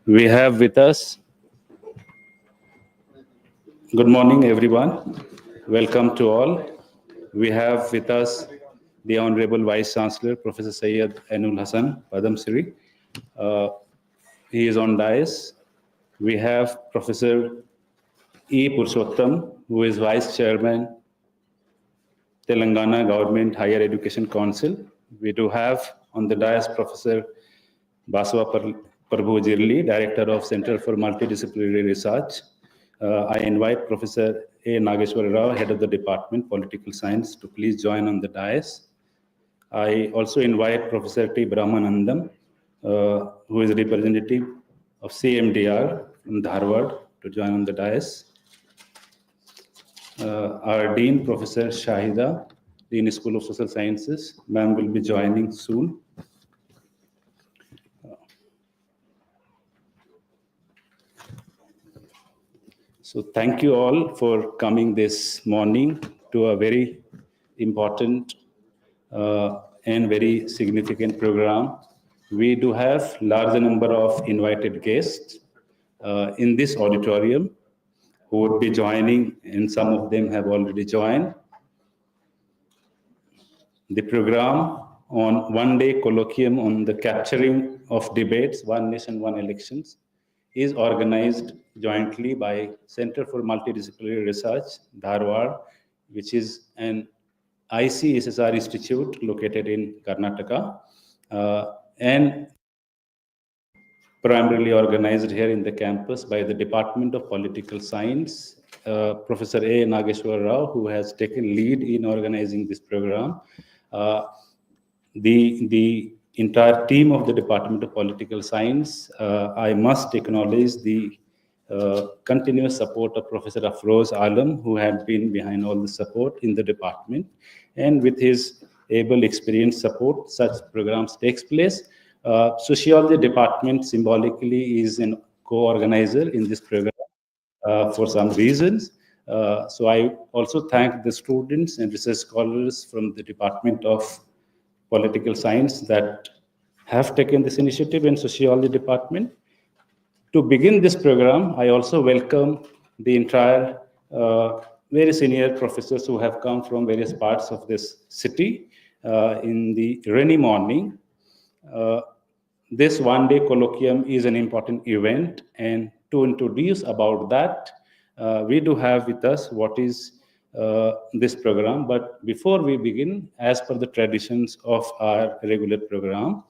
We have with us, good morning everyone, welcome to all. We have with us the Honorable Vice Chancellor, Professor Sayyid Ainul Hasan, Padam Shri. He is on dais. We have Professor E. Purushottam, who is Vice Chairman, Telangana Government Higher Education Council. We do have on the dais Professor Baswa Prabhu Jirli, Director of Center for Multi-Disciplinary Research. I invite Professor A. Nageshwar Rao, Head of the Department, Political Science, to please join on the dais. I also invite Professor T. Brahmanandam, who is a representative of CMDR from Harvard, to join on the dais. Our Dean, Professor Shahida, Dean School of Social Sciences, ma'am will be joining soon. So thank you all for coming this morning to a very important and very significant program. We do have large number of invited guests in this auditorium who would be joining, and some of them have already joined. The program on one-day colloquium on the capturing of debates, One Nation, One Elections, is organized jointly by Center for Multidisciplinary Research, Dharwad, which is an ICSSR institute located in Karnataka, and primarily organized here in the campus by the Department of Political Science, Professor A. Nageshwar Rao, who has taken lead in organizing this program. The entire team of the Department of Political Science, I must acknowledge the continuous support of Professor Afroz Alam, who had been behind all the support in the department. And with his able, experienced support, such programs takes place. Sociology department symbolically is a co-organizer in this program for some reasons. So I also thank the students and research scholars from the Department of Political Science that have taken this initiative in Sociology department. To begin this program, I also welcome the entire very senior professors who have come from various parts of this city in the rainy morning. This one-day colloquium is an important event, and to introduce about that, we do have with us what is this program. But before we begin, as per the traditions of our regular program,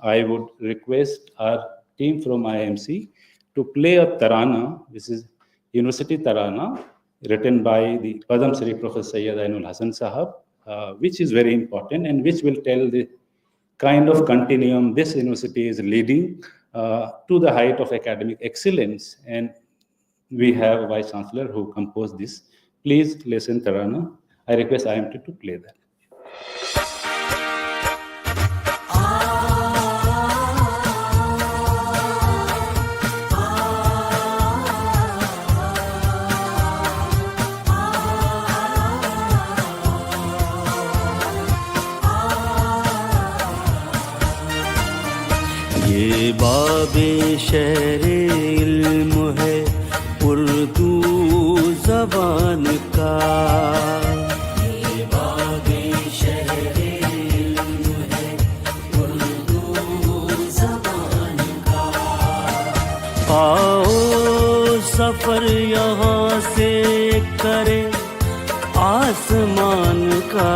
I would request our team from IMC to play a tarana. This is University Tarana, written by the Padam Shri Professor Sayyid Ainul Hasan Sahab, which is very important and which will tell the kind of continuum this university is leading to the height of academic excellence. And we have a Vice Chancellor who composed this. Please listen Tarana. I request IMT to play that. ये बाबे शहरे इल्म है उर्दू ज़बान का, ये बाबे शहरे इल्म है उर्दू ज़बान का। आओ सफ़र यहाँ से करे आसमान का,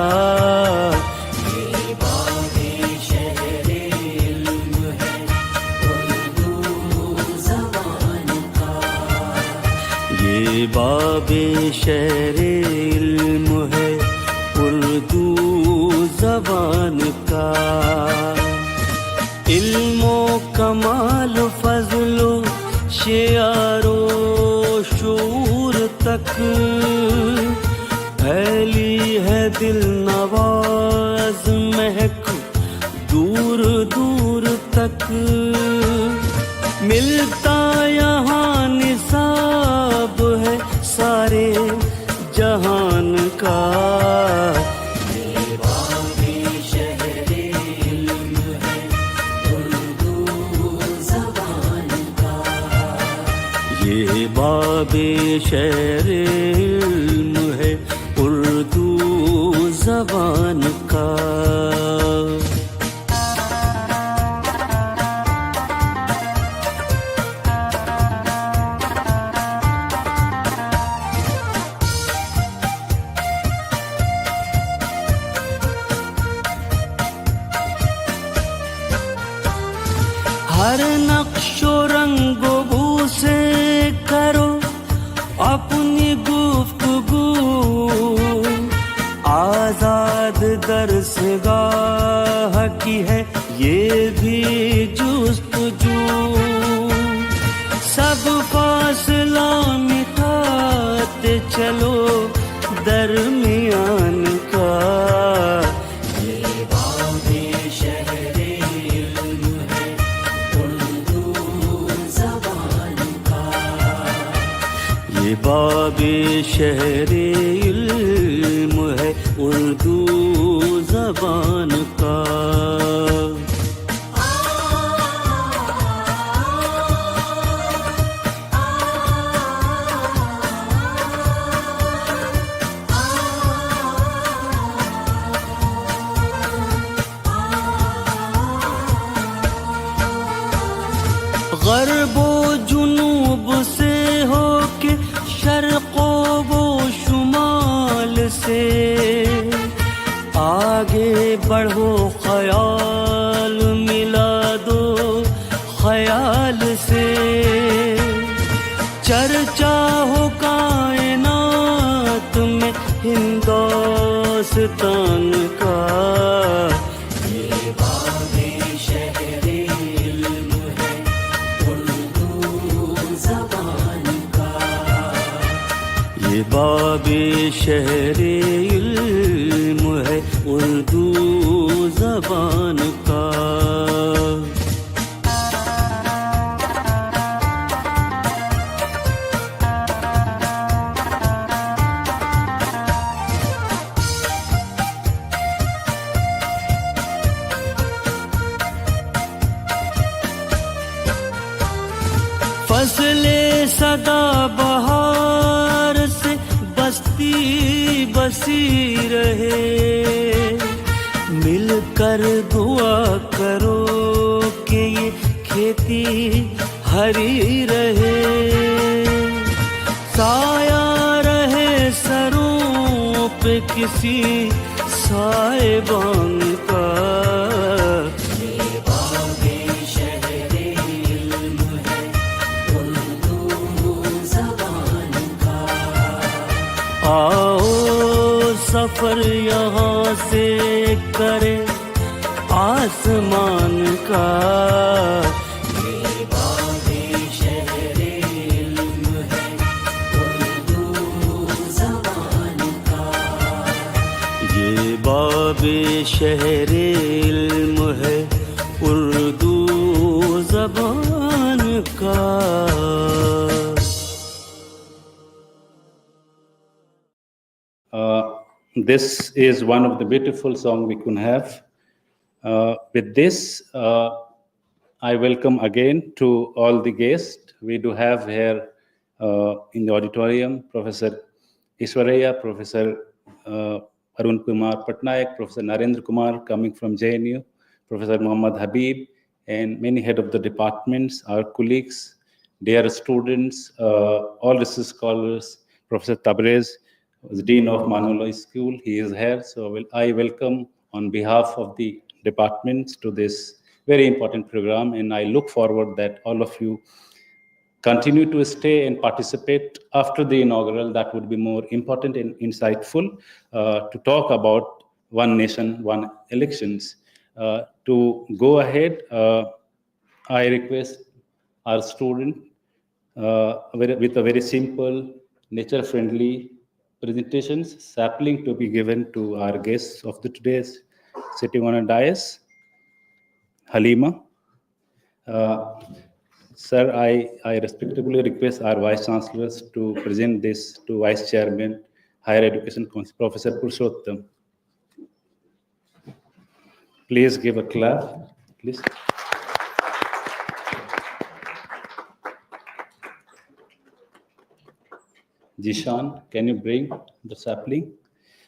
बाबे शहरे इल्म है उर्दू ज़बान का। इल्मो कमाल फज़लो शियारो शूर तक फैली है दिल नवाज महक दूर दूर तक। मिलता यहाँ निसाब है सारे जहान का, ये बाबे शहरे इल्म है उर्दू ज़बान का। शहर इल्म है उर्दू ज़बान का। हर नक्शो रंगो बू से करो अपनी गुफ्तगू, आजाद दरसगाह की है ये भी जुस्तजू। सब फासला मिटाते चलो दरमियान का। बाबे शहर इल्म है उर्दू ज़बान का। ग़र्बो जुनूब से होके शर्क़ो वो शुमाल से, आगे बढ़ो ख़याल मिला दो ख़याल से। चर्चा हो कायनात में हिंदुस्तान का। बाबे शहर इल्म है उर्दू ज़बान का। फसले सदा बहार से बस्ती बसी रहे, मिलकर दुआ करो कि ये खेती हरी रहे। साया रहे सरों पे किसी साहिबान का। आओ सफर यहाँ से करे आसमान का। ये बाबे शहर इल्म है उर्दू ज़बान का। ये बाबे शहर इल्म है उर्दू ज़बान का। This is one of the beautiful songs we could have. With this, I welcome again to all the guests. We do have here in the auditorium Professor Ishwaraya, Professor Arun Kumar Patnaik, Professor Narendra Kumar coming from JNU, Professor Muhammad Habib, and many head of the departments, our colleagues, dear students, all research scholars, Professor Tabrez, the Dean of MANUU School, he is here. So I welcome on behalf of the departments to this very important program, and I look forward that all of you continue to stay and participate after the inaugural. That would be more important and insightful to talk about one nation, one elections. To go ahead, I request our student with a very simple, nature-friendly presentations, sapling to be given to our guests of the today's sitting on a dais. Halima. Sir, I respectfully request our Vice Chancellors to present this to Vice Chairman, Higher Education Council, Professor Purushottam. Please give a clap, please. Jishan, can you bring the sapling?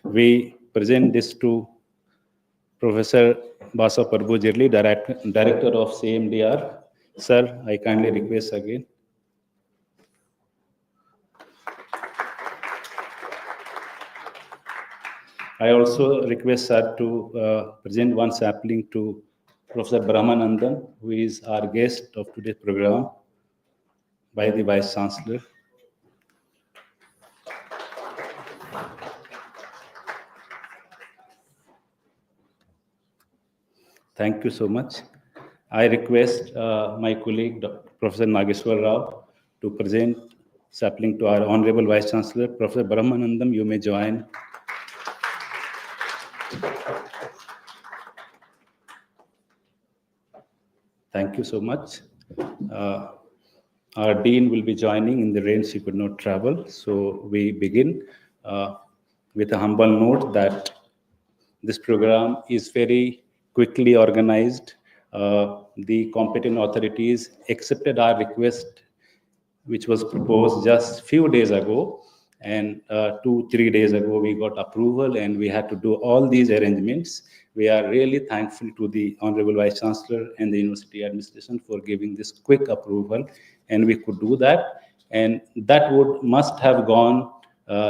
We present this to Professor Basa Prabhu Jirli, Director of CMDR. Sir, I kindly request again. I also request sir to present one sapling to Professor Brahmanandan, who is our guest of today's program by the Vice Chancellor. Thank you so much. I request my colleague, Professor Nageshwar Rao, to present sapling to our Honorable Vice Chancellor. Professor Brahmanandam, you may join. Thank you so much. Our Dean will be joining. In the rain, she could not travel. So we begin with a humble note that this program is very quickly organized. The competent authorities accepted our request, which was proposed just few days ago. And 2-3 days ago, we got approval and we had to do all these arrangements. We are really thankful to the Honorable Vice Chancellor and the University Administration for giving this quick approval. And we could do that. And that must have gone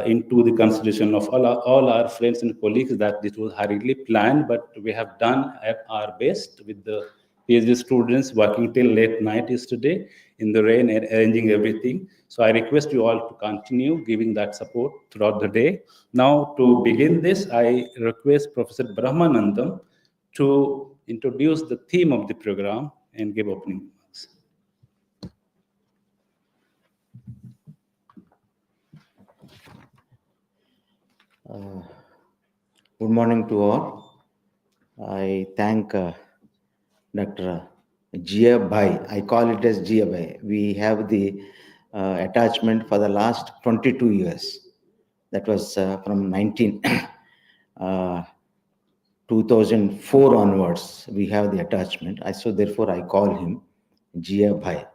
into the consideration of all our friends and colleagues that this was hurriedly planned, but we have done at our best with the PhD students working till late night yesterday in the rain and arranging everything. So I request you all to continue giving that support throughout the day. Now, to begin this, I request Professor Brahmanandam to introduce the theme of the program and give opening remarks. Good morning to all. I thank Dr. Jia Bhai. I call it as Jia Bhai. We have the attachment for the last 22 years. That was from 2004 onwards. We have the attachment. So therefore I call him Jia Bhai.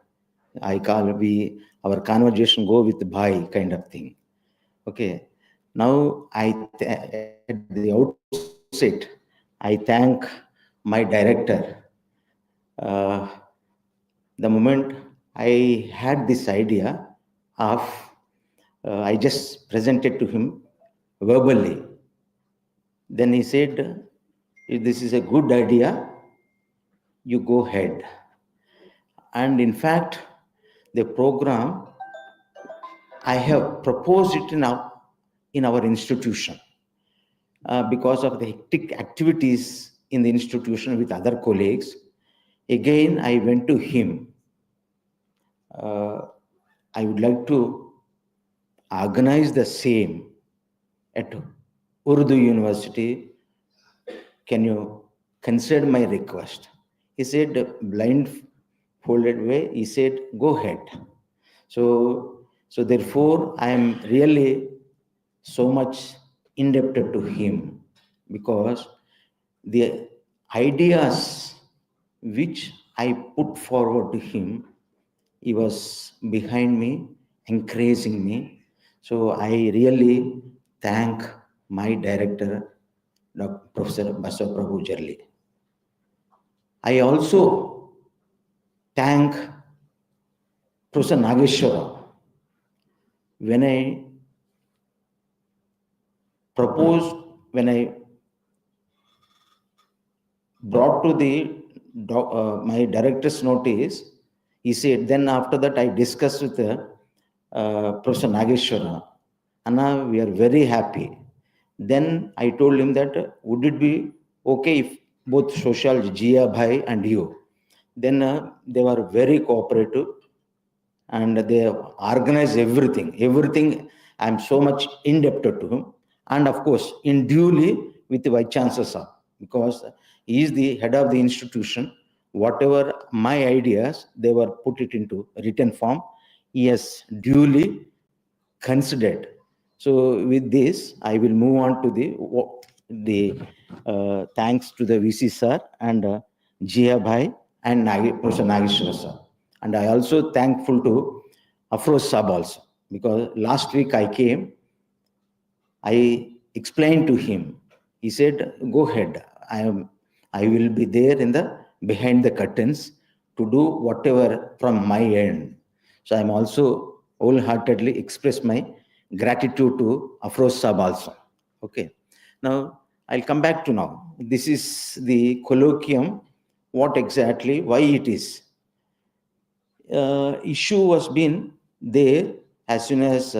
Our conversation go with Bhai kind of thing. Okay. Now, at the outset, I thank my director. The moment I had this idea of, I just presented to him verbally. Then he said, if this is a good idea, you go ahead. And in fact, the program, I have proposed it in our institution because of the hectic activities in the institution with other colleagues. Again, I went to him. I would like to organize the same at Urdu University. Can you consider my request? He said, blindfolded way, he said, go ahead. So therefore, I am really so much indebted to him because the ideas which I put forward to him, he was behind me, encouraging me. So I really thank my director, Dr. Professor Basa Prabhu Jirli. I also thank Professor Nageshwara. When I brought to my director's notice, he said, then after that I discussed with Professor Nageshwara, Anna, we are very happy. Then I told him that, would it be okay if both sociology, Jia Bhai and you, then they were very cooperative and they organized everything. I'm so much indebted to him. And of course, in duly with the Vice Chancellor sir, because he is the head of the institution. Whatever my ideas, they were put it into written form. He has duly considered. So with this, I will move on to the thanks to the VC sir and Jia Bhai and Professor Nageshwar sir. And I also thankful to Afroz Sab also, because last week I came, I explained to him. He said, "Go ahead. I will be there in the behind the curtains to do whatever from my end." So I'm also wholeheartedly express my gratitude to Afroz Saab also. Okay. Now I'll come back to now. This is the colloquium. What exactly? Why it is? Issue was been there as soon as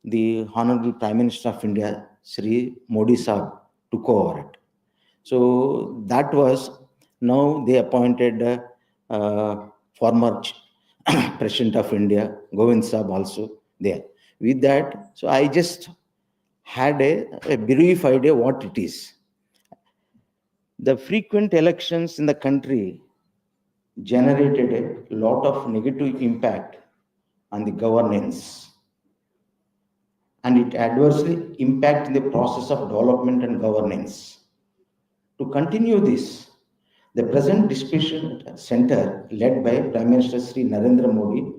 the Honorable Prime Minister of India, Sri Modi Saab, took over it. So that was, now they appointed former President of India, Govind Saab, also there. With that, so I just had a brief idea what it is. The frequent elections in the country generated a lot of negative impact on the governance, and it adversely impacted the process of development and governance. To continue this, the present discussion center led by Prime Minister Sri Narendra Modi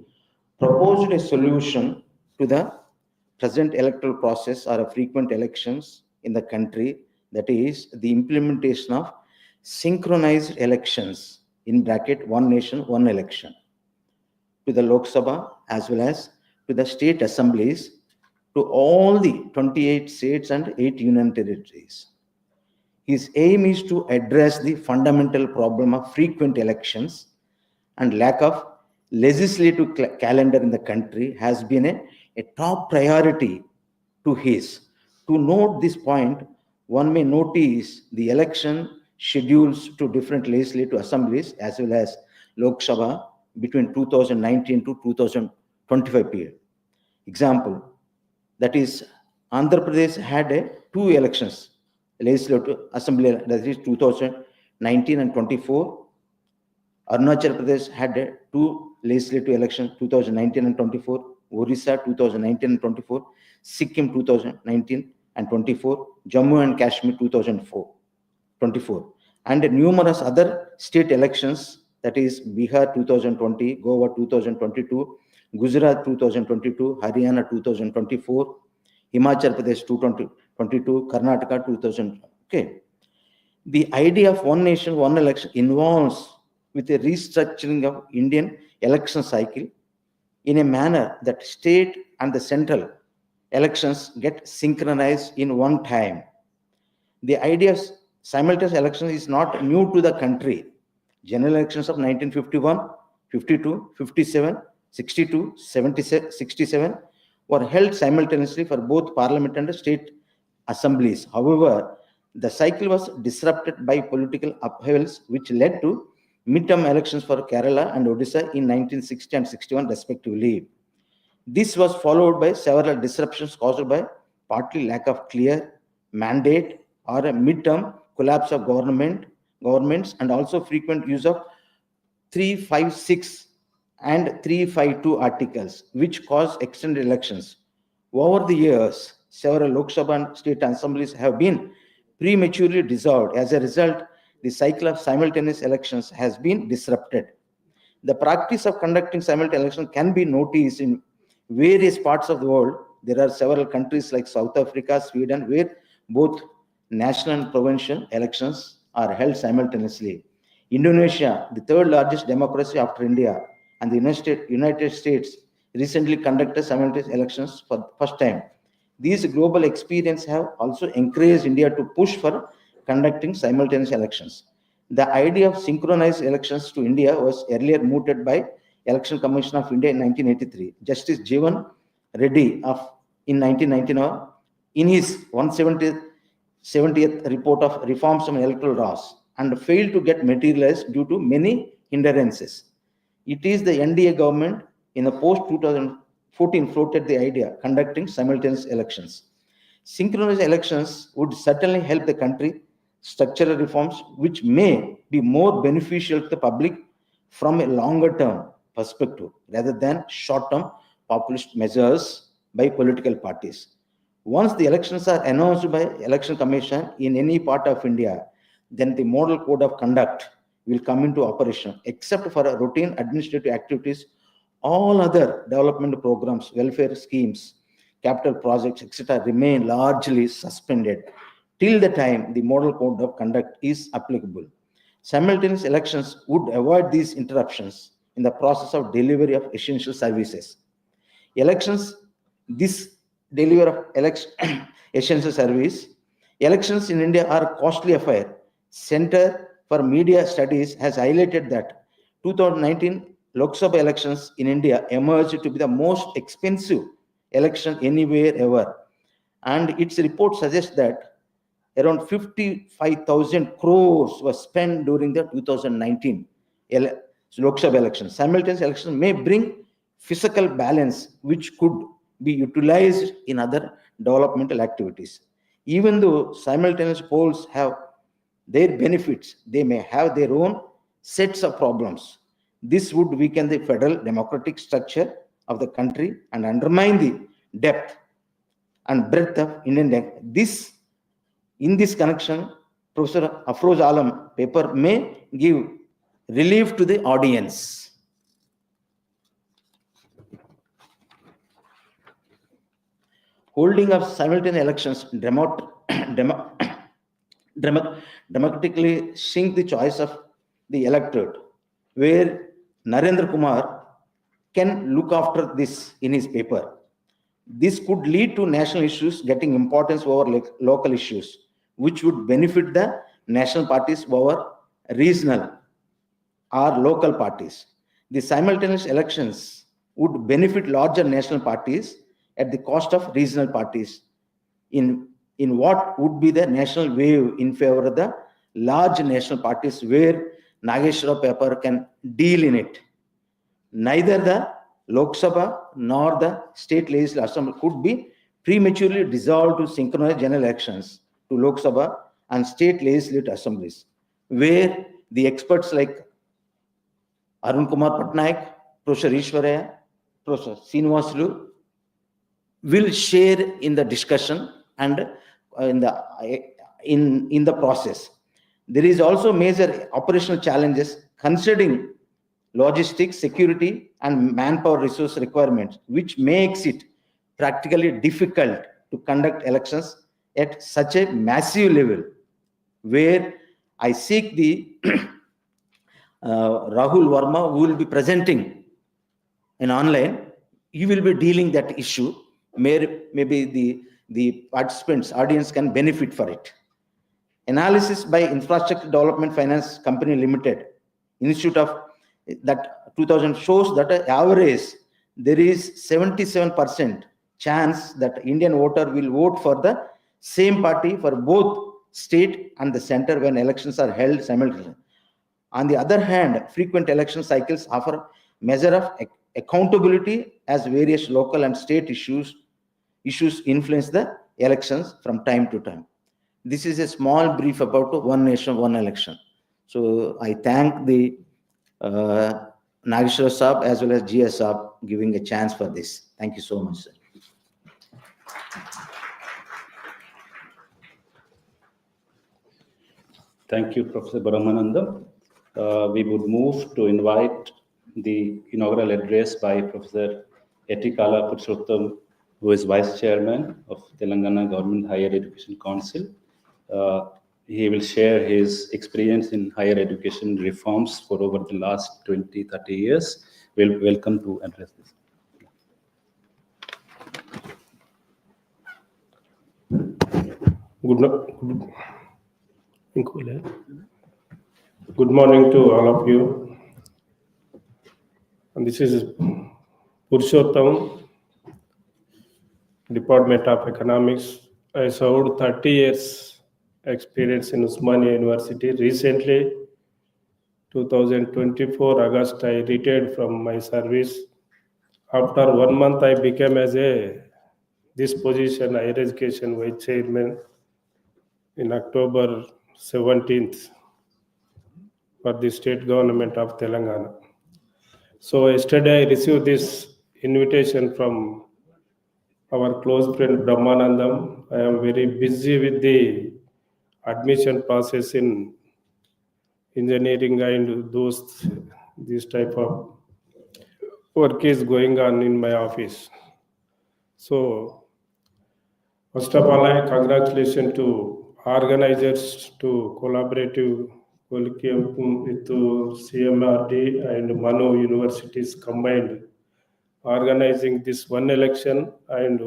proposed a solution to the present electoral process or frequent elections in the country, that is the implementation of synchronized elections in bracket one nation, one election to the Lok Sabha as well as to the state assemblies to all the 28 states and 8 union territories. His aim is to address the fundamental problem of frequent elections and lack of legislative calendar in the country has been a top priority to his. To note this point, one may notice the election schedules to different legislative assemblies as well as Lok Sabha between 2019 to 2025 period. Example, that is Andhra Pradesh had two elections, legislative assembly, that is 2019 and 24. Arunachal Pradesh had two legislative elections, 2019 and 24. Orissa 2019 and 24. Sikkim 2019 and 24. Jammu and Kashmir 2024. And numerous other state elections, that is Bihar 2020, Goa 2022, Gujarat 2022, Haryana 2024, Himachal Pradesh 2022, Karnataka 2000. Okay. The idea of one nation, one election involves with a restructuring of Indian election cycle in a manner that state and the central elections get synchronized in one time. The idea of simultaneous elections is not new to the country. General elections of 1951, 52, 57, 62, 77, 67 were held simultaneously for both parliament and state assemblies. However, the cycle was disrupted by political upheavals, which led to midterm elections for Kerala and Odisha in 1960 and 61 respectively. This was followed by several disruptions caused by partly lack of clear mandate or a midterm collapse of governments, and also frequent use of 356 and 352 articles, which caused extended elections. Over the years, several Lok Sabha and state assemblies have been prematurely dissolved. As a result, the cycle of simultaneous elections has been disrupted. The practice of conducting simultaneous elections can be noticed in various parts of the world. There are several countries like South Africa, Sweden, where both national and provincial elections are held simultaneously. Indonesia, the third largest democracy after India, and the United States recently conducted simultaneous elections for the first time. These global experiences have also encouraged India to push for conducting simultaneous elections. The idea of synchronized elections to India was earlier mooted by Election Commission of India in 1983. Justice Jeevan Reddy in 1999, in his 170th report of reforms on electoral laws, and failed to get materialized due to many hindrances. It is the NDA government in the post-2014 floated the idea conducting simultaneous elections. Synchronized elections would certainly help the country structural reforms, which may be more beneficial to the public from a longer term perspective rather than short term populist measures by political parties. Once the elections are announced by Election Commission in any part of India, then the model code of conduct will come into operation, except for routine administrative activities. All other development programs, welfare schemes, capital projects, etc., remain largely suspended till the time the model code of conduct is applicable. Simultaneous elections would avoid these interruptions in the process of delivery of essential services. Elections, this delivery of essential service, elections in India are costly affair. Center for Media Studies has highlighted that 2019 Lok Sabha elections in India emerged to be the most expensive election anywhere ever. And its report suggests that around 55,000 crores were spent during the 2019 Lok Sabha elections. Simultaneous elections may bring fiscal balance, which could be utilized in other developmental activities. Even though simultaneous polls have their benefits, they may have their own sets of problems. This would weaken the federal democratic structure of the country and undermine the depth and breadth of Indian. In this connection, Professor Afroz Alam paper may give relief to the audience. Holding of simultaneous elections democratically sink the choice of the electorate, where Narendra Kumar can look after this in his paper. This could lead to national issues getting importance over local issues, which would benefit the national parties over regional or local parties. The simultaneous elections would benefit larger national parties at the cost of regional parties in what would be the national wave in favor of the large national parties where Nageshwara paper can deal in it. Neither the Lok Sabha nor the state legislative assembly could be prematurely dissolved to synchronize general elections to Lok Sabha and state legislative assemblies, where the experts like Arun Kumar Patnaik, Professor Ishwaraya, Professor Srinivasulu will share in the discussion and in the process. There is also major operational challenges considering logistics, security, and manpower resource requirements, which makes it practically difficult to conduct elections at such a massive level, where I seek the Rahul Verma, who will be presenting in online. You will be dealing that issue. Maybe the participants, audience can benefit for it. Analysis by Infrastructure Development Finance Company Limited, Institute of that 2000 shows that average there is 77% chance that Indian voter will vote for the same party for both state and the center when elections are held simultaneously. On the other hand, frequent election cycles offer measure of accountability as various local and state issues influence the elections from time to time. This is a small brief about one nation, one election. So I thank the Nageshwara Saab as well as GS Saab giving a chance for this. Thank you so much, sir. Thank you, Professor Brahmanandam. We would move to invite the inaugural address by Professor Etikala Purushottam, who is Vice Chairman of Telangana Government Higher Education Council. He will share his experience in higher education reforms for over the last 20-30 years. We'll welcome to address this. Good morning to all of you. And this is Purushottam, Department of Economics. I served 30 years experience in Usmania University. Recently, 2024 August, I retired from my service. After 1 month, I became this position, higher education vice chairman in October 17th for the state government of Telangana. So yesterday I received this invitation from our close friend Brahmanandam. I am very busy with the admission process in engineering and this type of work is going on in my office. So, first of all, I congratulations to organizers to collaborative Colloquium with CMRD and MANUU universities combined, organizing this one election and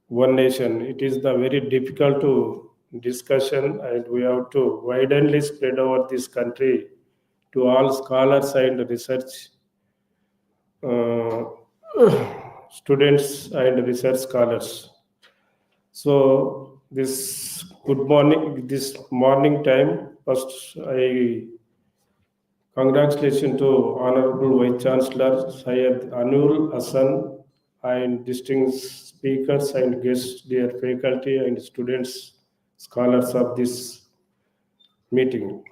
one nation. It is the very difficult to discussion, and we have to widely spread over this country to all scholars and research uh, students and research scholars. So this this morning time, first I congratulations to Honorable Vice Chancellor Sayyid Anul Hassan and distinguished speakers and guests, dear faculty and students, scholars of this meeting.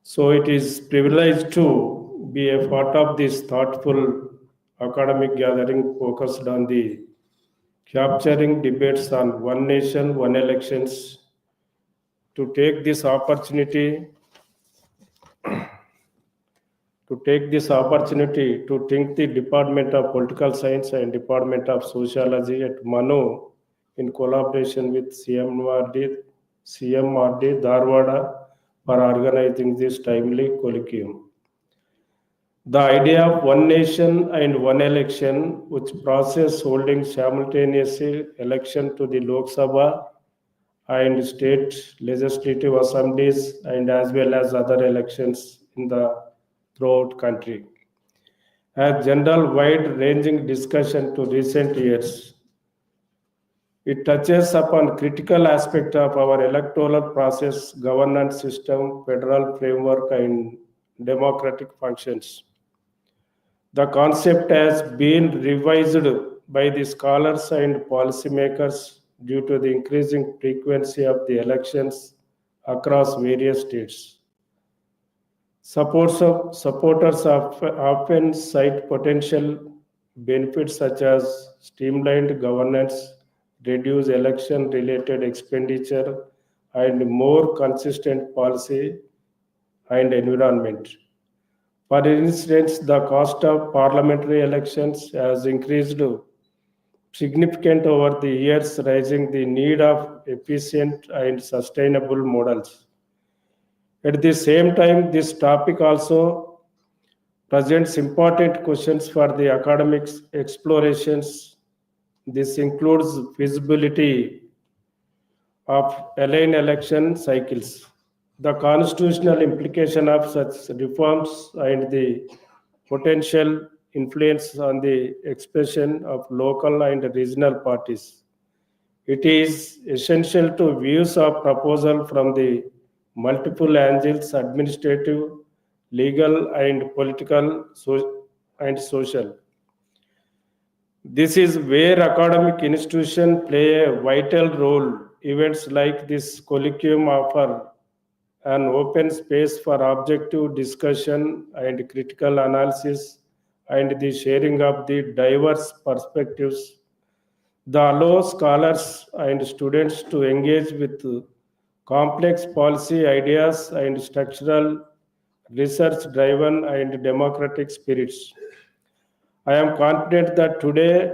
So it is privileged to be a part of this thoughtful academic gathering focused on the capturing debates on one nation, one elections. To take this opportunity to think the Department of Political Science and Department of Sociology at MANUU in collaboration with CMRD Dharwada for organizing this timely colloquium. The idea of one nation and one election, which process holding simultaneously election to the Lok Sabha and state legislative assemblies and as well as other elections in the throughout country. As general wide-ranging discussion to recent years, it touches upon critical aspect of our electoral process, governance system, federal framework, and democratic functions. The concept has been revised by the scholars and policymakers due to the increasing frequency of the elections across various states. Supporters often cite potential benefits such as streamlined governance, reduced election-related expenditure, and more consistent policy and environment. For instance, the cost of parliamentary elections has increased significant over the years, raising the need of efficient and sustainable models. At the same time, this topic also presents important questions for the academic explorations. This includes feasibility of aligned election cycles, the constitutional implication of such reforms, and the potential influence on the expression of local and regional parties. It is essential to views of proposal from the multiple angles: administrative, legal, and political, and social. This is where academic institutions play a vital role. Events like this colloquium offer an open space for objective discussion and critical analysis and the sharing of the diverse perspectives. They allow scholars and students to engage with complex policy ideas and structural research driven and democratic spirits. I am confident that today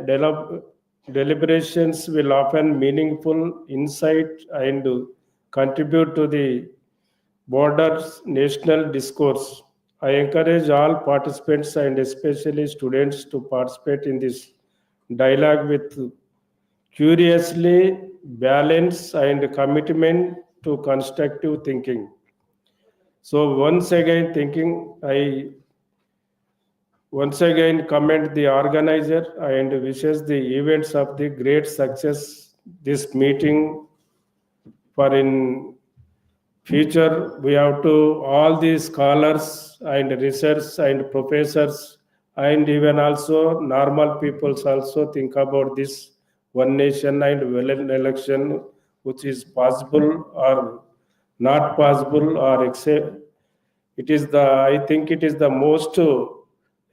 deliberations will offer meaningful insight and contribute to the broader national discourse. I encourage all participants and especially students to participate in this dialogue with curiously balance and commitment to constructive thinking. So I once again commend the organizer and wishes the events of the great success. This meeting for in future we have to all the scholars and research and professors and even also normal peoples also think about this one nation and well election, which is possible or not possible, or except I think it is the most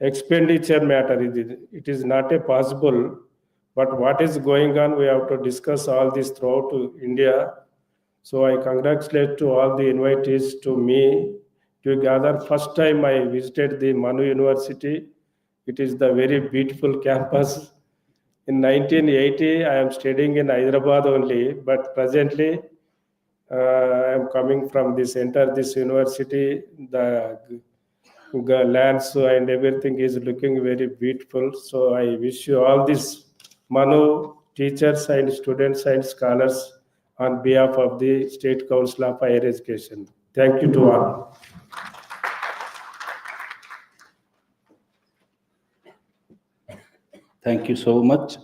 expenditure matter. It is not a possible, but what is going on, we have to discuss all this throughout India. So I congratulate to all the invitees to me to gather. First time I visited the MANUU University. It is the very beautiful campus. In 1980, I am studying in Hyderabad only, but presently I am coming from this university. The lands and everything is looking very beautiful. So I wish you all these MANUU teachers and students and scholars on behalf of the State Council of Higher Education. Thank you to all. Thank you so much.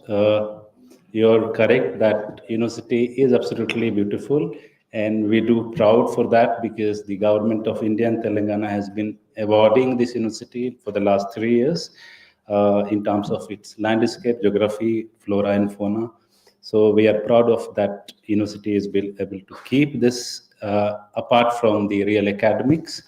You're correct that university is absolutely beautiful, and we do proud for that because the government of India and Telangana has been awarding this university for the last 3 years in terms of its landscape, geography, flora and fauna. So we are proud of that university is able to keep this apart from the real academics.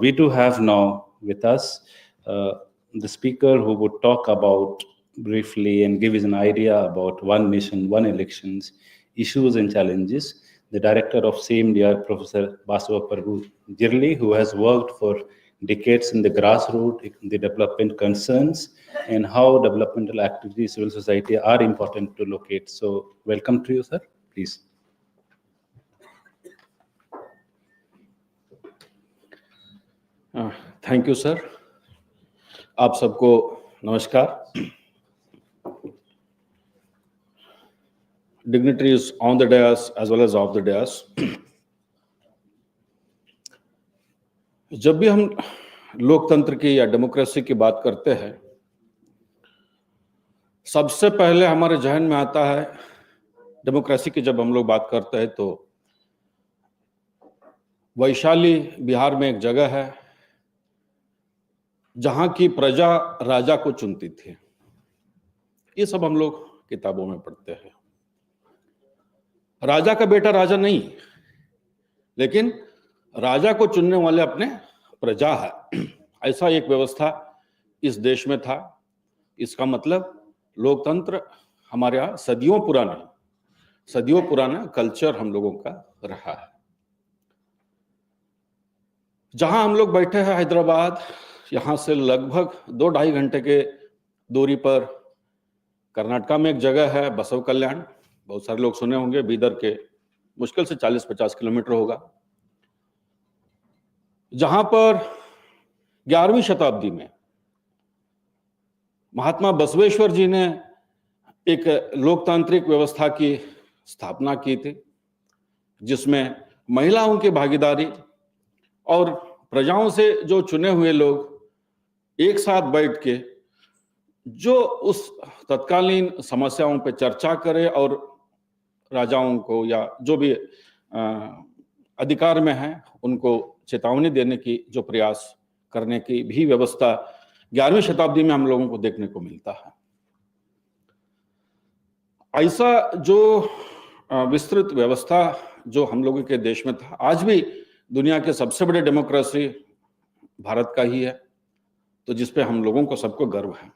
We do have now with us the speaker who would talk about briefly and give us an idea about One Nation, One Elections, issues and challenges. The director of CMDR, Professor Basava Prabhu Jirli, who has worked for decades in the grassroots, the development concerns, and how developmental activities, civil society are important to locate. So welcome to you, sir, please. Thank you, sir. आप सबको नमस्कार. Dignitaries on the dais as well as off the dais. जब भी हम लोकतंत्र की या democracy की बात करते हैं, सबसे पहले हमारे जहन में आता है डेमोक्रेसी की. जब हम लोग बात करते हैं तो वैशाली बिहार में एक जगह है जहां की प्रजा राजा को चुनती थी. ये सब हम लोग किताबों में पढ़ते हैं. राजा का बेटा राजा नहीं, लेकिन राजा को चुनने वाले अपने प्रजा है. ऐसा एक व्यवस्था इस देश में था. इसका मतलब लोकतंत्र हमारे यहाँ सदियों पुराना कल्चर हम लोगों का रहा है. जहां हम लोग बैठे हैं हैदराबाद, यहाँ से लगभग 2-2.5 घंटे के दूरी पर कर्नाटका में एक जगह है बसव कल्याण. बहुत सारे लोग सुने होंगे. बीदर के मुश्किल से 40-50 किलोमीटर होगा. जहां पर 11वीं शताब्दी में महात्मा बसवेश्वर जी ने एक लोकतांत्रिक व्यवस्था की स्थापना की थी, जिसमें महिलाओं की भागीदारी और प्रजाओं से जो चुने हुए लोग एक साथ बैठ के जो उस तत्कालीन समस्याओं पर चर्चा करे और राजाओं को या जो भी अधिकार में है उनको चेतावनी देने की जो प्रयास करने की भी व्यवस्था 11वीं शताब्दी में हम लोगों को देखने को मिलता है. ऐसा जो विस्तृत व्यवस्था जो हम लोगों के देश में था, आज भी दुनिया के सबसे बड़े डेमोक्रेसी भारत का ही है, तो जिस पे हम लोगों को सबको गर्व है.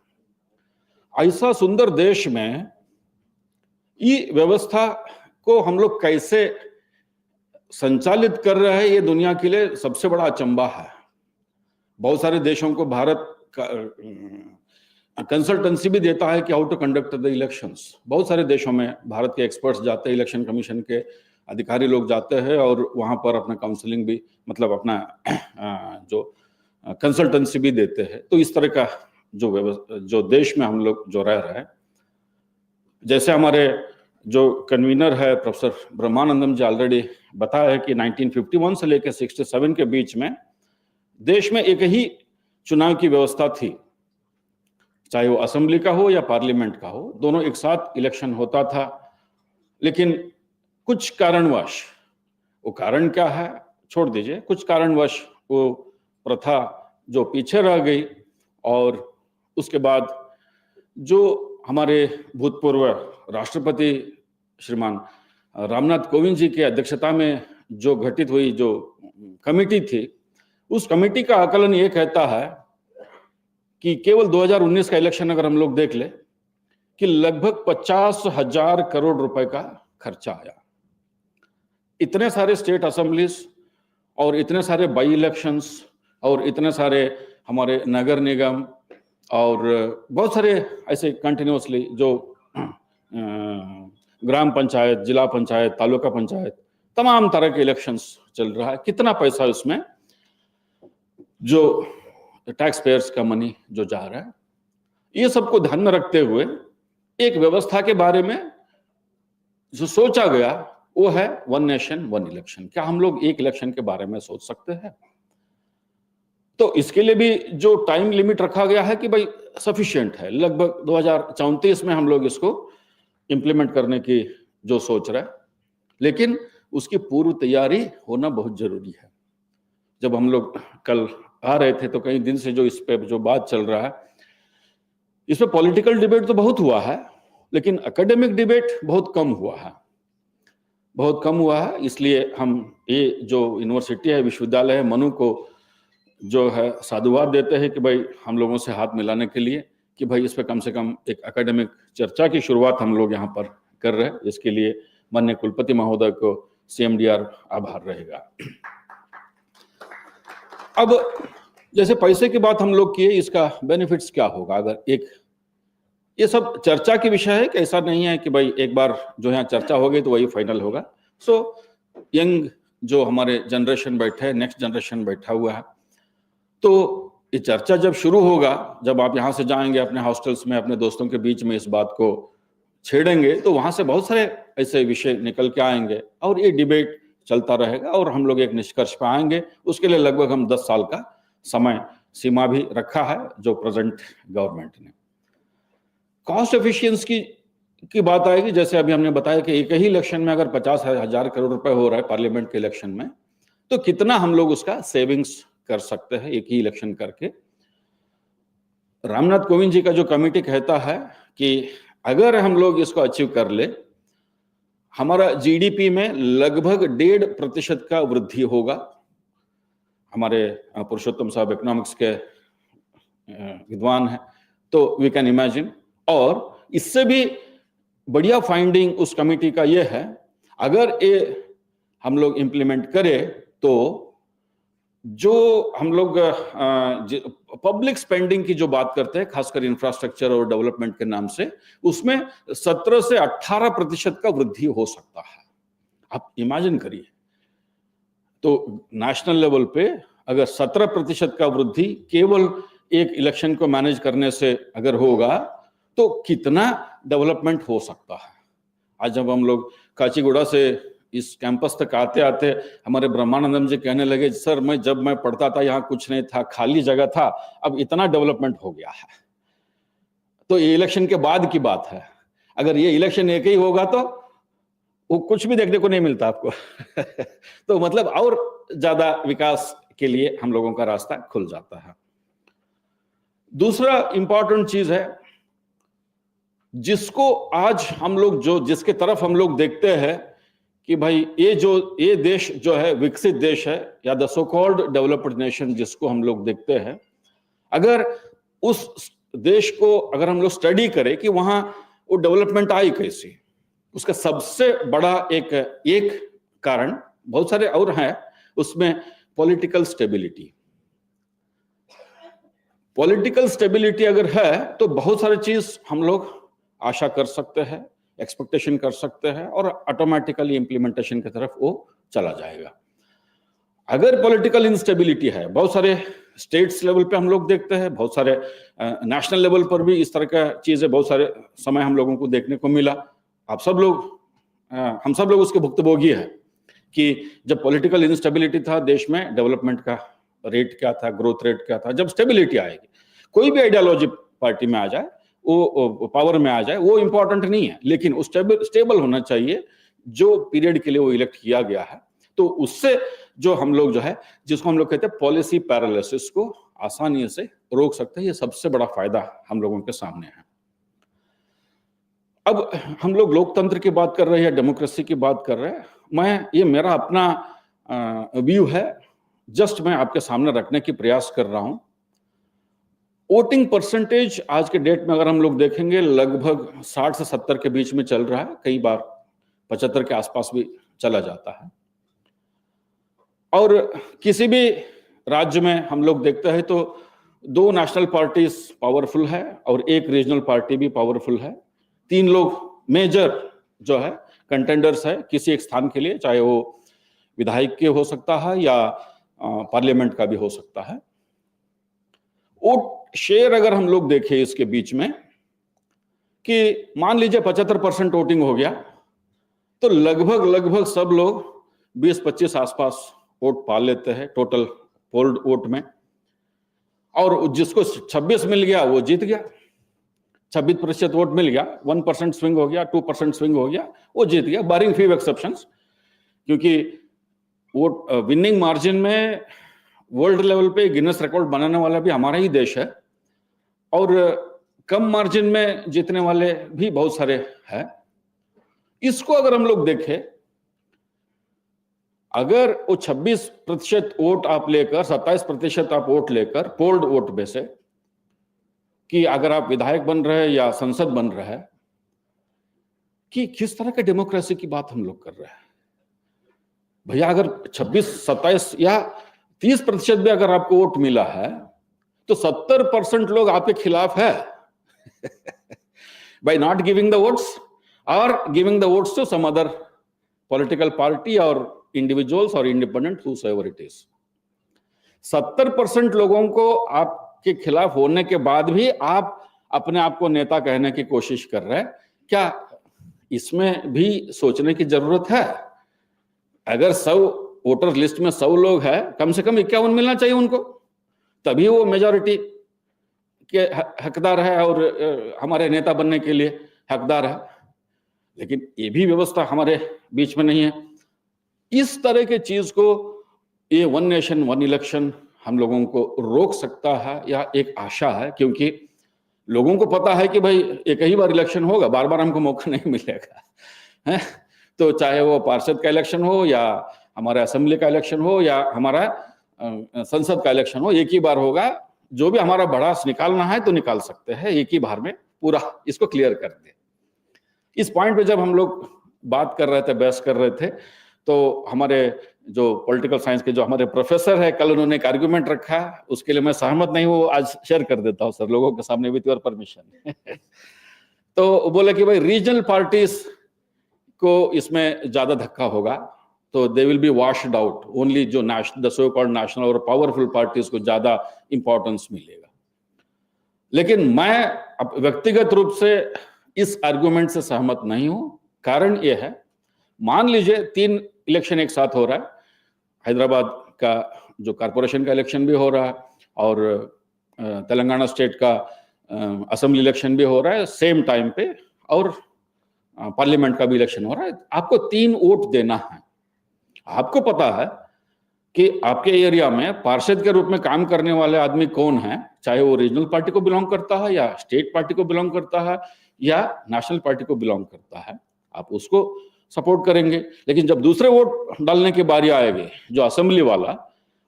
ऐसा सुंदर देश में ये व्यवस्था को हम लोग कैसे संचालित कर रहे हैं, ये दुनिया के लिए सबसे बड़ा अचंभा है. बहुत सारे देशों को भारत कंसल्टेंसी भी देता है कि how to conduct the elections. बहुत सारे देशों में भारत के एक्सपर्ट्स जाते हैं, इलेक्शन कमीशन के अधिकारी लोग जाते हैं और वहां पर अपना काउंसलिंग भी, मतलब अपना जो कंसल्टेंसी भी देते हैं. तो इस तरह का जो देश में हम लोग जो रह रहे हैं, जैसे हमारे जो कन्वीनर है प्रोफेसर ब्रह्मानंदम जी ऑलरेडी बताया है कि 1951 से लेकर 67 के बीच में देश में एक ही चुनाव की व्यवस्था थी, चाहे वो असेंबली का हो या पार्लियामेंट का हो, दोनों एक साथ इलेक्शन होता था. लेकिन कुछ कारणवश, वो कारण क्या है छोड़ दीजिए, कुछ कारणवश वो प्रथा जो पीछे रह गई. और उसके बाद जो हमारे भूतपूर्व राष्ट्रपति श्रीमान रामनाथ कोविंद जी की अध्यक्षता में जो गठित हुई जो कमेटी थी, उस कमेटी का आकलन ये कहता है कि केवल 2019 का इलेक्शन अगर हम लोग देख ले कि लगभग 50,000 करोड़ रुपए का खर्चा आया. इतने सारे स्टेट असेंबलीज और इतने सारे बाई इलेक्शंस और इतने सारे हमारे नगर निगम और बहुत सारे ऐसे कंटिन्यूसली जो ग्राम पंचायत, जिला पंचायत, तालुका पंचायत, तमाम तरह के इलेक्शंस चल रहा है। कितना पैसा उसमें जो टैक्स पेयर्स का मनी जो जा रहा है, ये सबको ध्यान में रखते हुए एक व्यवस्था के बारे में जो सोचा गया वो है वन नेशन वन इलेक्शन। क्या हम लोग एक इलेक्शन के बारे में सोच सकते हैं? तो इसके लिए भी जो टाइम लिमिट रखा गया है कि भाई सफिशिएंट है, लगभग 2034 में हम लोग इसको इंप्लीमेंट करने की जो सोच रहा है, लेकिन उसकी पूर्व तैयारी होना बहुत जरूरी है। जब हम लोग कल आ रहे थे तो कई दिन से जो इस पे जो बात चल रहा है, इस पे पॉलिटिकल डिबेट तो बहुत हुआ है, लेकिन एकेडमिक डिबेट बहुत कम हुआ है, बहुत कम हुआ है। इसलिए हम ये जो यूनिवर्सिटी है, विश्वविद्यालय है, मनु को जो है साधुवाद देते हैं कि भाई हम लोगों से हाथ मिलाने के लिए, कि भाई इस पे कम से कम एक एकेडमिक चर्चा की शुरुआत हम लोग यहाँ पर कर रहे हैं। इसके लिए माननीय कुलपति महोदय को CMDR आभार रहेगा। अब जैसे पैसे की बात हम लोग किए, इसका बेनिफिट्स क्या होगा? अगर एक ये सब चर्चा की विषय है कि ऐसा नहीं है कि भाई एक बार जो यहाँ चर्चा हो गई तो वही फाइनल होगा। सो यंग जो हमारे जनरेशन बैठे है, नेक्स्ट जनरेशन बैठा हुआ है, तो ये चर्चा जब शुरू होगा, जब आप यहाँ से जाएंगे अपने हॉस्टल्स में, अपने दोस्तों के बीच में इस बात को छेड़ेंगे, तो वहां से बहुत सारे ऐसे विषय निकल के आएंगे और ये डिबेट चलता रहेगा और हम लोग एक निष्कर्ष पे आएंगे। उसके लिए लगभग हम 10 साल का समय सीमा भी रखा है जो प्रेजेंट गवर्नमेंट ने। कॉस्ट एफिशिएंसी की बात आएगी। जैसे अभी हमने बताया कि एक ही इलेक्शन में अगर 50,000 करोड़ रुपए हो रहा है पार्लियामेंट के इलेक्शन में, तो कितना हम लोग उसका सेविंग्स कर सकते हैं एक ही इलेक्शन करके। रामनाथ कोविंद जी का जो कमेटी कहता है कि अगर हम लोग इसको अचीव कर ले, हमारा GDP में लगभग 1.5% का वृद्धि होगा। हमारे पुरुषोत्तम साहब इकोनॉमिक्स के विद्वान हैं, तो वी कैन इमेजिन। और इससे भी बढ़िया फाइंडिंग उस कमेटी का ये है, अगर ये हम लोग इंप्लीमेंट करें तो जो हम लोग पब्लिक स्पेंडिंग की जो बात करते हैं, खासकर इंफ्रास्ट्रक्चर और डेवलपमेंट के नाम से, उसमें 17 से 18% का वृद्धि हो सकता है। आप इमेजिन करिए, तो नेशनल लेवल पे अगर 17% का वृद्धि केवल एक इलेक्शन को मैनेज करने से अगर होगा, तो कितना डेवलपमेंट हो सकता है। आज जब हम लोग काचीगुड़ा से इस कैंपस तक आते आते हमारे ब्रह्मानंदम जी कहने लगे, सर जब मैं पढ़ता था यहाँ कुछ नहीं था, खाली जगह था, अब इतना डेवलपमेंट हो गया है। तो ये इलेक्शन के बाद की बात है। अगर ये इलेक्शन एक ही होगा तो वो कुछ भी देखने को नहीं मिलता आपको तो मतलब और ज्यादा विकास के लिए हम लोगों का रास्ता खुल जाता है। दूसरा इंपॉर्टेंट चीज है जिसको आज हम लोग जिसके तरफ हम लोग देखते हैं कि भाई ये देश जो है विकसित देश है, या the so called developed nation जिसको हम लोग देखते हैं, अगर उस देश को अगर हम लोग स्टडी करें कि वहां वो डेवलपमेंट आई कैसी, उसका सबसे बड़ा एक कारण, बहुत सारे और हैं उसमें, पॉलिटिकल स्टेबिलिटी। पॉलिटिकल स्टेबिलिटी अगर है तो बहुत सारी चीज हम लोग आशा कर सकते हैं, एक्सपेक्टेशन कर सकते हैं, और ऑटोमेटिकली इंप्लीमेंटेशन की तरफ वो चला जाएगा। अगर पॉलिटिकल इंस्टेबिलिटी है, बहुत सारे स्टेट्स लेवल पे हम लोग देखते हैं, बहुत सारे नेशनल लेवल पर भी इस तरह का चीजें बहुत सारे समय हम लोगों को देखने को मिला। आप सब लोग हम सब लोग उसके भुक्तभोगी है कि जब पॉलिटिकल इंस्टेबिलिटी था देश में, डेवलपमेंट का रेट क्या था, ग्रोथ रेट क्या था। जब स्टेबिलिटी आएगी, कोई भी आइडियोलॉजी पार्टी में आ जाए, वो पावर में आ जाए, वो इंपॉर्टेंट नहीं है, लेकिन वो स्टेबल होना चाहिए जो पीरियड के लिए वो इलेक्ट किया गया है। तो उससे जो हम लोग जो है, जिसको हम लोग कहते हैं पॉलिसी पैरालिसिस, को आसानी से रोक सकते हैं। ये सबसे बड़ा फायदा हम लोगों के सामने है। अब हम लोग लोकतंत्र की बात कर रहे हैं, डेमोक्रेसी की बात कर रहे हैं। ये मेरा अपना व्यू है, जस्ट मैं आपके सामने रखने की प्रयास कर रहा हूं। वोटिंग परसेंटेज आज के डेट में अगर हम लोग देखेंगे, लगभग 60 से 70 के बीच में चल रहा है, कई बार 75 के आसपास भी चला जाता है। और किसी भी राज्य में हम लोग देखते हैं तो 2 नेशनल पार्टीज पावरफुल है और 1 रीजनल पार्टी भी पावरफुल है। 3 लोग मेजर जो है कंटेंडर्स है किसी एक स्थान के लिए, चाहे वो विधायक के हो सकता है या पार्लियामेंट का भी हो सकता है। वोट शेयर अगर हम लोग देखें इसके बीच में कि मान लीजिए 75% वोटिंग हो गया, तो लगभग सब लोग 20-25 आसपास वोट पा लेते हैं टोटल पोल्ड वोट में, और जिसको 26 मिल गया वो जीत गया। 26% वोट मिल गया, 1% स्विंग हो गया, 2% स्विंग हो गया, वो जीत गया, बारिंग फ्यू एक्सेप्शंस, क्योंकि वोट विनिंग मार्जिन में वर्ल्ड लेवल पे गिनेस रिकॉर्ड बनाने वाला भी हमारा ही देश है, और कम मार्जिन में जीतने वाले भी बहुत सारे हैं। इसको अगर हम लोग देखें, अगर वो 26% वोट आप लेकर 27% आप वोट लेकर पोल्ड वोट में से कि अगर आप विधायक बन रहे हैं या संसद बन रहे हैं, कि किस तरह के डेमोक्रेसी की बात हम लोग कर रहे हैं भैया। अगर 26, 27 या 30% भी अगर आपको वोट मिला है तो 70% लोग आपके खिलाफ है by not giving the votes or giving the votes to some other political party or individuals or independent, whosoever it is. 70% लोगों को आपके खिलाफ होने के बाद भी आप अपने आप को नेता कहने की कोशिश कर रहे हैं, क्या इसमें भी सोचने की जरूरत है? अगर 100 वोटर लिस्ट में 100 लोग हैं, कम से कम 51 मिलना चाहिए उनको, तभी वो मेजॉरिटी के हकदार है और हमारे नेता बनने के लिए हकदार है। लेकिन ये भी व्यवस्था हमारे बीच में नहीं है। इस तरह के चीज को ये 1 नेशन 1 इलेक्शन हम लोगों को रोक सकता है, या एक आशा है, क्योंकि लोगों को पता है कि भाई एक ही बार इलेक्शन होगा, बार बार हमको मौका नहीं मिलेगा है? तो चाहे वो पार्षद का इलेक्शन हो या हमारा असेंबली का इलेक्शन हो या हमारा संसद का इलेक्शन हो, एक ही बार होगा। जो भी हमारा भड़ास निकालना है तो निकाल सकते हैं एक ही बार में, पूरा इसको क्लियर कर दे। इस पॉइंट पे जब हम लोग बात कर रहे थे, बहस कर रहे थे, तो हमारे जो पॉलिटिकल साइंस के जो हमारे प्रोफेसर है, कल उन्होंने एक आर्गुमेंट रखा, उसके लिए मैं सहमत नहीं हूँ, आज शेयर कर देता हूँ सर लोगों के सामने विथ योर परमिशन तो बोले कि भाई रीजनल पार्टीज को इसमें ज्यादा धक्का होगा, तो they will be washed out, only जो द सो कॉल्ड नेशनल और पावरफुल पार्टीज को ज्यादा इंपॉर्टेंस मिलेगा। लेकिन मैं व्यक्तिगत रूप से इस आर्गुमेंट से सहमत नहीं हूं। कारण यह है, मान लीजिए 3 इलेक्शन एक साथ हो रहा है, हैदराबाद का जो कारपोरेशन का इलेक्शन भी हो रहा है और तेलंगाना स्टेट का असेंबली इलेक्शन भी हो रहा है सेम टाइम पे, और पार्लियामेंट का भी इलेक्शन हो रहा है। आपको 3 वोट देना है। आपको पता है कि आपके एरिया में पार्षद के रूप में काम करने वाले आदमी कौन है, चाहे वो रीजनल पार्टी को बिलोंग करता है या स्टेट पार्टी को बिलोंग करता है या नेशनल पार्टी को बिलोंग करता है, आप उसको सपोर्ट करेंगे। लेकिन जब दूसरे वोट डालने की बारी आएगी, जो असेंबली वाला,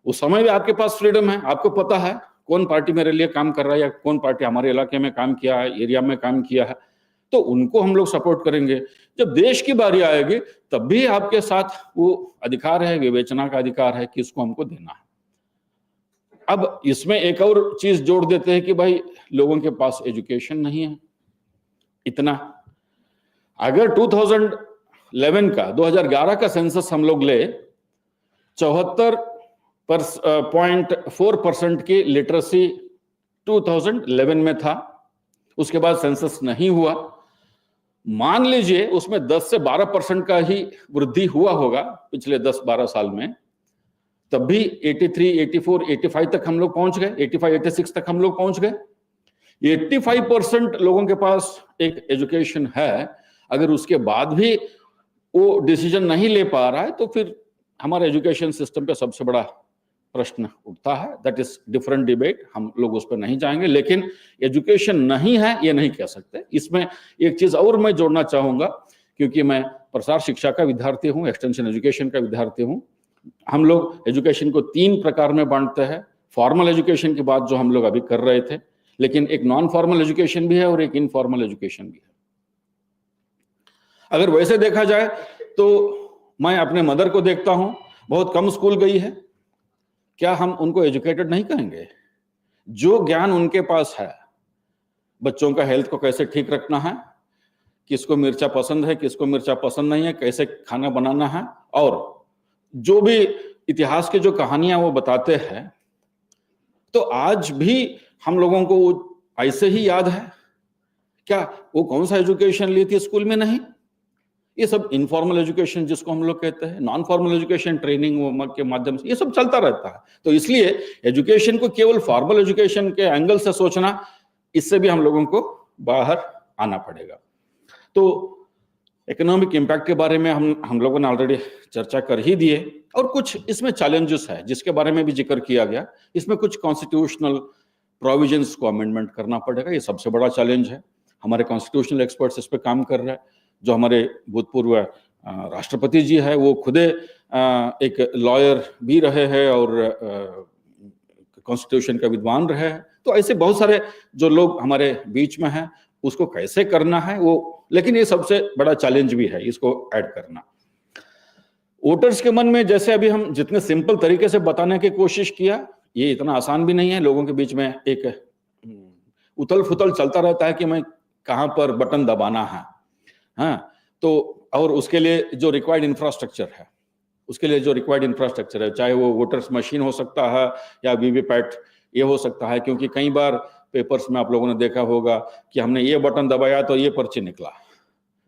उस समय भी आपके पास फ्रीडम है। आपको पता है कौन पार्टी मेरे लिए काम कर रहा है या कौन पार्टी हमारे इलाके में काम किया है, एरिया में काम किया है, तो उनको हम लोग सपोर्ट करेंगे। जब देश की बारी आएगी तब भी आपके साथ वो अधिकार है, विवेचना का अधिकार है कि इसको हमको देना है। अब इसमें एक और चीज जोड़ देते हैं कि भाई लोगों के पास एजुकेशन नहीं है इतना। अगर 2011 का सेंसस हम लोग ले, 74.4% की लिटरेसी 2011 में था, उसके बाद सेंसस नहीं हुआ। मान लीजिए उसमें 10 से 12% का ही वृद्धि हुआ होगा पिछले 10-12 साल में, तब भी 83, 84, 85 तक हम लोग पहुंच गए, 85, 86 तक हम लोग पहुंच गए। 85% लोगों के पास एक एजुकेशन है, अगर उसके बाद भी वो डिसीजन नहीं ले पा रहा है तो फिर हमारे एजुकेशन सिस्टम पे सबसे बड़ा प्रश्न उठता है। दैट इज डिफरेंट डिबेट, हम लोग उस पर नहीं जाएंगे। लेकिन एजुकेशन नहीं है ये नहीं कह सकते। इसमें एक चीज और मैं जोड़ना चाहूंगा, क्योंकि मैं प्रसार शिक्षा का विद्यार्थी हूं, एक्सटेंशन एजुकेशन का विद्यार्थी हूं। हम लोग एजुकेशन को 3 प्रकार में बांटते हैं। फॉर्मल एजुकेशन की बात जो हम लोग अभी कर रहे थे, लेकिन एक नॉन फॉर्मल एजुकेशन भी है और एक इनफॉर्मल एजुकेशन भी है। अगर वैसे देखा जाए तो मैं अपने मदर को देखता हूं, बहुत कम स्कूल गई है, क्या हम उनको एजुकेटेड नहीं कहेंगे? जो ज्ञान उनके पास है, बच्चों का हेल्थ को कैसे ठीक रखना है, किसको मिर्चा पसंद है, किसको मिर्चा पसंद नहीं है, कैसे खाना बनाना है, और जो भी इतिहास के जो कहानियां वो बताते हैं, तो आज भी हम लोगों को वो ऐसे ही याद है क्या? वो कौन सा एजुकेशन ली थी स्कूल में? नहीं। ये सब इनफॉर्मल एजुकेशन जिसको हम लोग कहते हैं, नॉन फॉर्मल एजुकेशन, ट्रेनिंग के माध्यम से ये सब चलता रहता है। तो इसलिए एजुकेशन को केवल फॉर्मल एजुकेशन के एंगल से सोचना, इससे भी हम लोगों को बाहर आना पड़ेगा। तो इकोनॉमिक इम्पैक्ट के बारे में हम लोगों ने ऑलरेडी चर्चा कर ही दिए, और कुछ इसमें चैलेंजेस है जिसके बारे में भी जिक्र किया गया। इसमें कुछ कॉन्स्टिट्यूशनल प्रोविजंस को अमेंडमेंट करना पड़ेगा, ये सबसे बड़ा चैलेंज है। हमारे कॉन्स्टिट्यूशनल एक्सपर्ट्स इस पे काम कर रहे हैं। जो हमारे भूतपूर्व राष्ट्रपति जी है, वो खुदे एक लॉयर भी रहे हैं और कॉन्स्टिट्यूशन का विद्वान रहे हैं। तो ऐसे बहुत सारे जो लोग हमारे बीच में हैं, उसको कैसे करना है वो, लेकिन ये सबसे बड़ा चैलेंज भी है इसको ऐड करना। वोटर्स के मन में जैसे अभी हम जितने सिंपल तरीके से बताने की कोशिश किया, ये इतना आसान भी नहीं है। लोगों के बीच में एक उथल फुथल चलता रहता है कि मैं कहाँ पर बटन दबाना है। हाँ, तो और उसके लिए जो रिक्वायर्ड इंफ्रास्ट्रक्चर है, चाहे वो वोटर्स मशीन हो सकता है या वीवीपैट ये हो सकता है, क्योंकि कई बार पेपर्स में आप लोगों ने देखा होगा कि हमने ये बटन दबाया तो ये पर्ची निकला,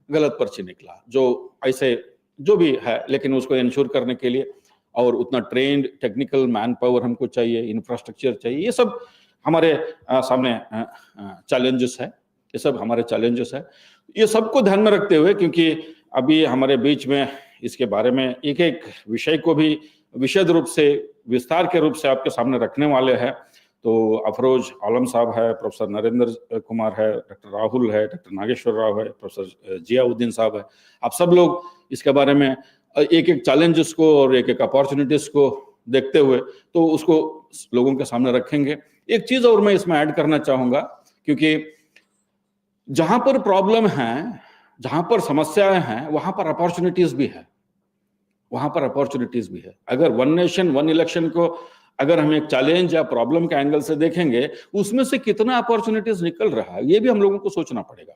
गलत पर्ची निकला, जो ऐसे जो भी है। लेकिन उसको इंश्योर करने के लिए और उतना ट्रेंड टेक्निकल मैन पावर हमको चाहिए, इंफ्रास्ट्रक्चर चाहिए। ये सब हमारे सामने चैलेंजेस है, ये सब हमारे चैलेंजेस है। ये सबको ध्यान में रखते हुए, क्योंकि अभी हमारे बीच में इसके बारे में एक एक विषय को भी विशद रूप से, विस्तार के रूप से आपके सामने रखने वाले हैं। तो अफरोज आलम साहब है, प्रोफेसर नरेंद्र कुमार है, डॉक्टर राहुल है, डॉक्टर नागेश्वर राव है, प्रोफेसर जियाउद्दीन साहब है। आप सब लोग इसके बारे में एक एक चैलेंजेस को और एक एक अपॉर्चुनिटीज को देखते हुए तो उसको लोगों के सामने रखेंगे। एक चीज और मैं इसमें ऐड करना चाहूंगा, क्योंकि जहां पर प्रॉब्लम है, जहां पर समस्याएं हैं, वहां पर अपॉर्चुनिटीज भी है, अगर वन नेशन वन इलेक्शन को अगर हम एक चैलेंज या प्रॉब्लम के एंगल से देखेंगे, उसमें से कितना अपॉर्चुनिटीज निकल रहा है, ये भी हम लोगों को सोचना पड़ेगा।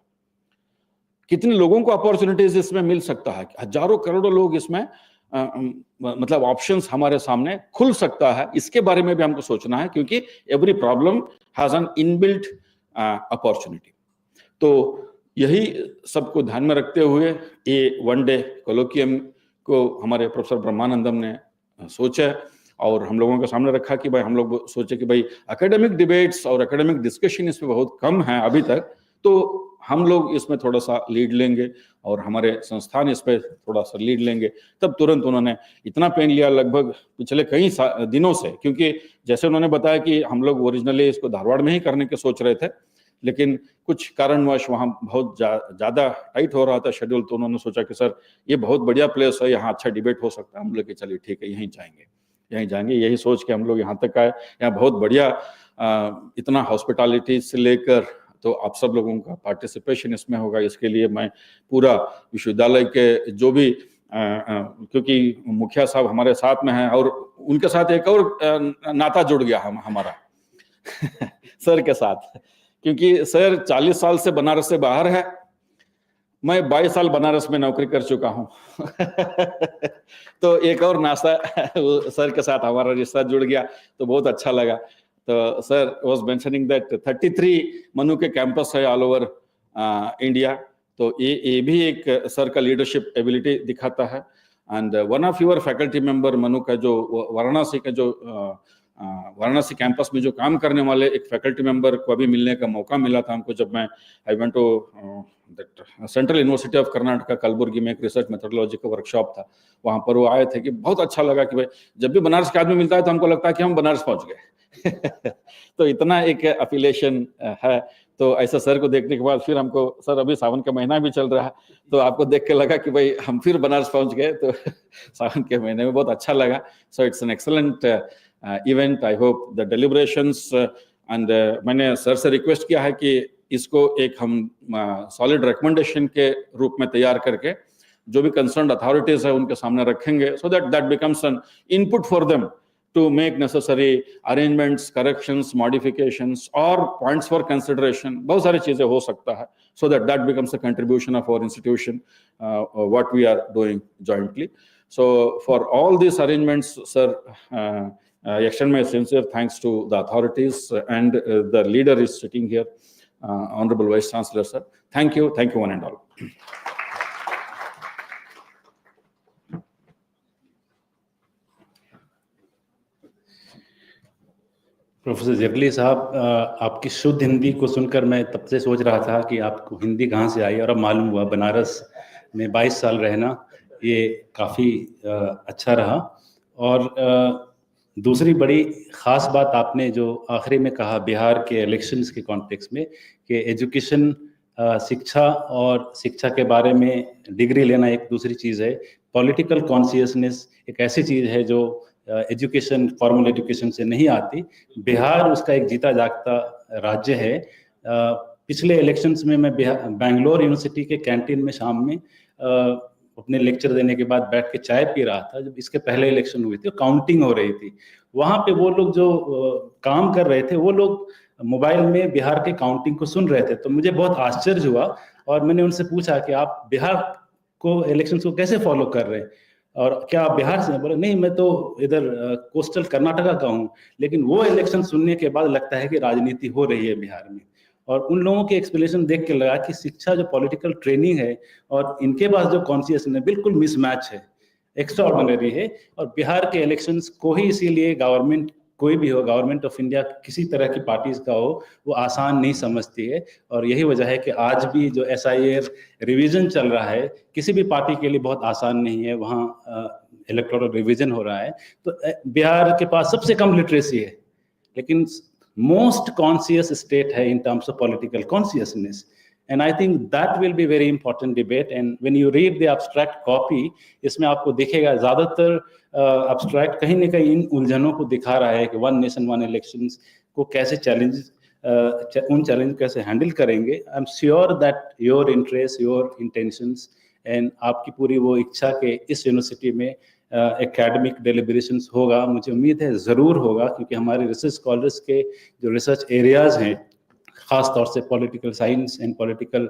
कितने लोगों को अपॉर्चुनिटीज इसमें मिल सकता है, हजारों करोड़ों लोग इसमें मतलब ऑप्शंस हमारे सामने खुल सकता है, इसके बारे में भी हमको सोचना है, क्योंकि every problem has an inbuilt opportunity. तो यही सबको ध्यान में रखते हुए ये वन डे कोलोकियम को हमारे प्रोफेसर ब्रह्मानंदम ने सोचा और हम लोगों के सामने रखा कि भाई हम लोग सोचे कि भाई एकेडमिक डिबेट्स और एकेडमिक डिस्कशन इसमें बहुत कम है अभी तक, तो हम लोग इसमें थोड़ा सा लीड लेंगे और हमारे संस्थान इस पर थोड़ा सा लीड लेंगे। तब तुरंत उन्होंने इतना पेन लिया, लगभग पिछले कई दिनों से, क्योंकि जैसे उन्होंने बताया कि हम लोग ओरिजिनली इसको धारवाड़ में ही करने की सोच रहे थे, लेकिन कुछ कारणवश वहाँ बहुत ज़्यादा टाइट हो रहा था शेड्यूल, तो उन्होंने सोचा कि सर ये बहुत बढ़िया प्लेस है, यहाँ अच्छा डिबेट हो सकता है। हम लोग चलिए ठीक है, यहीं जाएंगे। यही सोच के हम लोग यहाँ तक आए। यहाँ बहुत बढ़िया इतना हॉस्पिटैलिटी से लेकर तो आप सब लोगों का पार्टिसिपेशन इसमें होगा। इसके लिए मैं पूरा विश्वविद्यालय के जो भी क्योंकि मुखिया साहब हमारे साथ में हैं और उनके साथ एक और नाता जुड़ गया हमारा सर के साथ, क्योंकि सर 40 साल से बनारस से बाहर है, मैं 22 साल बनारस में नौकरी कर चुका हूँ तो एक और नाता सर के साथ हमारा रिश्ता जुड़ गया, तो बहुत अच्छा लगा। तो sir was mentioning that 33 Manu के कैंपस है ऑल ओवर इंडिया, तो ये भी एक सर का लीडरशिप एबिलिटी दिखाता है। And one of your faculty member Manu का जो वाराणसी कैंपस में जो काम करने वाले एक फैकल्टी मेंबर को अभी मिलने का मौका मिला था हमको, जब मैं I went to central university of Karnataka Kalaburagi में एक रिसर्च मेथोडोलॉजी का वर्कशॉप था, वहाँ पर वो आए थे कि बहुत अच्छा लगा कि भाई जब भी बनारस का आदमी मिलता है तो हमको लगता है कि हम बनारस पहुँच गए तो इतना एक एफिलिएशन है। तो ऐसा सर को देखने के बाद फिर हमको, सर अभी सावन का महीना भी चल रहा है, तो आपको देख के लगा कि भाई हम फिर बनारस पहुँच गए, तो सावन के महीने में बहुत अच्छा लगा। So it's an excellent event. I hope the deliberations and मैंने सर से रिक्वेस्ट किया है कि इसको एक हम सॉलिड रिकमेंडेशन के रूप में तैयार करके जो भी कंसर्न्ड अथॉरिटीज है उनके सामने रखेंगे, so that becomes N input for them to make necessary arrangements, corrections, modifications, or points for consideration. बहुत सारी चीजें हो सकता है, so that becomes a contribution of our institution, what we are doing jointly. So for all these arrangements, sir, I extend my sincere thanks to the authorities, and the leader is sitting here, Honorable Vice Chancellor, sir. Thank you one and all. Professor जरली साहब, आपकी शुद्ध हिंदी को सुनकर मैं तब से सोच रहा था कि आपको हिंदी कहाँ से आई, और अब मालूम हुआ बनारस में 22 साल रहना ये काफ़ी अच्छा रहा। और दूसरी बड़ी ख़ास बात आपने जो आखिरी में कहा बिहार के इलेक्शंस के कॉन्टेक्स्ट में, कि एजुकेशन, शिक्षा और शिक्षा के बारे में डिग्री लेना एक दूसरी चीज़ है, पॉलिटिकल कॉन्शियसनेस एक ऐसी चीज़ है जो एजुकेशन, फॉर्मल एजुकेशन से नहीं आती। बिहार उसका एक जीता जागता राज्य है। पिछले इलेक्शंस में मैं बैंगलोर यूनिवर्सिटी के कैंटीन में शाम में अपने लेक्चर देने के बाद बैठ के चाय पी रहा था। जब इसके पहले इलेक्शन हुई थी, काउंटिंग हो रही थी, वहाँ पे वो लोग जो काम कर रहे थे वो लोग मोबाइल में बिहार के काउंटिंग को सुन रहे थे। तो मुझे बहुत आश्चर्य हुआ और मैंने उनसे पूछा कि आप बिहार को इलेक्शंस को कैसे फॉलो कर रहे हैं और क्या आप बिहार से? बोले नहीं, मैं तो इधर कोस्टल कर्नाटका का हूँ। लेकिन वो इलेक्शन सुनने के बाद लगता है कि राजनीति हो रही है बिहार में। और उन लोगों के एक्सप्लेनेशन देख के लगा कि शिक्षा जो पॉलिटिकल ट्रेनिंग है और इनके पास जो कॉन्शियसनेस है बिल्कुल मिसमैच है, एक्स्ट्राऑर्डिनरी है। और बिहार के इलेक्शंस को ही इसीलिए गवर्नमेंट, कोई भी हो, गवर्नमेंट ऑफ इंडिया किसी तरह की पार्टीज का हो, वो आसान नहीं समझती है। और यही वजह है कि आज भी जो SIR रिवीजन चल रहा है किसी भी पार्टी के लिए बहुत आसान नहीं है, वहाँ इलेक्टोरल रिवीजन हो रहा है। तो बिहार के पास सबसे कम लिटरेसी है, लेकिन मोस्ट कॉन्शियस स्टेट है in terms of political consciousness. And I think that will be very important debate. And when you read the abstract copy, इसमें आपको दिखेगा ज़्यादातर abstract कहीं न कहीं इन उलझनों को दिखा रहा है कि one nation one elections को कैसे उन चैलेंज कैसे हैंडल करेंगे। I am sure that your interest, your intentions and आपकी पूरी वो इच्छा के इस यूनिवर्सिटी में एकेडमिक डेलिब्रेशंस होगा, मुझे उम्मीद है ज़रूर होगा, क्योंकि हमारे रिसर्च स्कॉलर्स के जो रिसर्च एरियाज़ हैं, ख़ास तौर से political science and political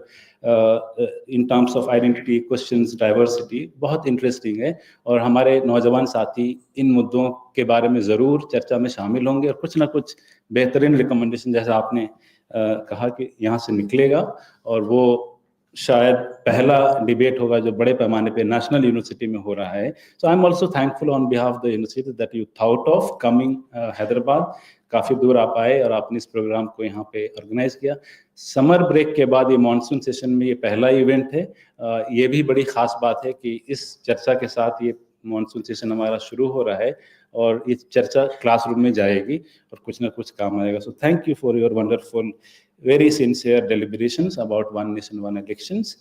in terms of identity, questions, diversity, बहुत इंटरेस्टिंग है। और हमारे नौजवान साथी इन मुद्दों के बारे में ज़रूर चर्चा में शामिल होंगे और कुछ ना कुछ बेहतरीन रिकमेंडेशन, जैसा आपने कहा कि यहाँ से निकलेगा। और वो शायद पहला डिबेट होगा जो बड़े पैमाने पे नेशनल यूनिवर्सिटी में हो रहा है। So I am also thankful on behalf the university that you thought of coming Hyderabad. काफ़ी दूर आप आए और आपने इस प्रोग्राम को यहाँ पे ऑर्गेनाइज किया। समर ब्रेक के बाद ये मानसून सेशन में ये पहला इवेंट है। ये भी बड़ी ख़ास बात है कि इस चर्चा के साथ ये मानसून सेशन हमारा शुरू हो रहा है और ये चर्चा क्लासरूम में जाएगी और कुछ ना कुछ काम आएगा। So thank you for your wonderful, very sincere deliberations about one nation, one elections.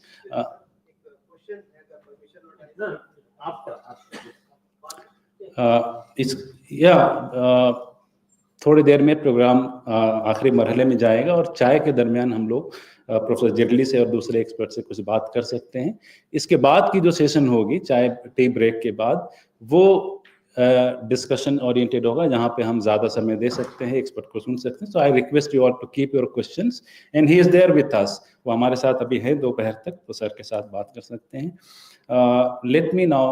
थोड़ी देर में प्रोग्राम आखिरी मरहले में जाएगा और चाय के दरमियान हम लोग प्रोफेसर जेटली से और दूसरे एक्सपर्ट से कुछ बात कर सकते हैं। इसके बाद की जो सेशन होगी चाय टी ब्रेक के बाद, वो डिस्कशन ओरिएंटेड होगा, जहाँ पे हम ज़्यादा समय दे सकते हैं, एक्सपर्ट को सुन सकते हैं। So I request you all to keep your questions and he is there with us. वो हमारे साथ अभी है दोपहर तक, तो सर के साथ बात कर सकते हैं। Let me now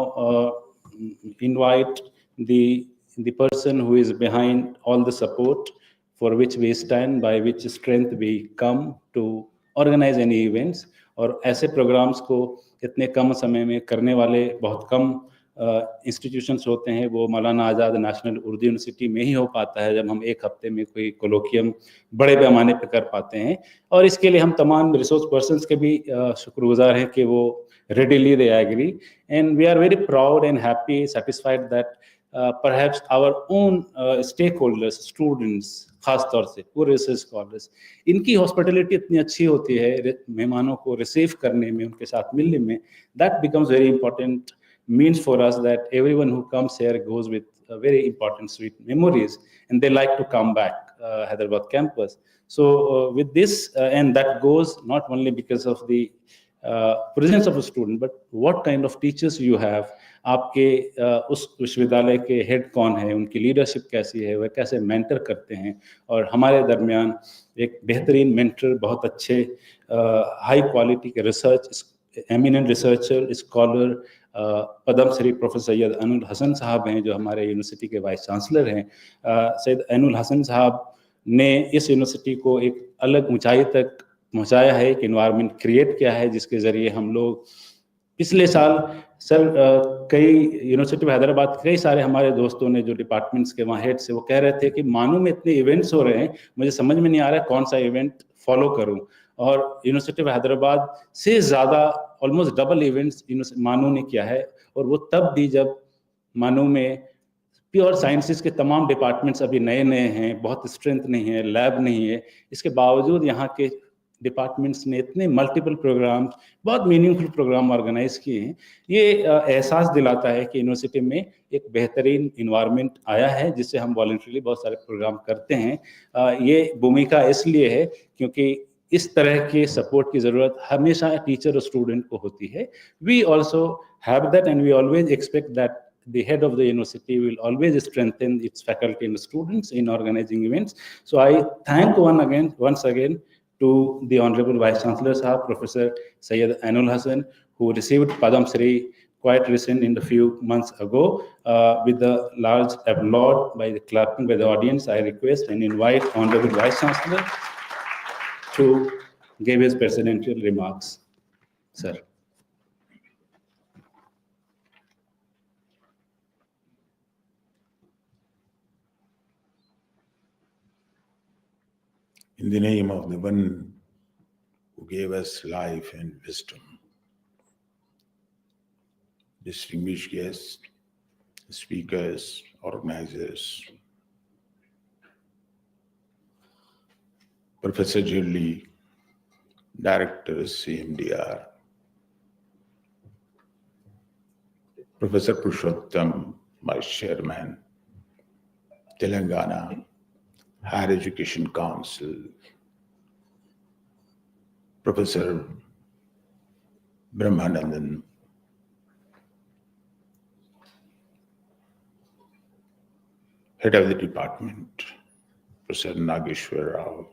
invite the person who is behind all the support for which we stand, by which strength we come to organize any events. और ऐसे प्रोग्राम्स को इतने कम समय में करने वाले बहुत कम इंस्टीट्यूशंस होते हैं। वो मौलाना आज़ाद नेशनल उर्दू यूनिवर्सिटी में ही हो पाता है, जब हम एक हफ्ते में कोई कोलोकियम बड़े पैमाने पर कर पाते हैं। और इसके लिए हम तमाम रिसोर्स पर्सन्स के भी शुक्रगुजार हैं कि वो readily they agree, and we are very proud and happy, satisfied that perhaps our own stakeholders, students, खास तौर से पूरे रिसर्च स्कॉलर्स, इनकी हॉस्पिटलिटी इतनी अच्छी होती है मेहमानों को रिसीव करने में, उनके साथ मिलने में। That becomes very important means for us that everyone who comes here goes with very important sweet memories and they like to come back Hyderabad campus. So with this and that goes not only because of the presence of a student, but what kind of teachers you have, आपके उस विश्वविद्यालय के head कौन है, उनकी leadership कैसी है, वह कैसे मेंटर करते हैं। और हमारे दरमियान एक बेहतरीन मेंटर, बहुत अच्छे हाई क्वालिटी के research eminent researcher, scholar Padma Shri professor Syed Anul Hasan साहब हैं, जो हमारे यूनिवर्सिटी के वाइस चांसलर हैं। सैयद अनुल हसन साहब ने इस यूनिवर्सिटी को एक अलग ऊंचाई तक पहुंचाया है, एक इन्वायरमेंट क्रिएट किया है, जिसके ज़रिए हम लोग पिछले साल सर कई यूनिवर्सिटी ऑफ हैदराबाद कई सारे हमारे दोस्तों ने जो डिपार्टमेंट्स के वहाँ हेड से, वो कह रहे थे कि मानू में इतने इवेंट्स हो रहे हैं, मुझे समझ में नहीं आ रहा है कौन सा इवेंट फॉलो करूं। और यूनिवर्सिटी ऑफ हैदराबाद से ज़्यादा ऑलमोस्ट डबल इवेंट्स मानू ने किया है। और वो तब भी जब मानू में प्योर साइंसेस के तमाम डिपार्टमेंट्स अभी नए नए हैं, बहुत स्ट्रेंथ नहीं है, लैब नहीं है, इसके बावजूद यहाँ के डिपार्टमेंट्स ने इतने मल्टीपल प्रोग्राम, बहुत मीनिंगफुल प्रोग्राम ऑर्गेनाइज किए हैं। ये एहसास दिलाता है कि यूनिवर्सिटी में एक बेहतरीन इन्वायरमेंट आया है, जिससे हम वॉलंटरीली बहुत सारे प्रोग्राम करते हैं। ये भूमिका इसलिए है क्योंकि इस तरह के सपोर्ट की ज़रूरत हमेशा टीचर और स्टूडेंट को होती है। We also have that and we always expect that the head of the university will always strengthen its faculty and students in organizing events. So I thank once again to the Honorable Vice Chancellor Sahab, Professor Sayyid Anul Hasan, who received Padam Shri quite recent in a few months ago with the large applaud by the clapping by the audience. I request and invite Honorable Vice Chancellor to give his presidential remarks. Sir. In the name of the one who gave us life and wisdom, distinguished guests, speakers, organizers, Professor Julie, Director CMDR, Professor Purushottam, Vice Chairman, Telangana Higher Education Council, Professor Brahmanandan, Head of the Department, Professor Nageshwar Rao,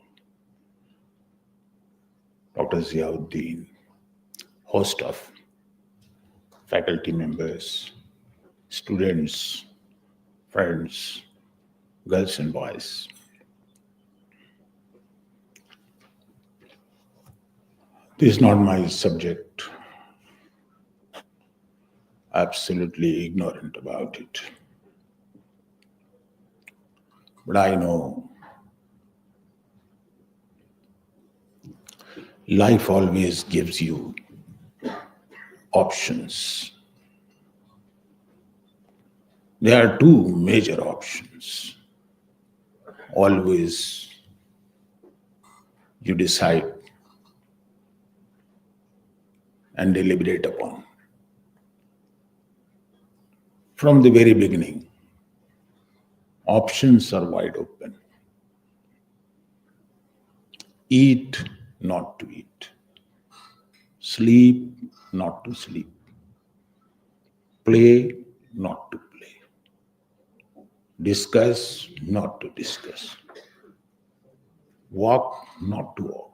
Dr. Ziauddin, host of faculty members, students, friends, girls and boys. This is not my subject. Absolutely ignorant about it. But I know life always gives you options. There are two major options. Always you decide and deliberate upon. From the very beginning, options are wide open. Eat, not to eat. Sleep, not to sleep. Play, not to play. Discuss, not to discuss. Walk, not to walk.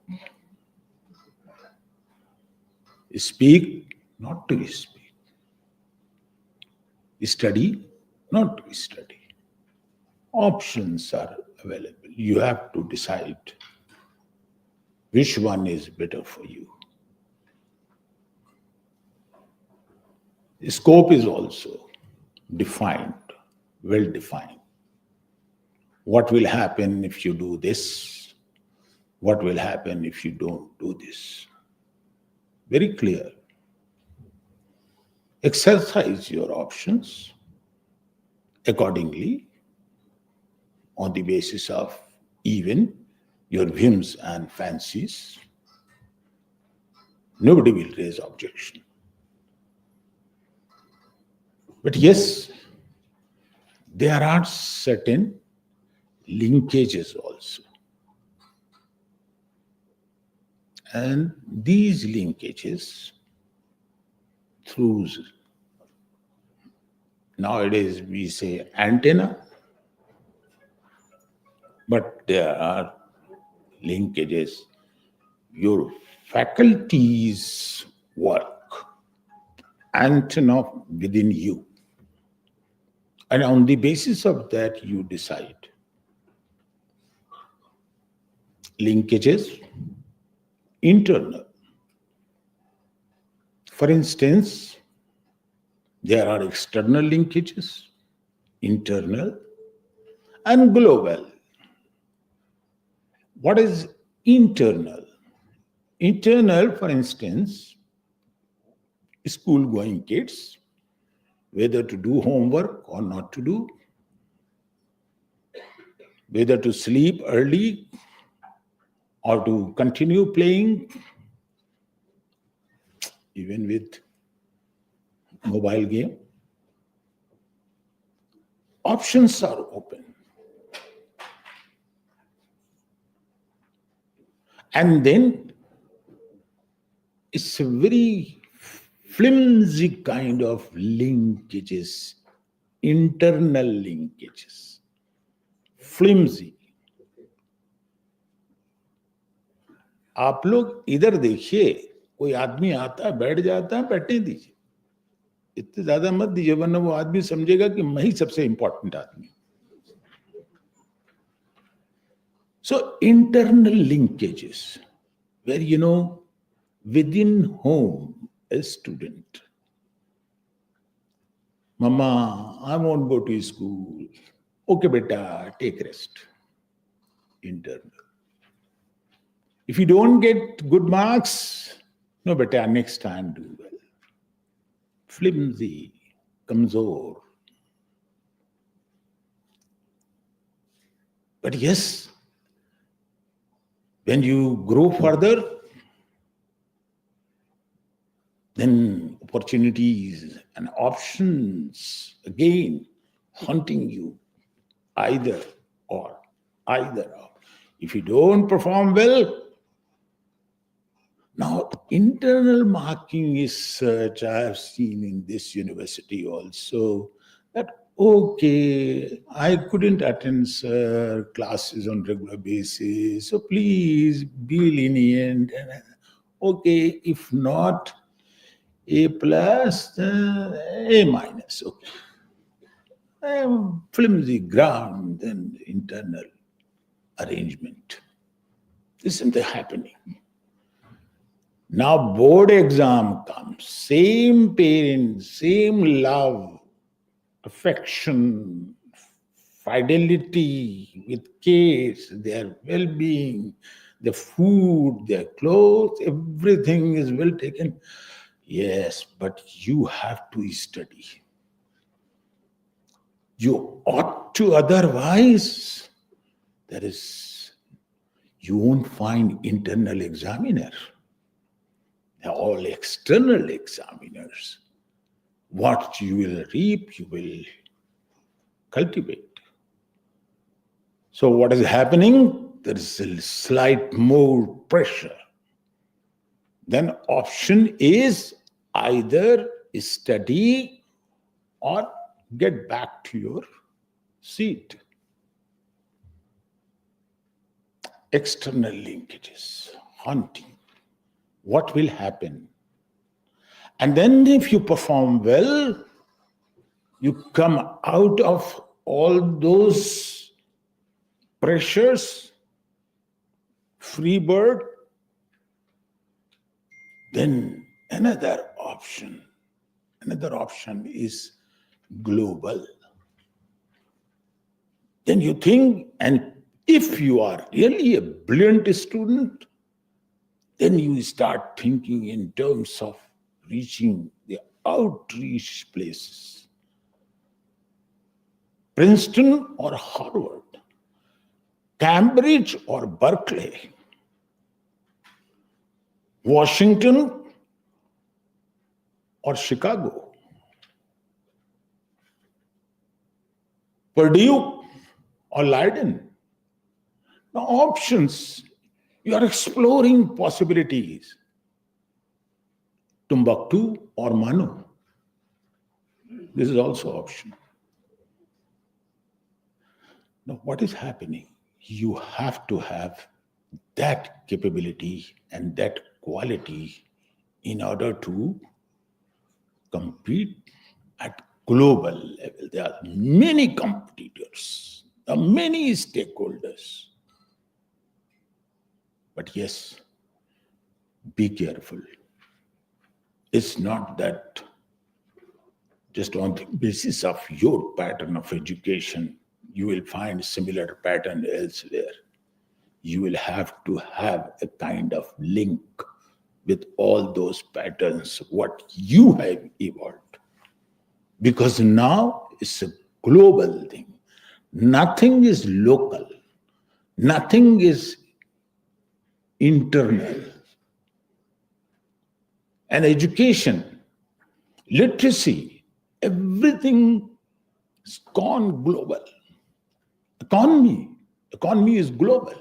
Speak, not to speak. Study, not to study. Options are available. You have to decide which one is better for you. The scope is also defined, well defined. What will happen if you do this? What will happen if you don't do this? Very clear. Exercise your options accordingly on the basis of even your whims and fancies. Nobody will raise objection. But yes, there are certain linkages also. And these linkages through Nowadays we say antenna, but there are linkages. Your faculties work, antenna within you. And on the basis of that, you decide. Linkages, internal. For instance, there are external linkages, internal, and global. What is internal? Internal, for instance, school-going kids, whether to do homework or not to do, whether to sleep early or to continue playing, even with mobile game. Options are open. And then it's a very flimsy kind of linkages, internal linkages, flimsy. आप लोग इधर देखिए, कोई आदमी आता बैठ जाता है, बैठने दीजिए, इतने ज्यादा मत दीजिए, वरना वो आदमी समझेगा कि मैं ही सबसे इंपॉर्टेंट आदमी. So internal linkages, where within home, a student, Mama, I won't go to school. Okay, beta, take rest. Internal. If you don't get good marks, no, beta, next time do well. Flimsy, kamzor. But yes, when you grow further, then opportunities and options again haunting you, either or. If you don't perform well, now internal marking is such, I have seen in this university also, that okay, I couldn't attend classes on regular basis, so please be lenient. Okay, if not A plus, A minus, okay. Flimsy ground, then internal arrangement. This isn't happening. Now board exam comes, same parents, same love, affection, fidelity with kids, their well-being, the food, their clothes, everything is well taken. Yes, but you have to study. You ought to, otherwise, you won't find internal examiner. They're all external examiners. What you will reap, you will cultivate. So what is happening? There is a slight more pressure. Then option is either study or get back to your seat. External linkages, haunting. What will happen? And then if you perform well, you come out of all those pressures, free bird. Then another option is global. Then you think, and if you are really a brilliant student, then you start thinking in terms of reaching the outreach places. Princeton or Harvard, Cambridge or Berkeley, Washington or Chicago, Purdue or Leiden. Now options, you are exploring possibilities. Timbuktu or MANUU, This is also option. Now, what is happening? You have to have that capability and that quality in order to compete at global level. There are many competitors, there are many stakeholders. But yes, be careful. It's not that just on the basis of your pattern of education, you will find similar pattern elsewhere. You will have to have a kind of link with all those patterns, what you have evolved. Because now it's a global thing. Nothing is local. Nothing is internal. And education, literacy, everything is gone global. Economy is global.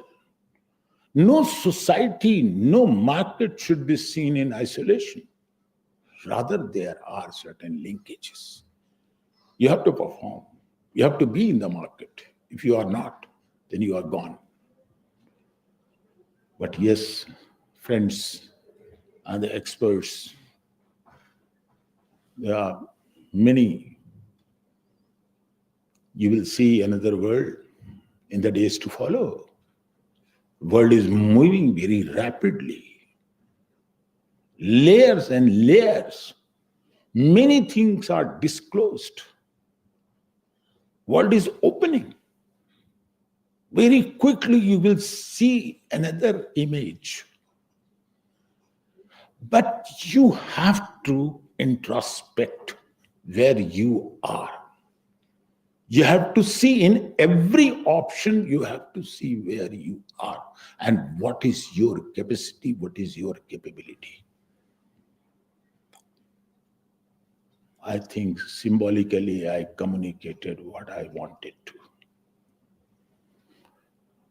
No society, no market should be seen in isolation. Rather, there are certain linkages. You have to perform. You have to be in the market. If you are not, then you are gone. But yes, friends and the experts, there are many. You will see another world in the days to follow. World is moving very rapidly. Layers and layers. Many things are disclosed. World is opening. Very quickly you will see another image. But you have to introspect where you are. You have to see in every option, you have to see where you are and what is your capacity, what is your capability. I think symbolically I communicated what I wanted to.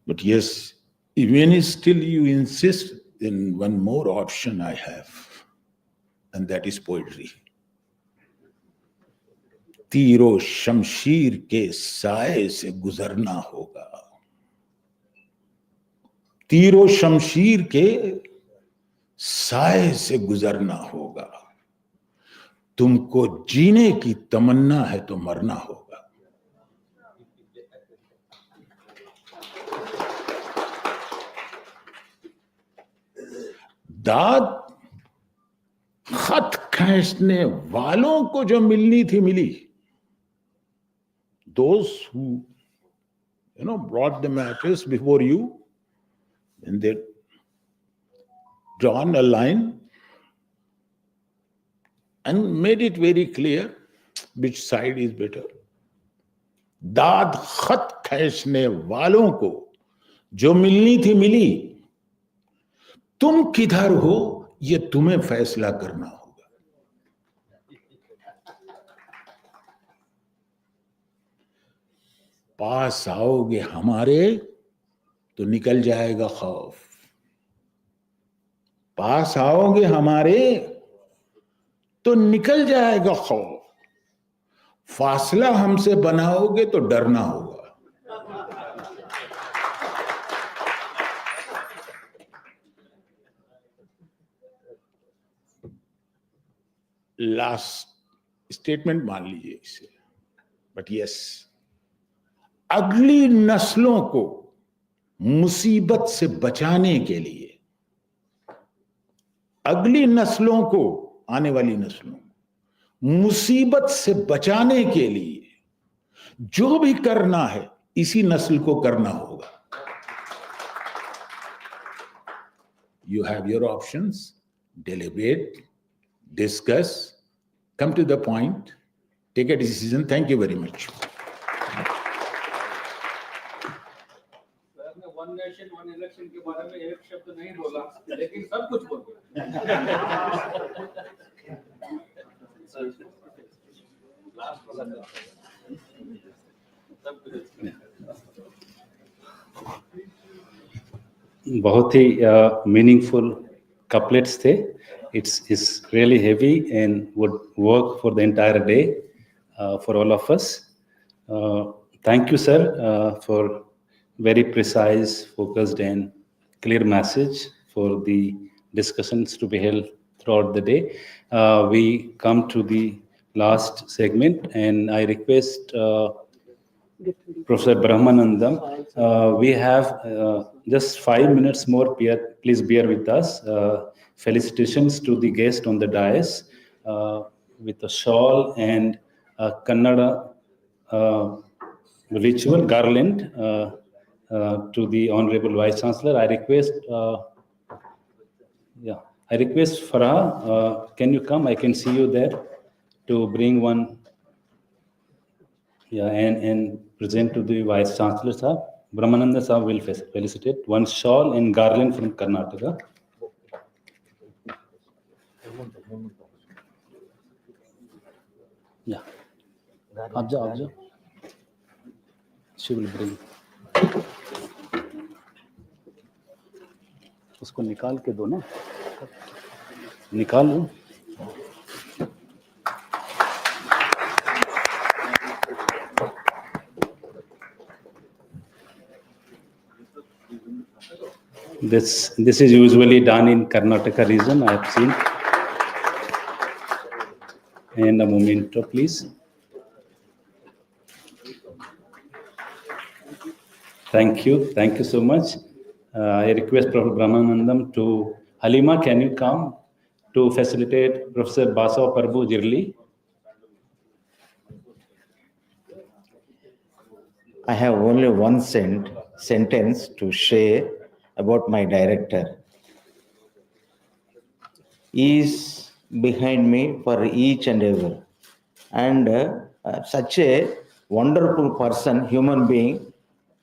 But yes, even still you insist, then one more option I have, and that is poetry. तीरो शमशीर के साए से गुजरना होगा. तीरो शमशीर के साए से गुजरना होगा. तुमको जीने की तमन्ना है तो मरना होगा. दाद खत खींचने वालों को जो मिलनी थी मिली. Those who, brought the matters before you, and they drawn a line and made it very clear which side is better. दाद खत खींचने वालों को जो मिलनी थी मिली. तुम किधर हो ये तुम्हें फैसला करना होगा. पास आओगे हमारे तो निकल जाएगा खौफ. पास आओगे हमारे तो निकल जाएगा खौफ. फासला हमसे बनाओगे तो डरना होगा. लास्ट स्टेटमेंट मान लीजिए इसे. बट यस, अगली नस्लों को मुसीबत से बचाने के लिए, अगली नस्लों को, आने वाली नस्लों मुसीबत से बचाने के लिए जो भी करना है इसी नस्ल को करना होगा. You have your options. Deliberate, discuss, come to the point, take a decision. Thank you very much. One nation one election के बारे में एक शब्द नहीं बोला, लेकिन सब कुछ बोल दिया. बहुत ही मीनिंगफुल couplets थे. It's really heavy and would work for the entire day. for all of us. Thank you, sir, for very precise, focused, and clear message for the discussions to be held throughout the day. We come to the last segment, and I request Professor Brahmanandam. We have just 5 minutes more. Please bear with us. Felicitations to the guest on the dais with a shawl and a Kannada ritual garland to the Honorable Vice Chancellor. I request, Farah, can you come? I can see you there to bring one. Yeah, and present to the Vice Chancellor, sir. Brahmananda sir will felicitate. One shawl and garland from Karnataka. Yeah. Abja. She will bring. उसको निकाल के दो ना. निकाल लो. This is usually done in Karnataka region, I have seen. And a memento, please. Thank you so much. I request Professor Brahmanandam to Halima. Can you come to facilitate Professor Basav Prabhu Jirli? I have only one sentence to share about my director. He is behind me for each and every. And such a wonderful person, human being,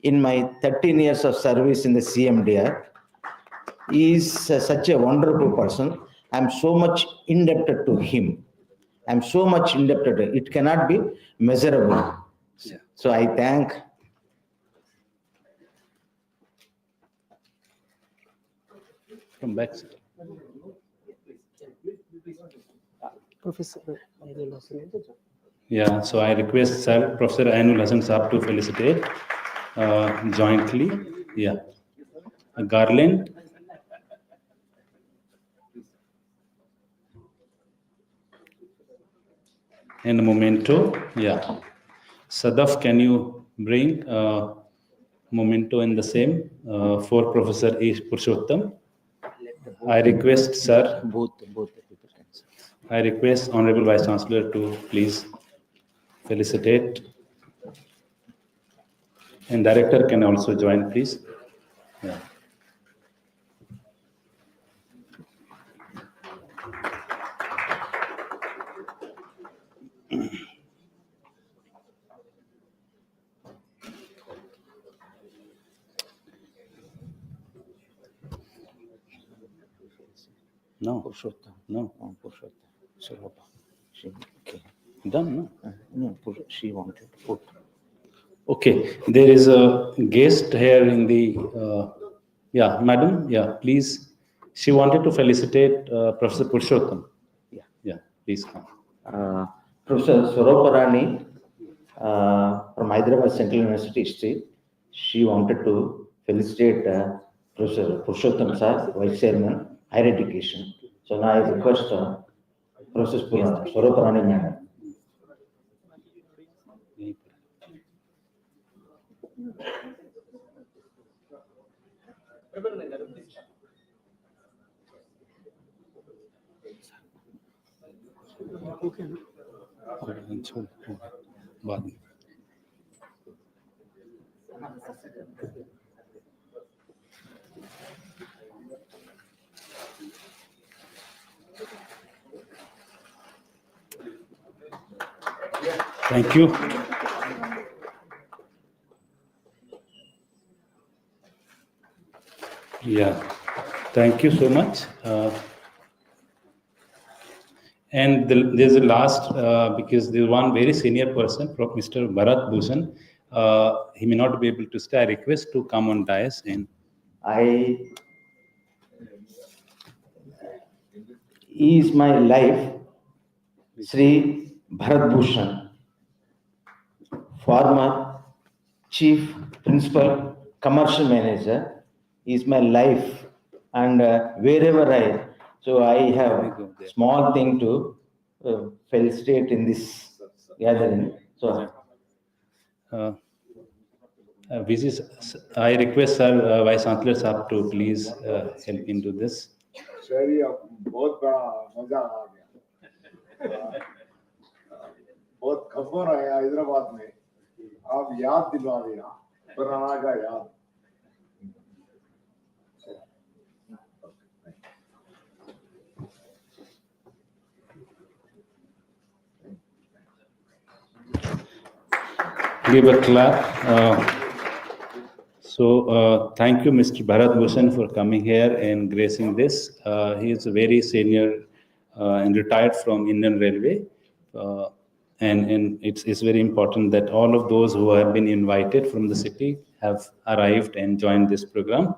in my 13 years of service in the CMDR, he is such a wonderful person. I'm so much indebted to him. It cannot be measurable. So I thank. Come back, sir. Professor. Yeah, so I request Sir Professor Ainul Hasan Saab to felicitate jointly. Yeah, a garland. And a memento. Yeah. Sadaf, can you bring memento in the same for Professor E. Purushottam? I request, sir. Both. I request Honorable Vice Chancellor to please felicitate. And Director can also join, please. Yeah. No. Purushottam. No. Purushottam. She okay. Done, no? No, she wanted to put. Okay, there is a guest here in the, yeah, madam, yeah, please. She wanted to felicitate Professor Purushottam. Yeah, please come. Professor Soroparani from Hyderabad Central University History, she wanted to felicitate Professor Purushottam sir, Vice Chairman, Higher Education. So now I request Professor Soroparani madam. Thank you. Yeah, thank you so much. And there's a last, because there's one very senior person, Mr. Bharat Bhushan. He may not be able to stay. I request to come on dais. And He is my life, Sri Bharat Bhushan. former chief principal commercial manager, is my life, and wherever I have small thing to felicitate in this gathering. So I request Sir Vice Chancellor Sahab to please help into this. शहरी अब बहुत बड़ा मजा आ गया, बहुत खबर आया हैदराबाद में, आप याद दिलवा दिया पुराना का याद. Give a clap. Thank you, Mr. Bharat Bhushan, for coming here and gracing this. He is a very senior and retired from Indian Railway. And it's very important that all of those who have been invited from the city have arrived and joined this program.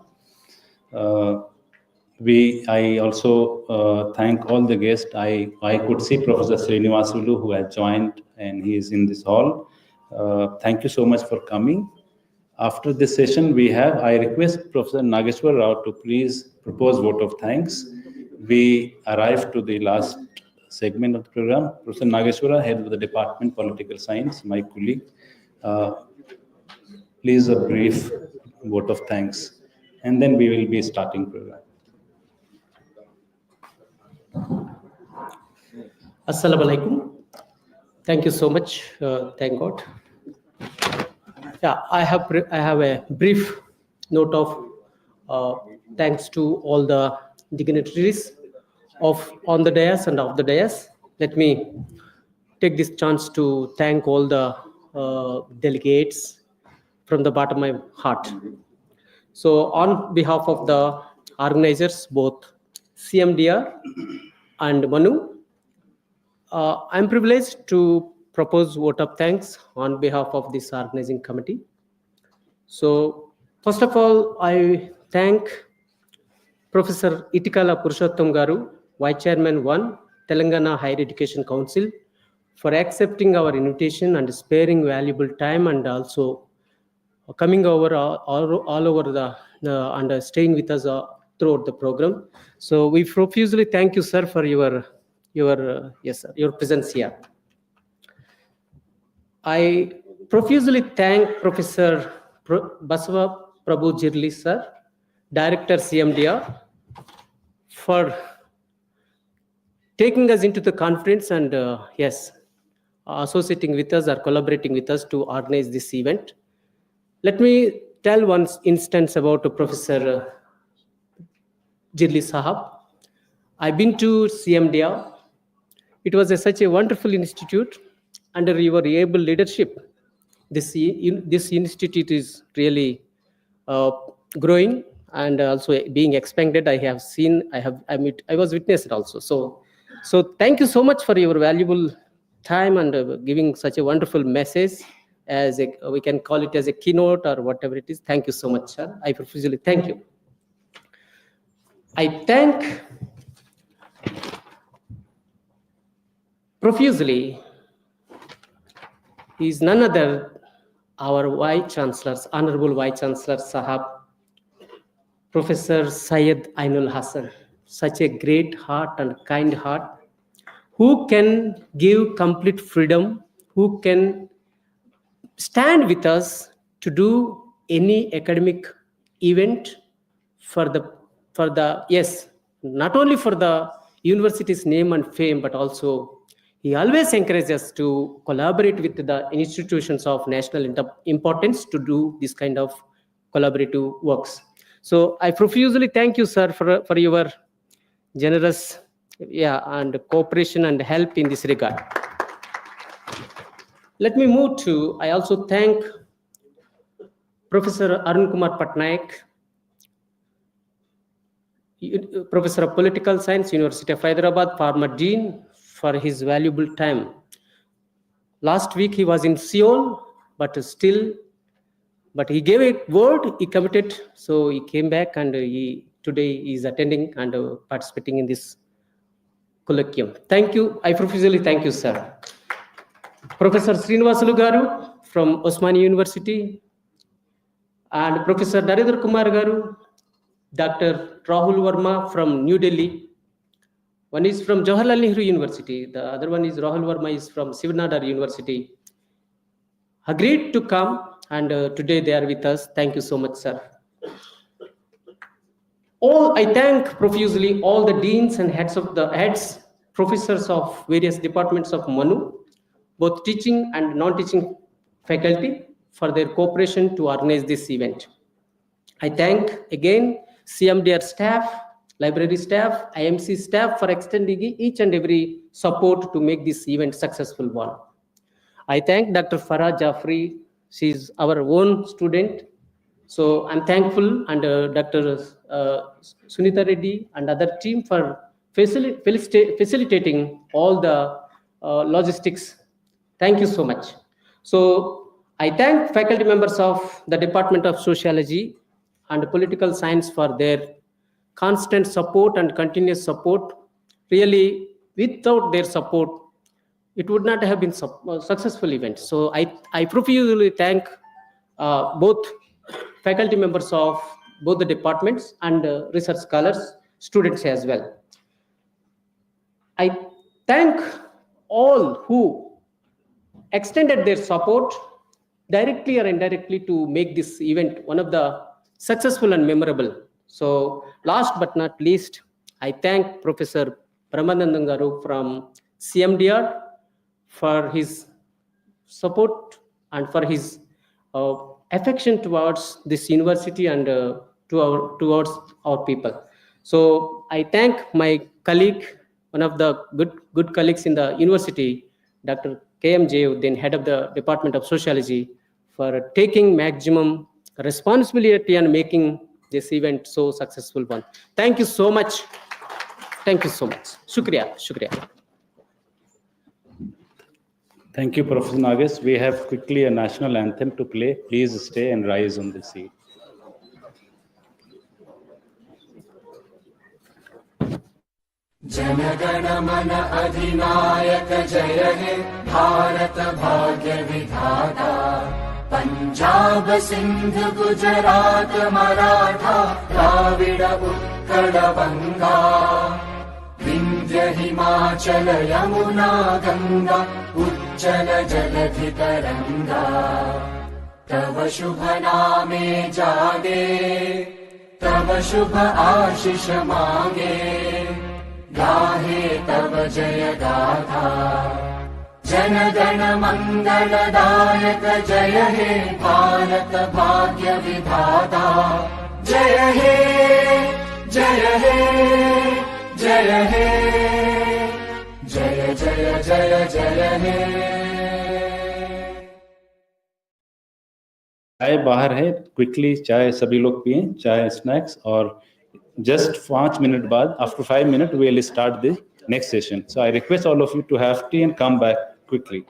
I also thank all the guests. I could see Professor Srinivasulu, who has joined, and he is in this hall. Thank you so much for coming. After this session, I request Professor Nageshwar Rao to please propose vote of thanks. We arrived to the last segment of the program. Professor Nageshwara, head of the Department Political Science, my colleague. Please a brief vote of thanks, and then we will be starting program. Assalamu alaikum. Thank you so much. Thank God. Yeah, I have a brief note of thanks to all the dignitaries on the dais and off the dais. Let me take this chance to thank all the delegates from the bottom of my heart. So on behalf of the organizers, both CMDR and MANUU, I'm privileged to propose vote of thanks on behalf of this organizing committee. So first of all, I thank Professor Itikala Purushottam Garu, Vice Chairman 1, Telangana Higher Education Council, for accepting our invitation and sparing valuable time, and also coming over all over and staying with us throughout the program. So we profusely thank you, sir, for your presence here. I profusely thank Professor Basava Prabhu Jirli, sir, Director CMDR, for taking us into the conference and associating with us or collaborating with us to organize this event. Let me tell one instance about Professor Jirli Sahab. I've been to CMDR. It was such a wonderful institute. Under your able leadership, this institute is really growing and also being expanded. I was witnessed also. So thank you so much for your valuable time and giving such a wonderful message. We can call it as a keynote or whatever it is. Thank you so much, sir. I profusely thank you. I thank profusely is none other our Vice Chancellors, Honorable Vice Chancellor Sahab, Professor Saiyid Ainul Hassan, such a great heart and kind heart, who can give complete freedom, who can stand with us to do any academic event not only for the university's name and fame, but also he always encourages us to collaborate with the institutions of national importance to do this kind of collaborative works. So I profusely thank you, sir, for your generous and cooperation and help in this regard. Let me move to, I also thank Professor Arun Kumar Patnaik, Professor of Political Science, University of Hyderabad, former Dean, for his valuable time. Last week he was in Seoul, but he gave a word, he committed, so he came back, and today he is attending and participating in this colloquium. Thank you. I profusely thank you, sir. Professor Srinivasulu Garu from Osmani University, and Professor Narendra Kumar Garu, Dr. Rahul Verma from New Delhi. One is from Jawaharlal Nehru University. The other one is Rahul Verma is from Sivanadar University. Agreed to come, and today they are with us. Thank you so much, sir. I thank profusely all the deans and heads, professors of various departments of MANUU, both teaching and non-teaching faculty, for their cooperation to organize this event. I thank again CMDR staff, library staff, IMC staff for extending each and every support to make this event successful one. I thank Dr. Farah Jafri. She's our own student. So I'm thankful, and Dr. Sunita Reddy and other team for facilitating all the logistics. Thank you so much. So I thank faculty members of the Department of Sociology and Political Science for their constant support and continuous support. Really, without their support, it would not have been a successful event. So I profusely thank both faculty members of both the departments and research scholars, students as well. I thank all who extended their support directly or indirectly to make this event one of the successful and memorable. So last but not least, I thank Professor Brahmanandan Garu from CMDR for his support and for his affection towards this university and towards our people. So I thank my colleague, one of the good colleagues in the university, Dr. K.M. Jayuddin, head of the Department of Sociology, for taking maximum responsibility and making this event so successful one. Thank you so much. Thank you so much. Shukriya. Shukriya. Thank you, Professor Nagesh. We have quickly a national anthem to play. Please stay and rise on the seat. जनगण मन अधिनायक जय हे भारत भाग्य विधाता पंजाब सिंध गुजरात मराठा द्राविड उत्कल बंगा विंध्य हिमाचल यमुना गंगा उज्जल जलधि तरंगा तव शुभ नामे जागे तव शुभ आशीष मांगे गाहे तव जय गाथा जनगण मंगलदायक जय हे भारत भाग्य विधाता जय हे जय हे जय हे जय जय जय जय हे चाय बाहर है, क्विकली चाय सभी लोग पिए, चाय स्नैक्स, और just 5 minutes बाद, after 5 minutes, we will start the next session. So I request all of you to have tea and come back quickly.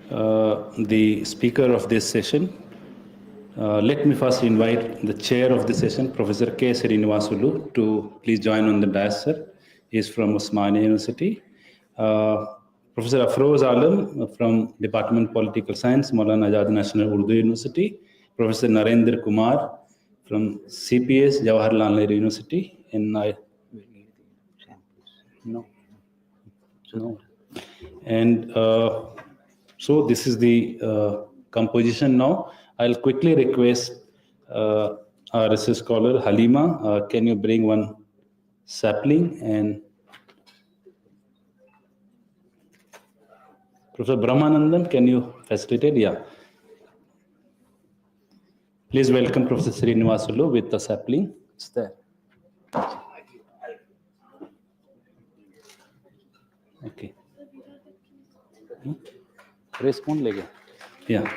The speaker of this session. Let me first invite the chair of the session, Professor K. Srinivasulu, to please join on the dais, sir. He is from Osmania University. Professor Afroz Alam from Department of Political Science, Maulana Azad National Urdu University. Professor Narendra Kumar from CPS, Jawaharlal Nehru University. And so this is the composition now. I'll quickly request our research scholar Halima, can you bring one sapling, and Professor Brahmanandan, can you facilitate? Yeah. Please welcome Professor Srinivasulu with the sapling. It's there. Okay. Respond lege. Yeah.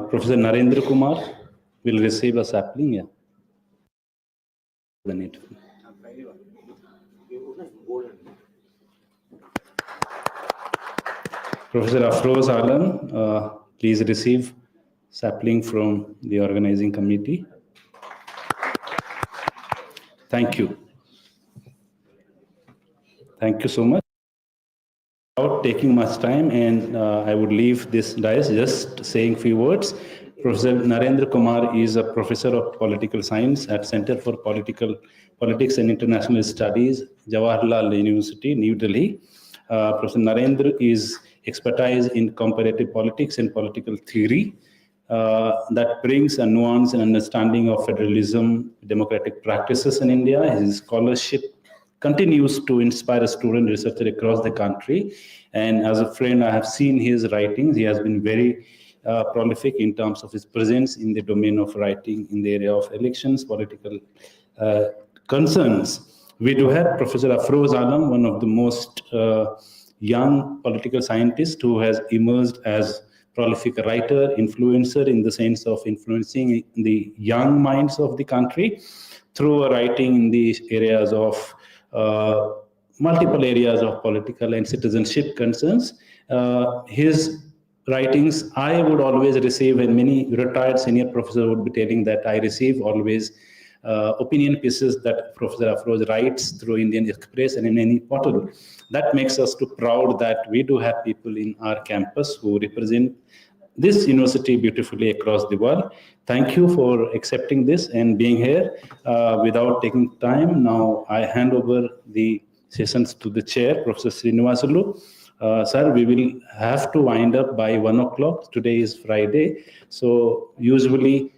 Professor Narendra Kumar will receive a sapling. Yeah. The need. Professor Afroz Alam, please receive sapling from the organizing committee. Thank you. Thank you so much. Without taking much time, and I would leave this dais just saying few words. Professor Narendra Kumar is a professor of political science at Center for Politics and International Studies, Jawaharlal University, New Delhi. Professor Narendra is expertise in comparative politics and political theory that brings a nuance and understanding of federalism, democratic practices in India. His scholarship continues to inspire student researchers across the country. And as a friend, I have seen his writings. He has been very prolific in terms of his presence in the domain of writing in the area of elections, political concerns. We do have Professor Afroz Alam, one of the most young political scientists who has emerged as prolific writer, influencer in the sense of influencing the young minds of the country through writing in these areas of multiple areas of political and citizenship concerns. His writings, I would always receive, and many retired senior professors would be telling that I receive always opinion pieces that Professor Afroz writes through Indian Express and in any portal. That makes us too proud that we do have people in our campus who represent this university beautifully across the world. Thank you for accepting this and being here. Without taking time, now I hand over the sessions to the chair, Professor Srinivasulu. Sir, we will have to wind up by 1 o'clock. Today is Friday. So usually,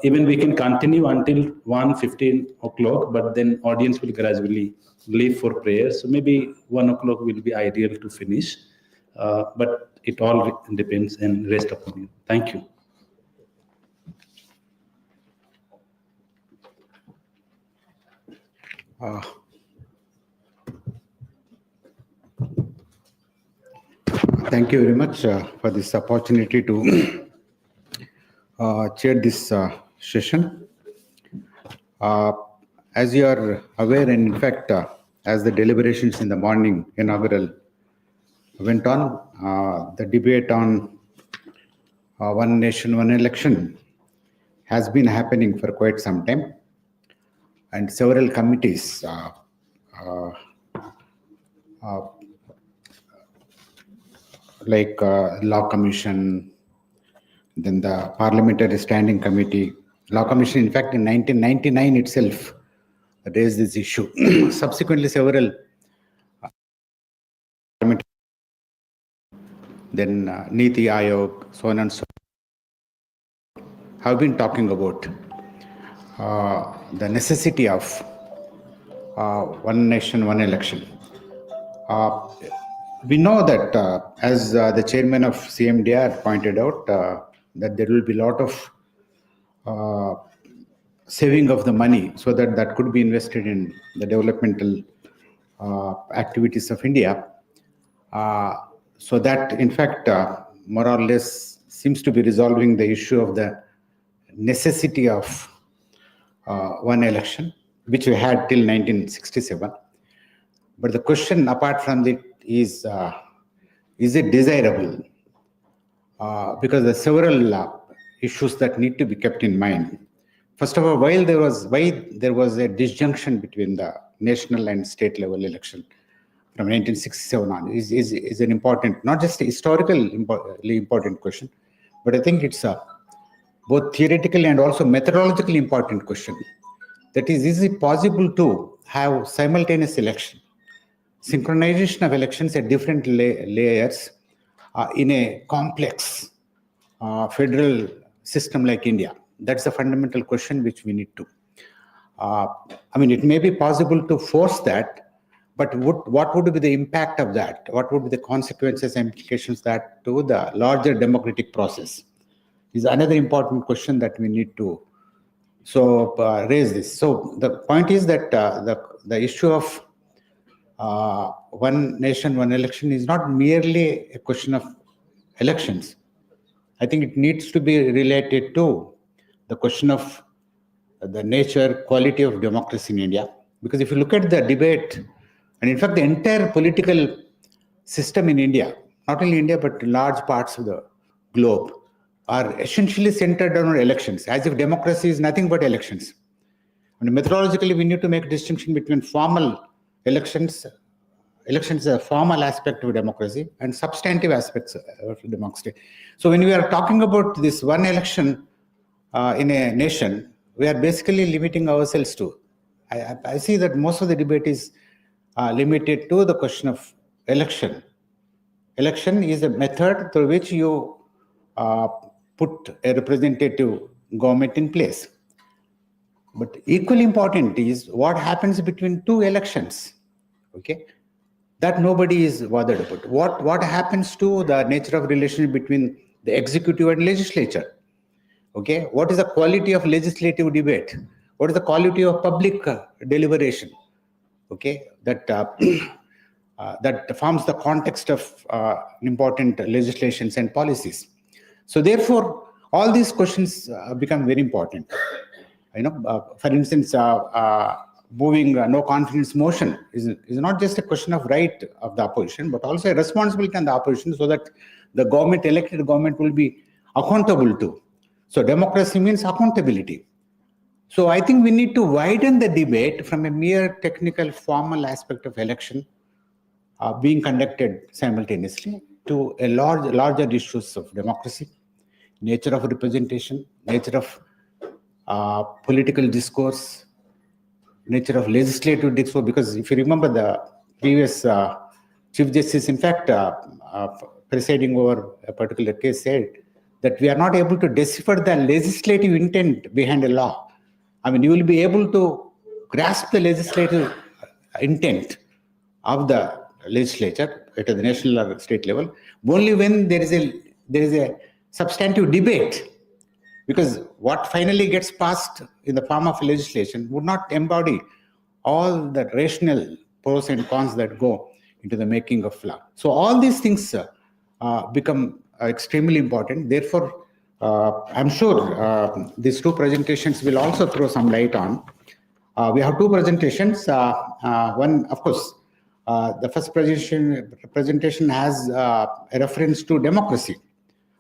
even we can continue until 1:15 o'clock, but then audience will gradually leave for prayer. So maybe 1 o'clock will be ideal to finish. But it all depends and rests upon you. Thank you. Thank you very much for this opportunity to chair this session. As you are aware, and in fact, as the deliberations in the morning inaugural went on, the debate on one nation, one election has been happening for quite some time, and several committees like Law Commission, then the Parliamentary Standing Committee. Law Commission, in fact, in 1999 itself raised this issue. Subsequently, several then Niti Ayog, so on and so on, have been talking about the necessity of one nation, one election. We know that, as the chairman of CMDR pointed out, that there will be a lot of saving of the money so that that could be invested in the developmental activities of India. So that, in fact, more or less seems to be resolving the issue of the necessity of one election, which we had till 1967. But the question, apart from the is it desirable? Because there are several issues that need to be kept in mind. First of all, why there was a disjunction between the national and state level election from 1967 on is an important, not just a historically important question, but I think it's a both theoretical and also methodologically important question. That is it possible to have simultaneous election, synchronization of elections at different layers in a complex federal system like India? That's the fundamental question which we need to. I mean, it may be possible to force that, but what would be the impact of that? What would be the consequences and implications that to the larger democratic process? Is another important question that we need to raise this. So the point is that the issue of one nation, one election is not merely a question of elections. I think it needs to be related to the question of the nature, quality of democracy in India. Because if you look at the debate, and in fact, the entire political system in India, not only India, but large parts of the globe, are essentially centered on elections, as if democracy is nothing but elections. And methodologically, we need to make a distinction between formal elections. Elections is a formal aspect of democracy and substantive aspects of democracy. So when we are talking about this one election in a nation, we are basically limiting ourselves to. I see that most of the debate is limited to the question of election. Election is a method through which you put a representative government in place. But equally important is what happens between two elections. Okay, that nobody is bothered about. What happens to the nature of relationship between the executive and legislature? Okay, what is the quality of legislative debate? What is the quality of public deliberation? Okay, that that forms the context of important legislations and policies. So therefore, all these questions become very important. You know, for instance, moving no confidence motion is not just a question of right of the opposition, but also a responsibility on the opposition, so that the government, elected government, will be accountable to. So democracy means accountability. So I think we need to widen the debate from a mere technical formal aspect of election being conducted simultaneously to a larger issues of democracy, nature of representation, nature of political discourse, nature of legislative discourse. Because if you remember, the previous Chief Justice, in fact, presiding over a particular case, said that we are not able to decipher the legislative intent behind a law. I mean, you will be able to grasp the legislative intent of the legislature at the national or state level only when there is a substantive debate. Because what finally gets passed in the form of legislation would not embody all the rational pros and cons that go into the making of law. So all these things become extremely important. Therefore, I'm sure these two presentations will also throw some light on. We have two presentations. One, of course, the first presentation has a reference to democracy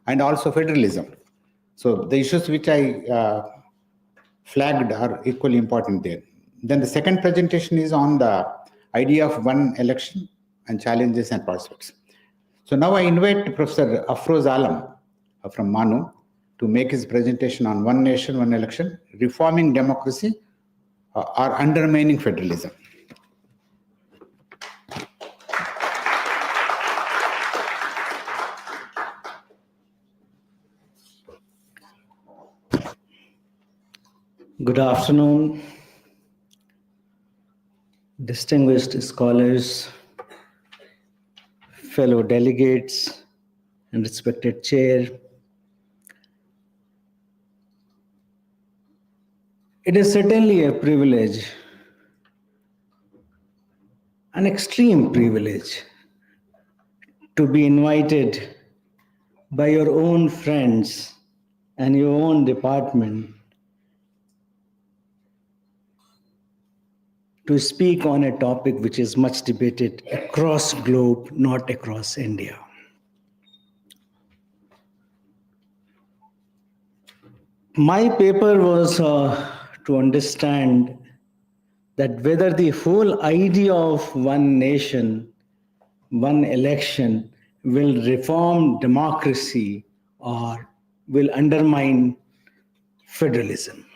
and also federalism. So the issues which I flagged are equally important there. Then the second presentation is on the idea of one election and challenges and prospects. So now I invite Professor Afroz Alam from MANUU to make his presentation on one nation, one election, reforming democracy or undermining federalism. Good afternoon, distinguished scholars, fellow delegates, and respected chair. It is certainly a privilege, an extreme privilege, to be invited by your own friends and your own department to speak on a topic which is much debated across globe, not across India. My paper was to understand that whether the whole idea of one nation, one election will reform democracy or will undermine federalism.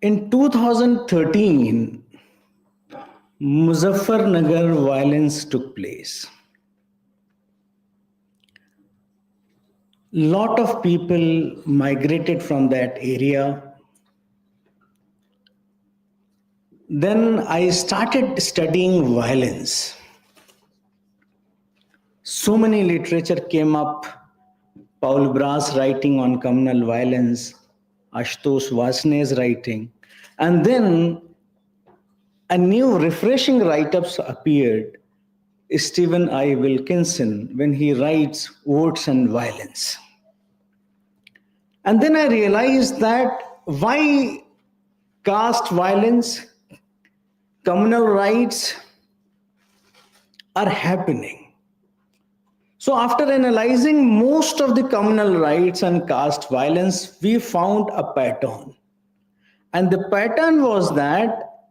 In 2013, Muzaffarnagar violence took place. Lot of people migrated from that area. Then I started studying violence. So many literature came up. Paul Brass writing on communal violence, Ashutosh Vasne's writing. And then a new refreshing write-ups appeared. Stephen I. Wilkinson, when he writes Votes and Violence. And then I realized that why caste violence, communal rights are happening. So after analyzing most of the communal rights and caste violence, we found a pattern. And the pattern was that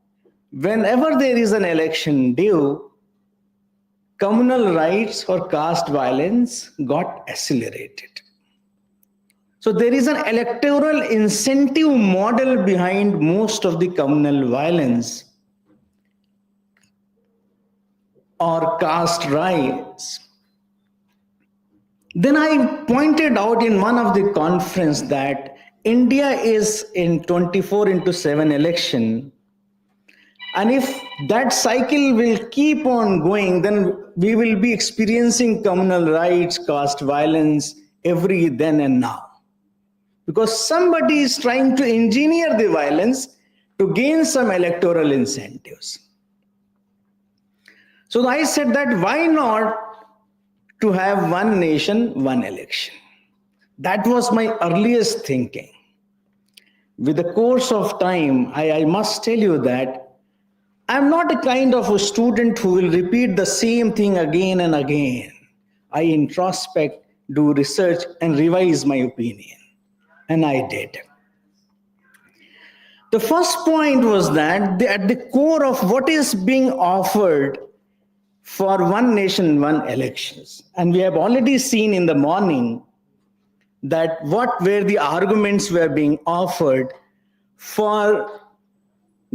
whenever there is an election due, communal rights or caste violence got accelerated. So there is an electoral incentive model behind most of the communal violence or caste rights. Then I pointed out in one of the conference that India is in 24/7 election. And if that cycle will keep on going, then we will be experiencing communal rights, caste violence every then and now. Because somebody is trying to engineer the violence to gain some electoral incentives. So I said that why not to have one nation, one election? That was my earliest thinking. With the course of time, I must tell you that I'm not a kind of a student who will repeat the same thing again and again. I introspect, do research, and revise my opinion. And I did. The first point was that at the core of what is being offered for one nation, one elections. And we have already seen in the morning that what were the arguments were being offered for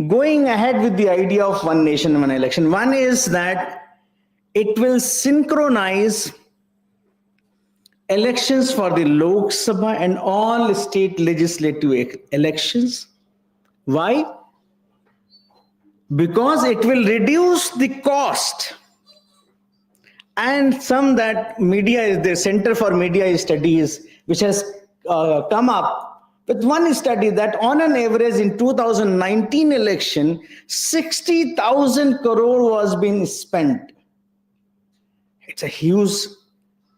going ahead with the idea of one nation, one election. One is that it will synchronize elections for the Lok Sabha and all state legislative elections. Why? Because it will reduce the cost. And some that media is the Center for Media Studies, which has come up with one study that on an average in 2019 election, 60,000 crore was being spent. It's a huge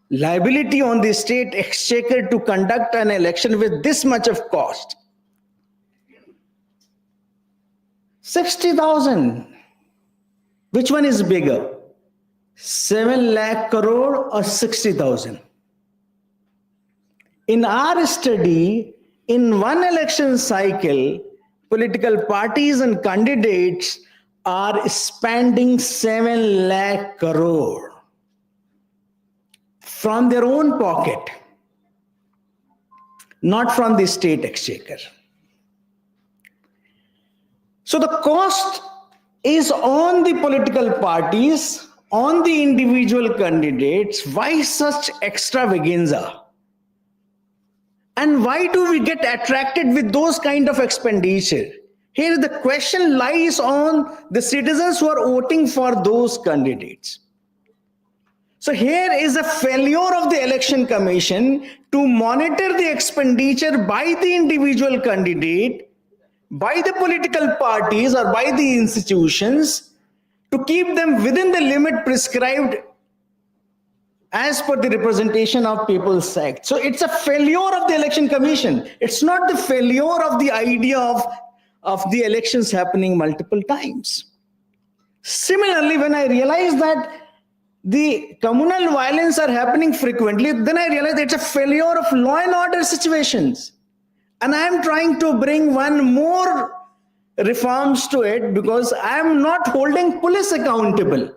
liability on the state exchequer to conduct an election with this much of cost. 60,000. Which one is bigger? 7 lakh crore or 60,000? In our study, in one election cycle, political parties and candidates are spending 7 lakh crore from their own pocket, not from the state exchequer. So the cost is on the political parties, on the individual candidates. Why such extravaganza? And why do we get attracted with those kind of expenditure? Here the question lies on the citizens who are voting for those candidates. So here is a failure of the election commission to monitor the expenditure by the individual candidate, by the political parties or by the institutions, to keep them within the limit prescribed as per the Representation of People's Act. So it's a failure of the Election Commission. It's not the failure of the idea of the elections happening multiple times. Similarly, when I realized that the communal violence are happening frequently, then I realized it's a failure of law and order situations. And I am trying to bring one more reforms to it, because I am not holding police accountable.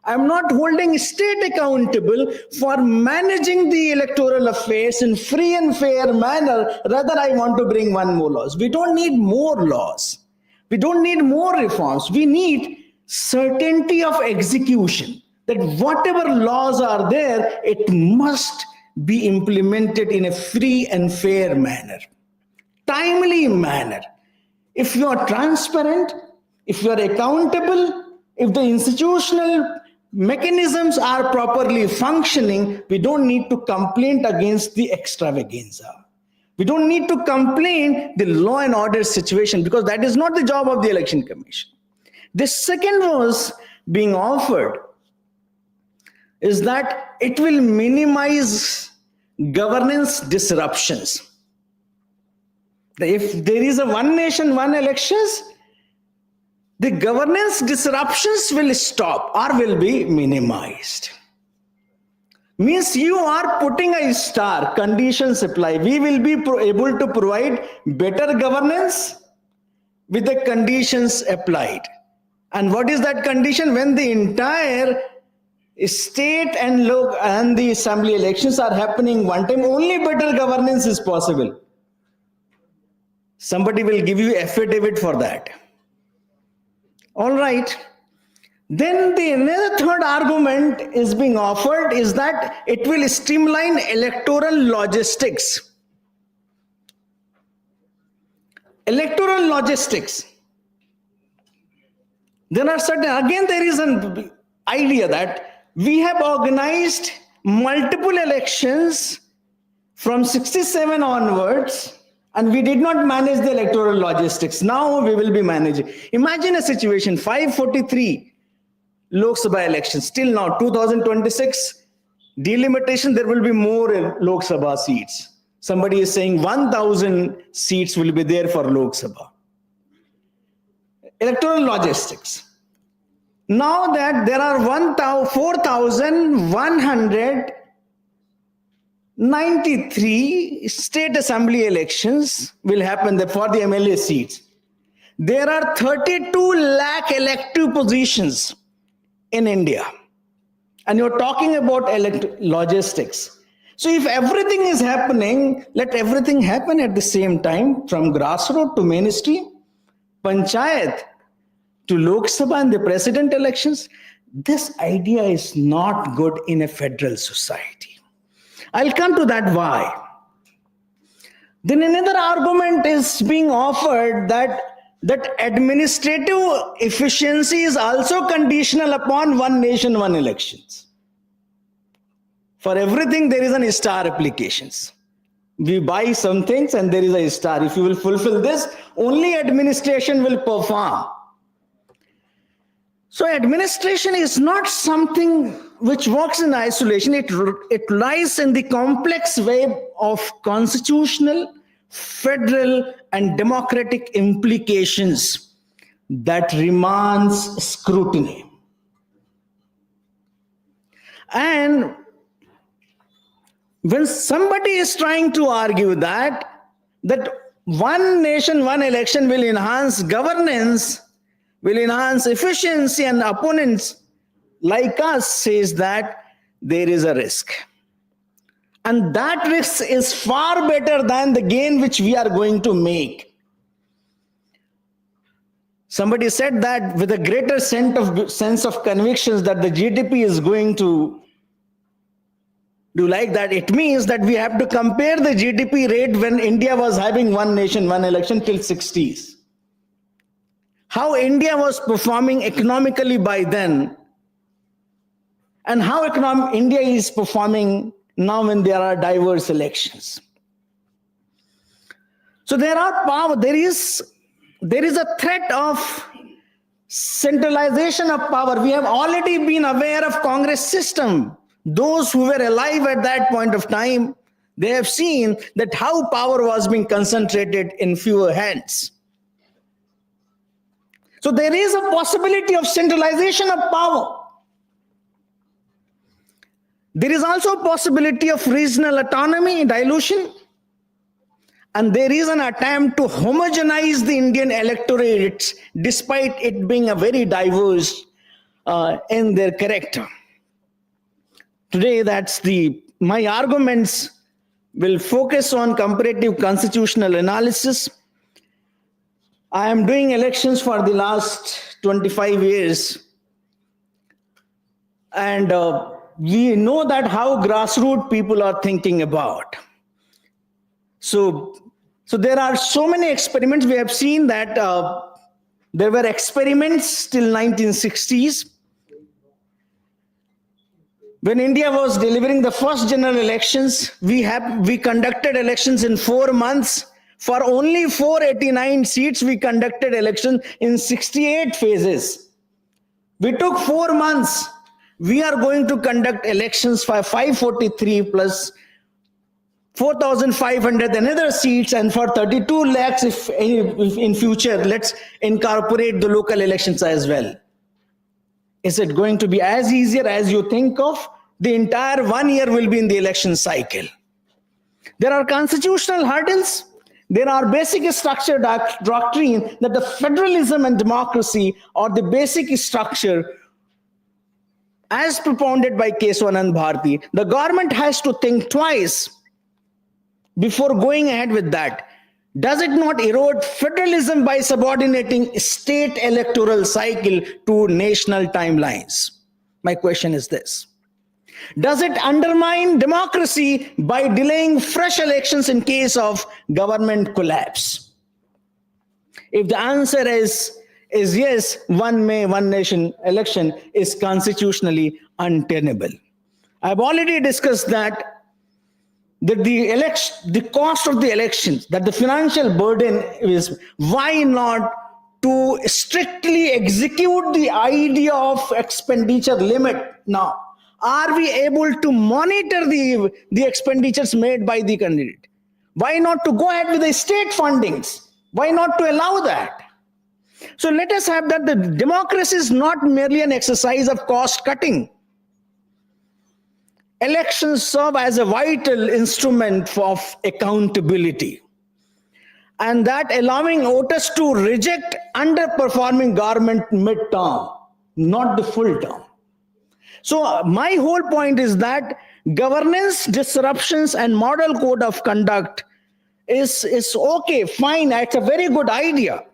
I am not holding state accountable for managing the electoral affairs in free and fair manner. Rather, I want to bring one more laws. We don't need more laws. We don't need more reforms. We need certainty of execution, that whatever laws are there, it must be implemented in a free and fair manner, timely manner. If you are transparent, if you are accountable, if the institutional mechanisms are properly functioning, we don't need to complain against the extravaganza. We don't need to complain the law and order situation, because that is not the job of the Election Commission. The second was being offered is that it will minimize governance disruptions. If there is a one nation, one elections, the governance disruptions will stop or will be minimized. Means you are putting a star, conditions apply. We will be able to provide better governance with the conditions applied. And what is that condition? When the entire state and the assembly elections are happening one time, only better governance is possible. Somebody will give you affidavit for that. All right. Then another third argument is being offered is that it will streamline electoral logistics. Electoral logistics. There are certain, again, there is an idea that we have organized multiple elections from 67 onwards, and we did not manage the electoral logistics. Now we will be managing. Imagine a situation, 543 Lok Sabha elections. Till now, 2026, delimitation, there will be more Lok Sabha seats. Somebody is saying 1,000 seats will be there for Lok Sabha. Electoral logistics. Now that there are 4,193 state assembly elections will happen for the MLA seats. There are 32 lakh elective positions in India. And you're talking about logistics. So if everything is happening, let everything happen at the same time, from grassroots to mainstream, panchayat to Lok Sabha and the president elections. This idea is not good in a federal society. I'll come to that why. Then another argument is being offered that administrative efficiency is also conditional upon one nation, one elections. For everything, there is an star applications. We buy some things and there is a star. If you will fulfill this, only administration will perform. So administration is not something which works in isolation. It lies in the complex web of constitutional, federal, and democratic implications that demands scrutiny. And when somebody is trying to argue that one nation, one election will enhance governance, will enhance efficiency, and opponents like us says that there is a risk. And that risk is far better than the gain which we are going to make. Somebody said that with a greater sense of convictions that the GDP is going to do like that, it means that we have to compare the GDP rate when India was having one nation, one election till 60s. How India was performing economically by then, and how India is performing now when there are diverse elections. So there is a threat of centralization of power. We have already been aware of Congress system. those who were alive at that point of time, they have seen that how power was being concentrated in fewer hands. So there is a possibility of centralization of power. There is also a possibility of regional autonomy dilution. And there is an attempt to homogenize the Indian electorate despite it being a very diverse in their character. Today, my arguments will focus on comparative constitutional analysis. I am doing elections for the last 25 years. And we know that how grassroots people are thinking about. So there are so many experiments. We have seen that there were experiments till 1960s. When India was delivering the first general elections, we conducted elections in 4 months. For only 489 seats, we conducted elections in 68 phases. We took 4 months. We are going to conduct elections for 543 plus 4,500 another seats, and for 32 lakhs if in future, let's incorporate the local elections as well. Is it going to be as easier as you think of? The entire 1 year will be in the election cycle. There are constitutional hurdles. There are basic structure doctrine that the federalism and democracy are the basic structure as propounded by Kesavanand Bharati. The government has to think twice before going ahead with that. Does it not erode federalism by subordinating state electoral cycle to national timelines? My question is this. Does it undermine democracy by delaying fresh elections in case of government collapse? If the answer is yes, one nation election is constitutionally untenable. I've already discussed that the cost of the elections, that the financial burden is, why not to strictly execute the idea of expenditure limit now? Are we able to monitor the expenditures made by the candidate? Why not to go ahead with the state fundings? Why not to allow that? So let us have that the democracy is not merely an exercise of cost cutting. Elections serve as a vital instrument of accountability, and that allowing voters to reject underperforming government mid-term, not the full term. So my whole point is that governance disruptions and model code of conduct is okay, fine, it's a very good idea.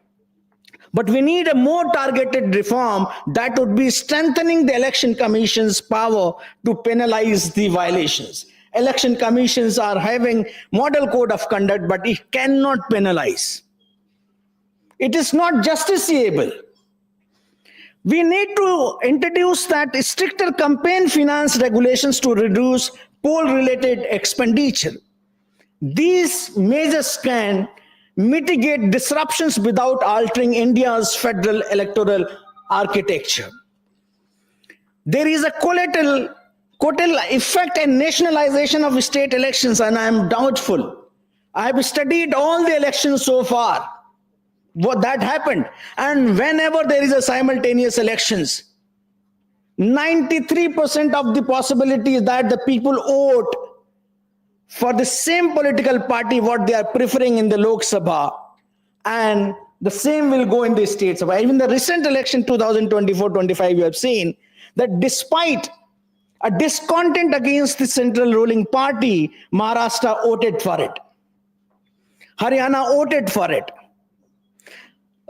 But we need a more targeted reform that would be strengthening the election commission's power to penalize the violations. Election commissions are having model code of conduct, but it cannot penalize. It is not justiciable. We need to introduce that stricter campaign finance regulations to reduce poll-related expenditure. These measures can mitigate disruptions without altering India's federal electoral architecture. There is a collateral effect and nationalization of state elections, and I am doubtful. I have studied all the elections so far, what that happened. And whenever there is a simultaneous elections, 93% of the possibility is that the people vote for the same political party what they are preferring in the Lok Sabha, and the same will go in the State Sabha. Even the recent election 2024-25, you have seen that despite a discontent against the central ruling party, Maharashtra voted for it. Haryana voted for it.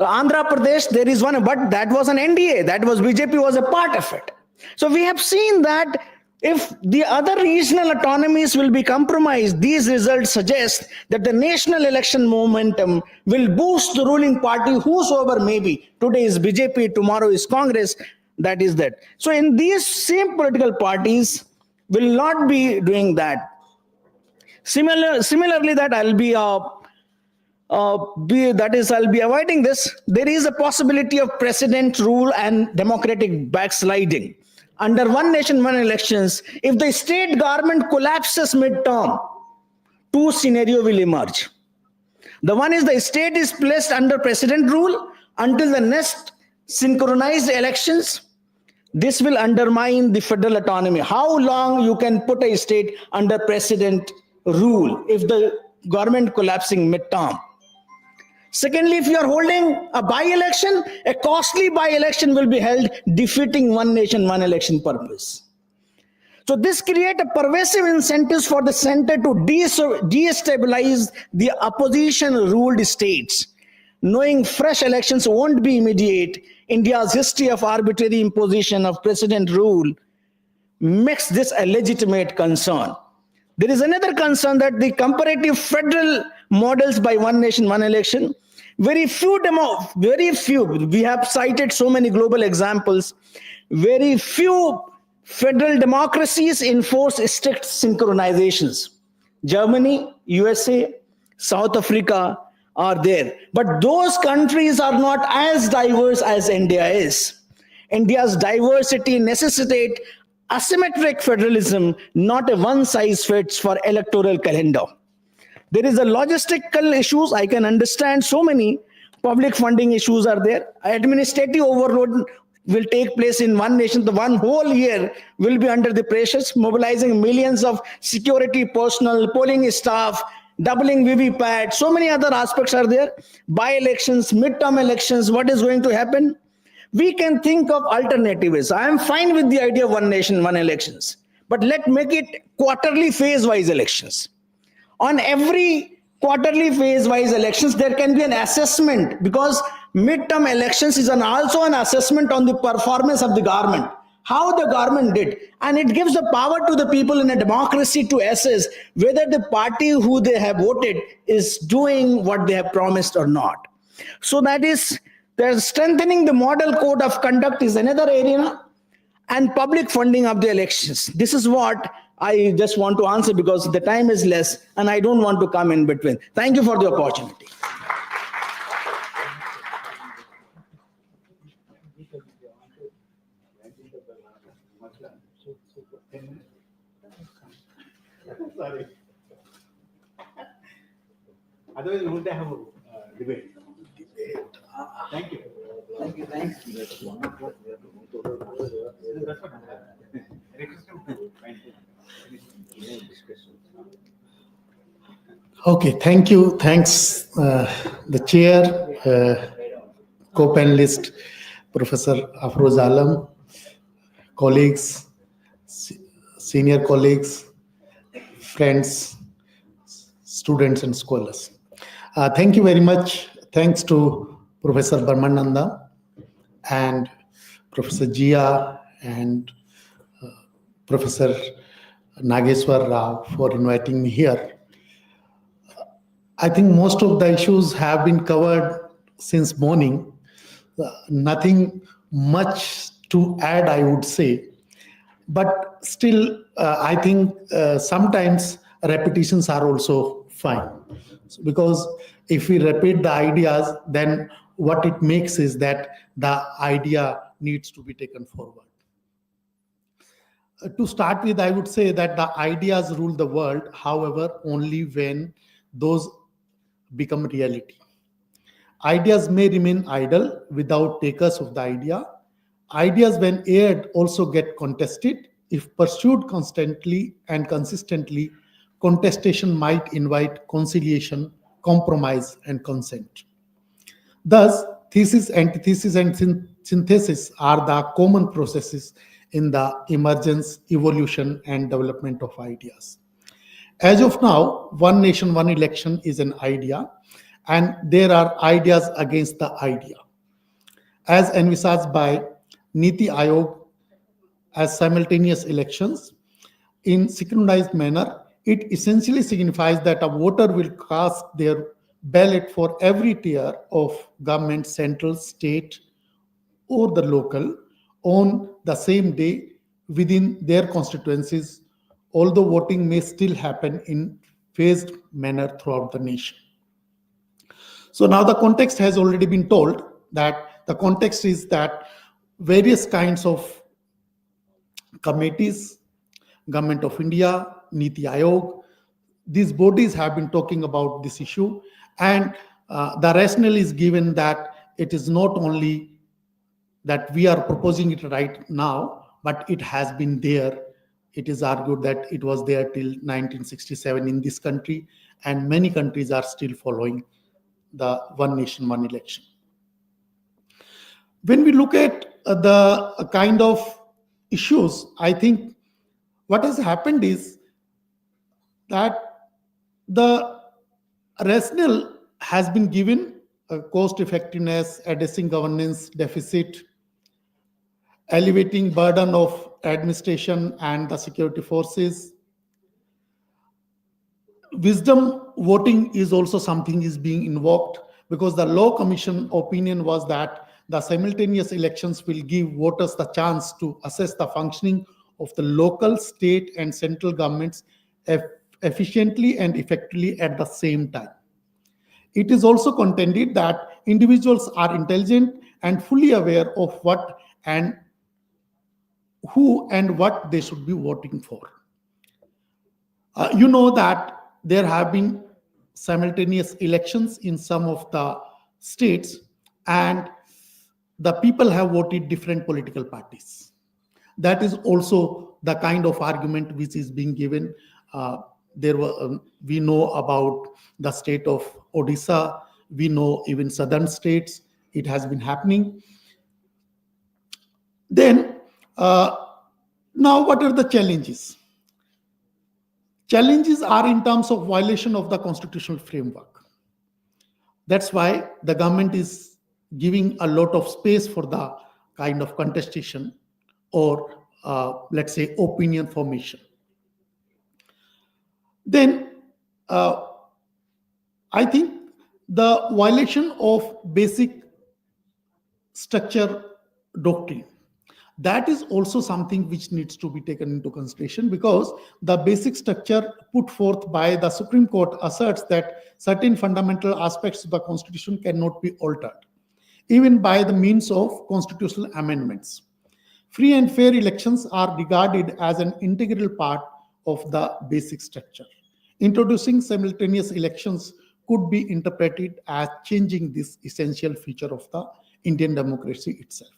Andhra Pradesh, there is one, but that was an NDA. That was BJP was a part of it. So we have seen that if the other regional autonomies will be compromised, these results suggest that the national election momentum will boost the ruling party, whosoever may be. Today is BJP, tomorrow is Congress, that is that. So in these same political parties will not be doing that. Similarly, that I'll be avoiding this. There is a possibility of precedent rule and democratic backsliding. under one nation, one elections, if the state government collapses midterm, two scenarios will emerge. The one is the state is placed under president rule until the next synchronized elections. This will undermine the federal autonomy. How long you can put a state under president rule if the government collapsing midterm? Secondly, if you are holding a by-election, a costly by-election will be held, defeating one nation, one election purpose. So this creates a pervasive incentives for the center to destabilize the opposition-ruled states. Knowing fresh elections won't be immediate, India's history of arbitrary imposition of president rule makes this a legitimate concern. There is another concern that the comparative federal models by one nation, one election, very few, we have cited so many global examples, very few federal democracies enforce strict synchronizations. Germany, USA, South Africa are there. But those countries are not as diverse as India is. India's diversity necessitates asymmetric federalism, not a one-size-fits for electoral calendar. There is a logistical issues. I can understand so many public funding issues are there. Administrative overload will take place in one nation. The one whole year will be under the pressures, mobilizing millions of security personnel, polling staff, doubling VVPAT. So many other aspects are there. By-elections, midterm elections, what is going to happen? We can think of alternatives. I am fine with the idea of one nation, one elections. But let's make it quarterly phase-wise elections. On every quarterly phase-wise elections, there can be an assessment, because midterm elections is also an assessment on the performance of the government, how the government did. And it gives the power to the people in a democracy to assess whether the party who they have voted is doing what they have promised or not. So that is, strengthening the model code of conduct is another area, and public funding of the elections. This is what I just want to answer because the time is less and I don't want to come in between. Thank you for the opportunity. Sorry. Otherwise, we would have a debate. Thank you. Thank you. Thank you. Okay, thank you. Thanks, the chair, co-panelist, Professor Afroz Alam, colleagues, senior colleagues, friends, students and scholars. Thank you very much. Thanks to Professor Barmananda and Professor Jia and Professor Nageshwar Rao for inviting me here. I think most of the issues have been covered since morning. Nothing much to add, I would say. But still, I think sometimes repetitions are also fine. Because if we repeat the ideas, then what it makes is that the idea needs to be taken forward. To start with, I would say that the ideas rule the world, however, only when those become reality. Ideas may remain idle without takers of the idea. Ideas, when aired, also get contested. If pursued constantly and consistently, contestation might invite conciliation, compromise, and consent. Thus, thesis, antithesis, and synthesis are the common processes in the emergence, evolution, and development of ideas. As of now, one nation, one election is an idea, and there are ideas against the idea. As envisaged by Niti Aayog as simultaneous elections, in synchronized manner, it essentially signifies that a voter will cast their ballot for every tier of government, central, state, or the local on the same day within their constituencies, although voting may still happen in phased manner throughout the nation. So now the context has already been told, that the context is that various kinds of committees, Government of India, Niti Aayog, these bodies have been talking about this issue, and the rationale is given that it is not only that we are proposing it right now, but it has been there. It is argued that it was there till 1967 in this country, and many countries are still following the one nation, one election. When we look at the kind of issues, I think what has happened is that the rationale has been given: cost effectiveness, addressing governance deficit, elevating burden of administration and the security forces. Wisdom voting is also something is being invoked, because the law commission opinion was that the simultaneous elections will give voters the chance to assess the functioning of the local, state and central governments efficiently and effectively at the same time. It is also contended that individuals are intelligent and fully aware of what and who and what they should be voting for. You know that there have been simultaneous elections in some of the states, and the people have voted different political parties. That is also the kind of argument which is being given. We know about the state of Odisha, we know even southern states, it has been happening. Then, now what are the challenges? Challenges are in terms of violation of the constitutional framework. That's why the government is giving a lot of space for the kind of contestation or let's say opinion formation. Then I think the violation of basic structure doctrine, that is also something which needs to be taken into consideration, because the basic structure put forth by the Supreme Court asserts that certain fundamental aspects of the Constitution cannot be altered, even by the means of constitutional amendments. Free and fair elections are regarded as an integral part of the basic structure. Introducing simultaneous elections could be interpreted as changing this essential feature of the Indian democracy itself.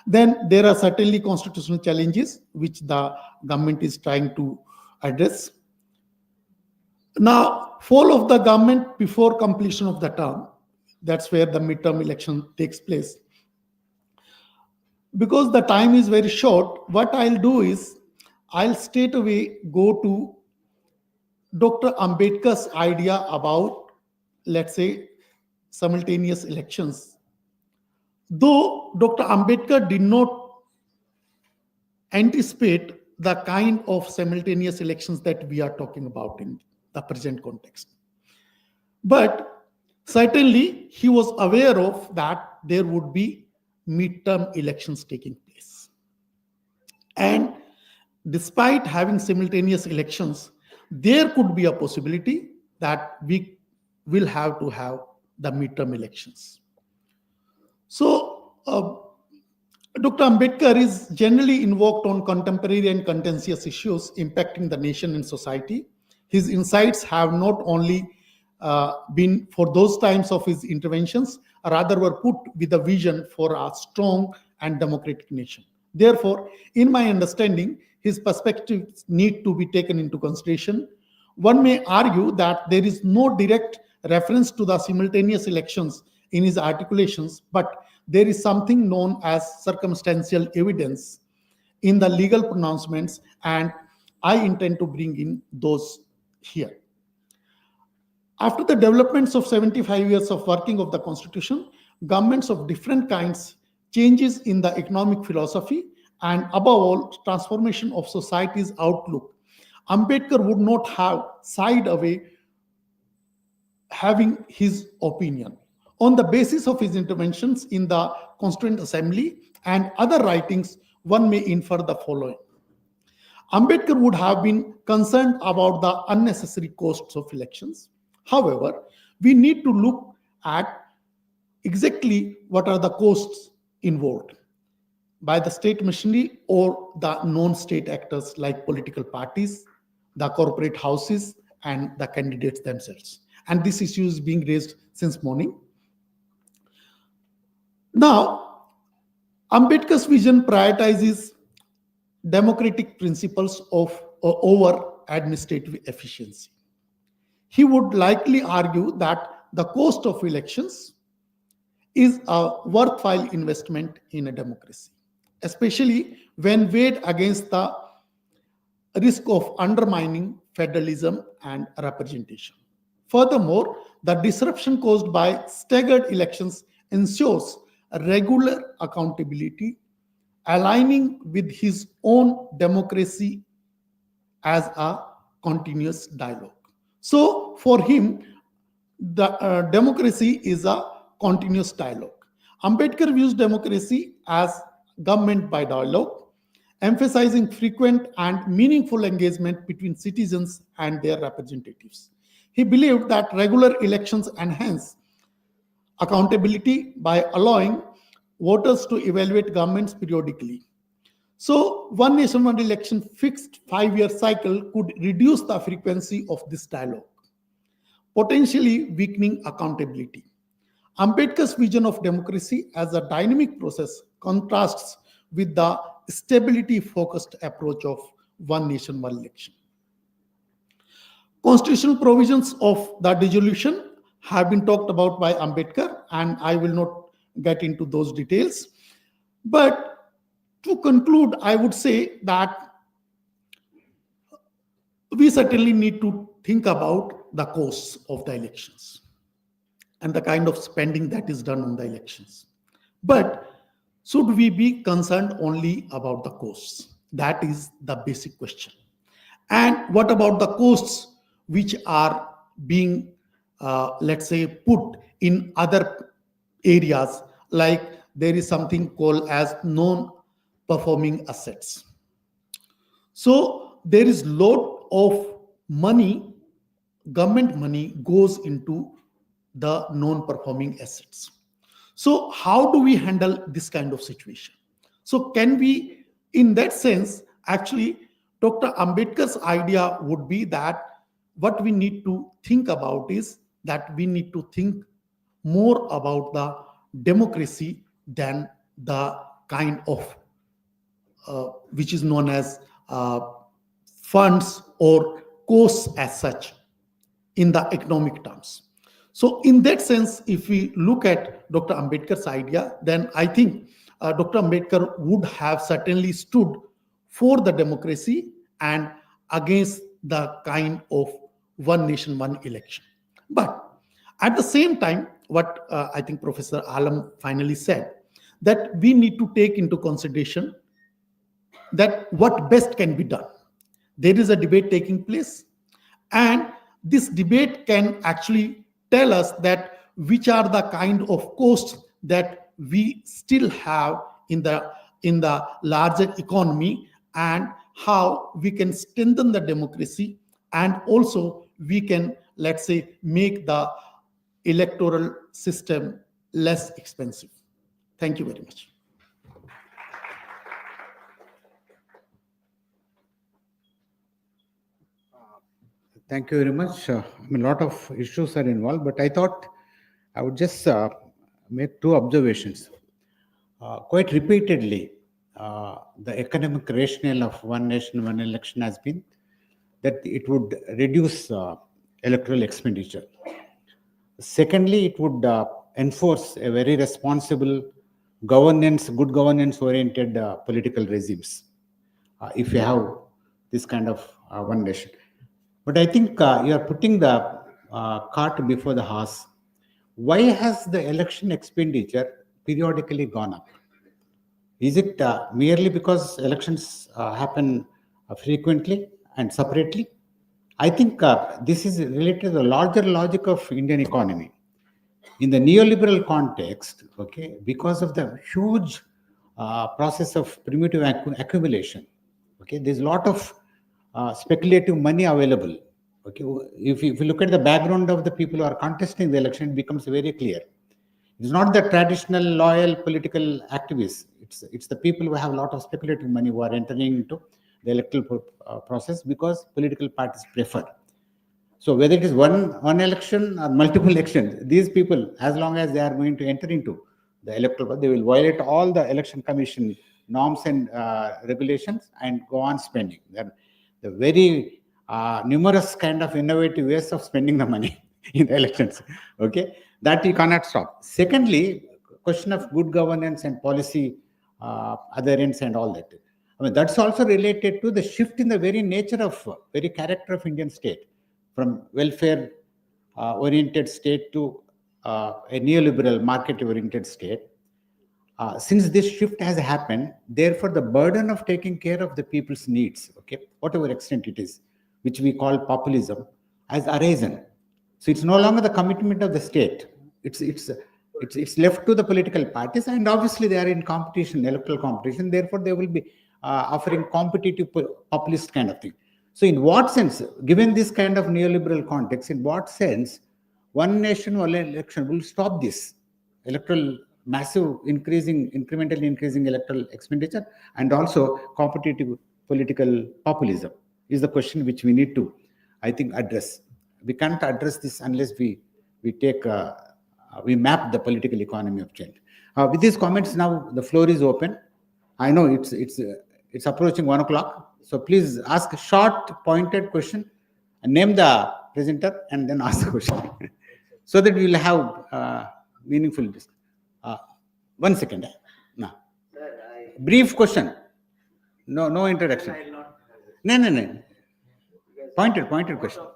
Then there are certainly constitutional challenges which the government is trying to address. Now, fall of the government before completion of the term, that's where the midterm election takes place. Because the time is very short, what I'll do is I'll straight away go to Dr. Ambedkar's idea about, let's say, simultaneous elections. Though Dr. Ambedkar did not anticipate the kind of simultaneous elections that we are talking about in the present context, but certainly he was aware of that there would be midterm elections taking place. And despite having simultaneous elections, there could be a possibility that we will have to have the midterm elections. So, Dr. Ambedkar is generally invoked on contemporary and contentious issues impacting the nation and society. His insights have not only been for those times of his interventions, rather were put with a vision for a strong and democratic nation. Therefore, in my understanding, his perspectives need to be taken into consideration. One may argue that there is no direct reference to the simultaneous elections in his articulations, but there is something known as circumstantial evidence in the legal pronouncements, and I intend to bring in those here. After the developments of 75 years of working of the Constitution, governments of different kinds, changes in the economic philosophy, and above all, transformation of society's outlook, Ambedkar would not have shied away having his opinion. On the basis of his interventions in the Constituent Assembly and other writings, one may infer the following. Ambedkar would have been concerned about the unnecessary costs of elections. However, we need to look at exactly what are the costs involved. by the state machinery or the non-state actors like political parties, the corporate houses, and the candidates themselves. And this issue is being raised since morning. Now, Ambedkar's vision prioritizes democratic principles over administrative efficiency. He would likely argue that the cost of elections is a worthwhile investment in a democracy, especially when weighed against the risk of undermining federalism and representation. Furthermore, the disruption caused by staggered elections ensures regular accountability, aligning with his own democracy as a continuous dialogue. So, for him, the democracy is a continuous dialogue. Ambedkar views democracy as government by dialogue, emphasizing frequent and meaningful engagement between citizens and their representatives. He believed that regular elections enhance accountability by allowing voters to evaluate governments periodically. So, one nation, one election fixed 5-year cycle could reduce the frequency of this dialogue, potentially weakening accountability. Ambedkar's vision of democracy as a dynamic process contrasts with the stability-focused approach of one nation, one election. Constitutional provisions of the dissolution have been talked about by Ambedkar, and I will not get into those details. But to conclude, I would say that we certainly need to think about the costs of the elections and the kind of spending that is done on the elections. But should we be concerned only about the costs? That is the basic question. And what about the costs which are being, let's say, put in other areas, like there is something called as non-performing assets. So there is lot of money, government money goes into the non-performing assets. So how do we handle this kind of situation? So can we, in that sense, actually, Dr. Ambedkar's idea would be that what we need to think about is that we need to think more about the democracy than the kind of which is known as funds or costs as such in the economic terms. So in that sense, if we look at Dr. Ambedkar's idea, then I think Dr. Ambedkar would have certainly stood for the democracy and against the kind of one nation, one election. But at the same time, what I think Professor Alam finally said, that we need to take into consideration that what best can be done. There is a debate taking place, and this debate can actually tell us that which are the kind of costs that we still have in the larger economy, and how we can strengthen the democracy, and also we can, let's say, make the electoral system less expensive. Thank you very much. Thank you very much. A lot of issues are involved, but I thought I would just make two observations. Quite repeatedly, the economic rationale of one nation, one election has been that it would reduce electoral expenditure. Secondly, it would enforce a very responsible governance, good governance-oriented political regimes, if you have this kind of one nation. But I think you are putting the cart before the horse. Why has the election expenditure periodically gone up? Is it merely because elections happen frequently and separately? I think this is related to the larger logic of Indian economy. In the neoliberal context, okay, because of the huge process of primitive accumulation, okay, there's a lot of speculative money available. Okay, if you look at the background of the people who are contesting the election, it becomes very clear. It's not the traditional loyal political activists. It's the people who have a lot of speculative money who are entering into the electoral process because political parties prefer. So whether it is one election or multiple elections, these people, as long as they are going to enter into the electoral, they will violate all the election commission norms and regulations and go on spending. The very numerous kind of innovative ways of spending the money in the elections. Okay, that you cannot stop. Secondly, question of good governance and policy adherence and all that. I mean, that's also related to the shift in the very nature of, very character of Indian state, from welfare oriented state to a neoliberal market oriented state. Since this shift has happened, therefore the burden of taking care of the people's needs, okay, whatever extent it is, which we call populism, has arisen. So it's no longer the commitment of the state. It's left to the political parties, and obviously they are in competition, electoral competition. Therefore, they will be offering competitive populist kind of thing. So in what sense, given this kind of neoliberal context, in what sense one nation, one election will stop this electoral massive incrementally increasing electoral expenditure and also competitive political populism is the question which we need to, I think, address. We can't address this unless we map the political economy of change. With these comments, now the floor is open. I know it's approaching 1 o'clock, so please ask a short, pointed question and name the presenter and then ask the question, so that we will have meaningful discussion. 1 second. No. Brief question. No introduction. No. Pointed question.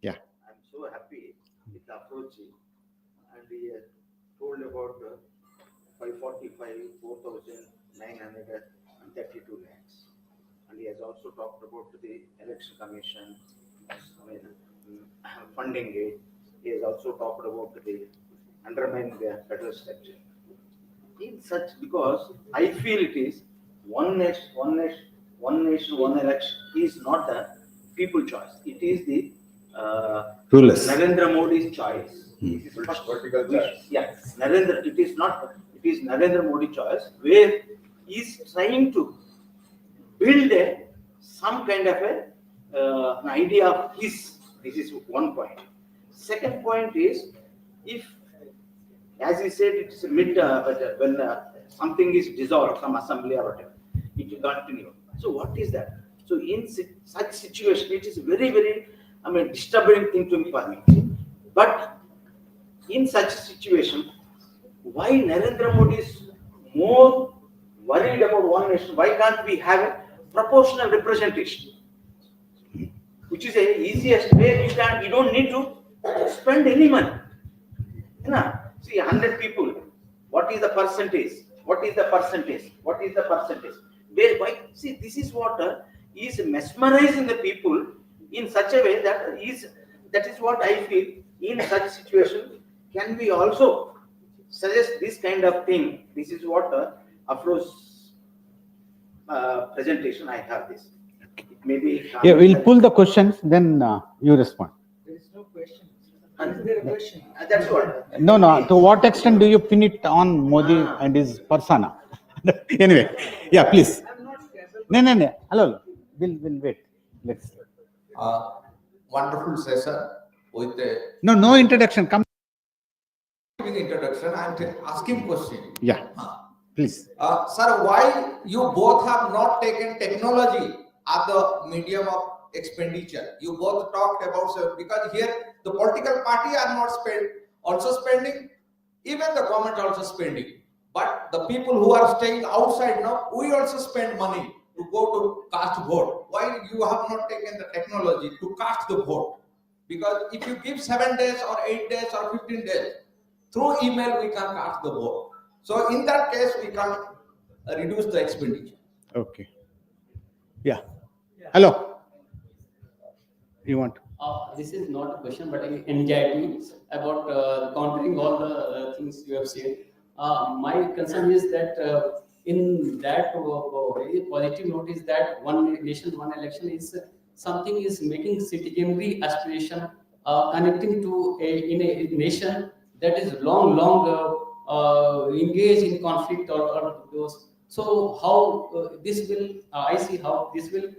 Yeah. I'm so happy with the approach, and he told about 545, 4,932 lakhs, and he has also talked about the election commission, funding it. He has also talked about the undermining the federal structure. In such, because I feel it is one nation, one election is not the people choice. It is the rulers. Narendra Modi's choice. It is vertical choice. Yeah, it is Narendra Modi choice, where he is trying to build some kind of an idea of his. This is one point. Second point is, if, as he said, it's when something is dissolved, some assembly or whatever, it will continue. So what is that? So in such situation, it is very, very, disturbing thing to me for me. But in such situation, why Narendra Modi is more worried about one nation? Why can't we have a proportional representation, which is the easiest way? You don't need to spend any money. See, 100 people. What is the percentage? What is the percentage? Why? See, this is what is mesmerizing the people in such a way that is what I feel. In such situation, can we also suggest this kind of thing? This is what Afro's presentation. I have this. Maybe. Yeah, we'll pull the questions, then you respond. There is no question. Is there a question? That's what. No. To what extent do you pin it on Modi and his persona? Anyway, yeah, please. No. Hello. We'll wait. Let's. Wonderful session with the. No introduction. Come. Giving introduction, I'm asking question. Yeah. Please. Sir, why you both have not taken technology as the medium of expenditure? You both talked about, sir, because here the political party are not also spending, even the government also spending. But the people who are staying outside now, we also spend money to go to cast vote. Why you have not taken the technology to cast the vote? Because if you give 7 days or 8 days or 15 days, through email we can cast the vote. So in that case, we can reduce the expenditure. Okay. Yeah. Hello. You want? This is not a question, but an anxiety about countering all the things you have said. My concern is that in that very positive note is that one nation, one election is something is making citizenry aspiration connecting to in a nation that is long engaged in conflict or those So how this will, I see how this will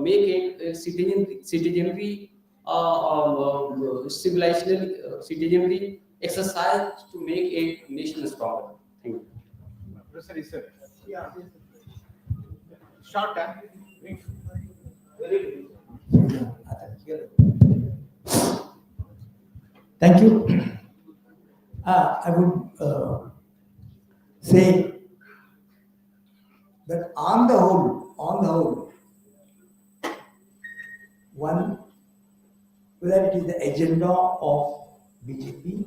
make a citizenry, citizenry exercise to make a nation stronger. Thank you. Professor Isar. Yeah. Short time. Thank you. I would say that on the whole, one, whether it is the agenda of BJP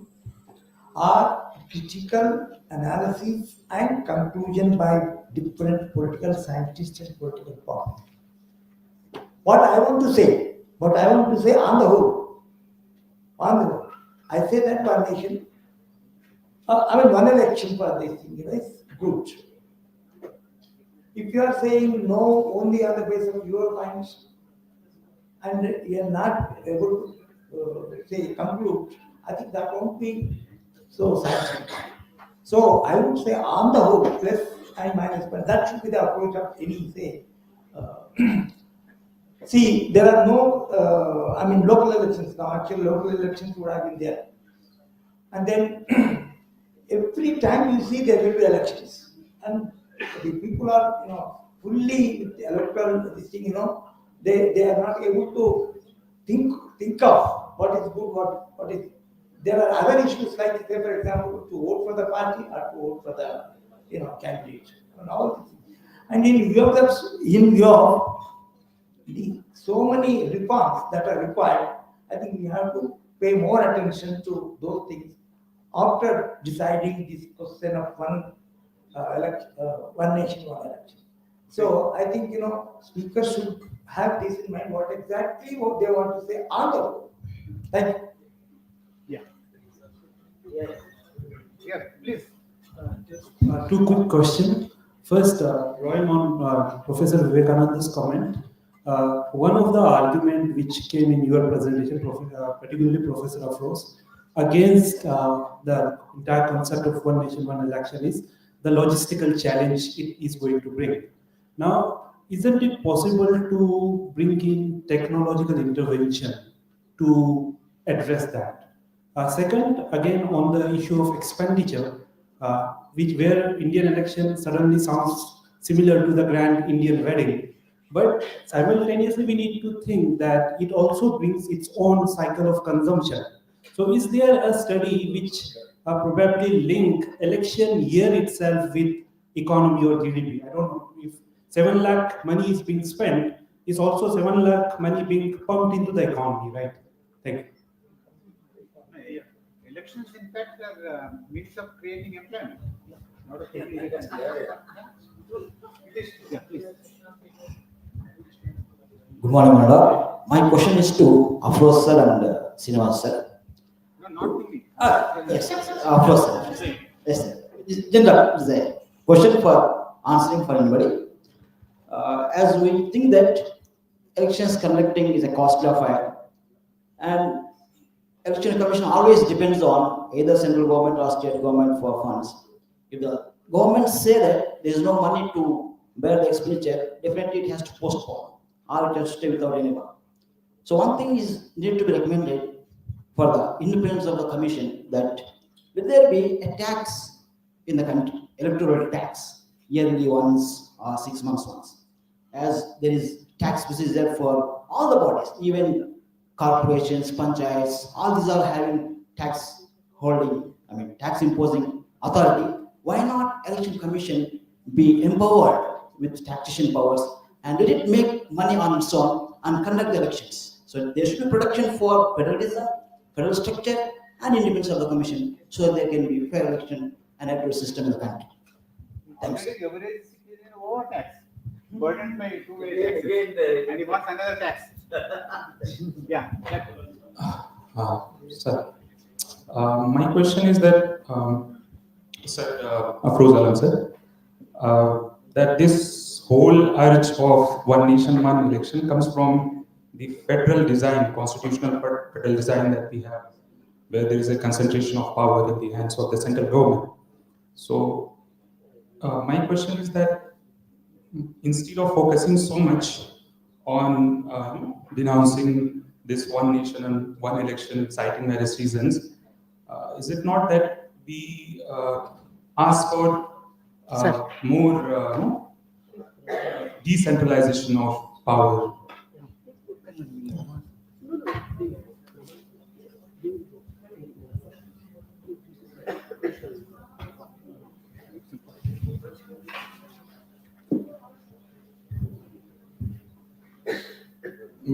or critical analysis and conclusion by different political scientists and political parties. What I want to say on the whole, I say that one nation, one election for this thing, is good. If you are saying no only on the basis of your minds, and you are not able to conclude, I think that won't be so satisfying. So I would say on the whole, plus and minus, but that should be the approach of any see, there are no, local elections now. Actually, local elections would have been there. And then every time you see there will be elections. And the people are, fully with the electoral this thing, they are not able to think of what is good, what is. There are other issues like, say, for example, to vote for the party or to vote for the, candidate. And all these. And in view of so many reforms that are required, I think we have to pay more attention to those things after deciding this question of one nation, one election. So I think speakers should have this in mind, what they want to say on the whole. Thank you. Yeah, please. Two quick questions. First, drawing on Professor Vivekananda's comment, one of the arguments which came in your presentation, particularly Professor Afroz, against the entire concept of one nation, one election is the logistical challenge it is going to bring. Now, isn't it possible to bring in technological intervention to address that? Second, again, on the issue of expenditure, where Indian election suddenly sounds similar to the grand Indian wedding, but simultaneously we need to think that it also brings its own cycle of consumption. So is there a study which probably link election year itself with economy or GDP? I don't know if 7 lakh money is being spent, is also 7 lakh money being pumped into the economy, right? Thank you. Elections, in fact, are means of creating employment. Not a yeah, please. Good morning, Madam. My question is to Afroz sir and Srinivas sir. No, not to me. Yes, Afroz sir. Yes, sir. General, is a question for answering for anybody. As we think that elections conducting is a costly affair, and Election Commission always depends on either central government or state government for funds. If the government say that there is no money to bear the expenditure, definitely it has to postpone or it has to stay without anyone. So one thing is need to be recommended for the independence of the commission, that will there be a tax in the country, electoral tax, yearly once or 6 months once, as there is tax which is there for all the bodies, even corporations, panchayats, all these are having tax holding, tax imposing authority. Why not Election Commission be empowered with taxation powers and let it make money on its own and conduct the elections? So there should be protection for federalism, federal structure, and independence of the commission, so there can be fair election and electoral system in the country. Thanks. Every citizen overtaxed, burdened by 2 taxes, and he wants another tax. Yeah. Sir, my question is that, Afroz Alam sir, that this whole urge of one nation, one election comes from the federal design, constitutional federal design that we have, where there is a concentration of power in the hands of the central government. So, my question is that instead of focusing so much on denouncing this one nation and one election, citing various reasons, is it not that we ask for more decentralization of power?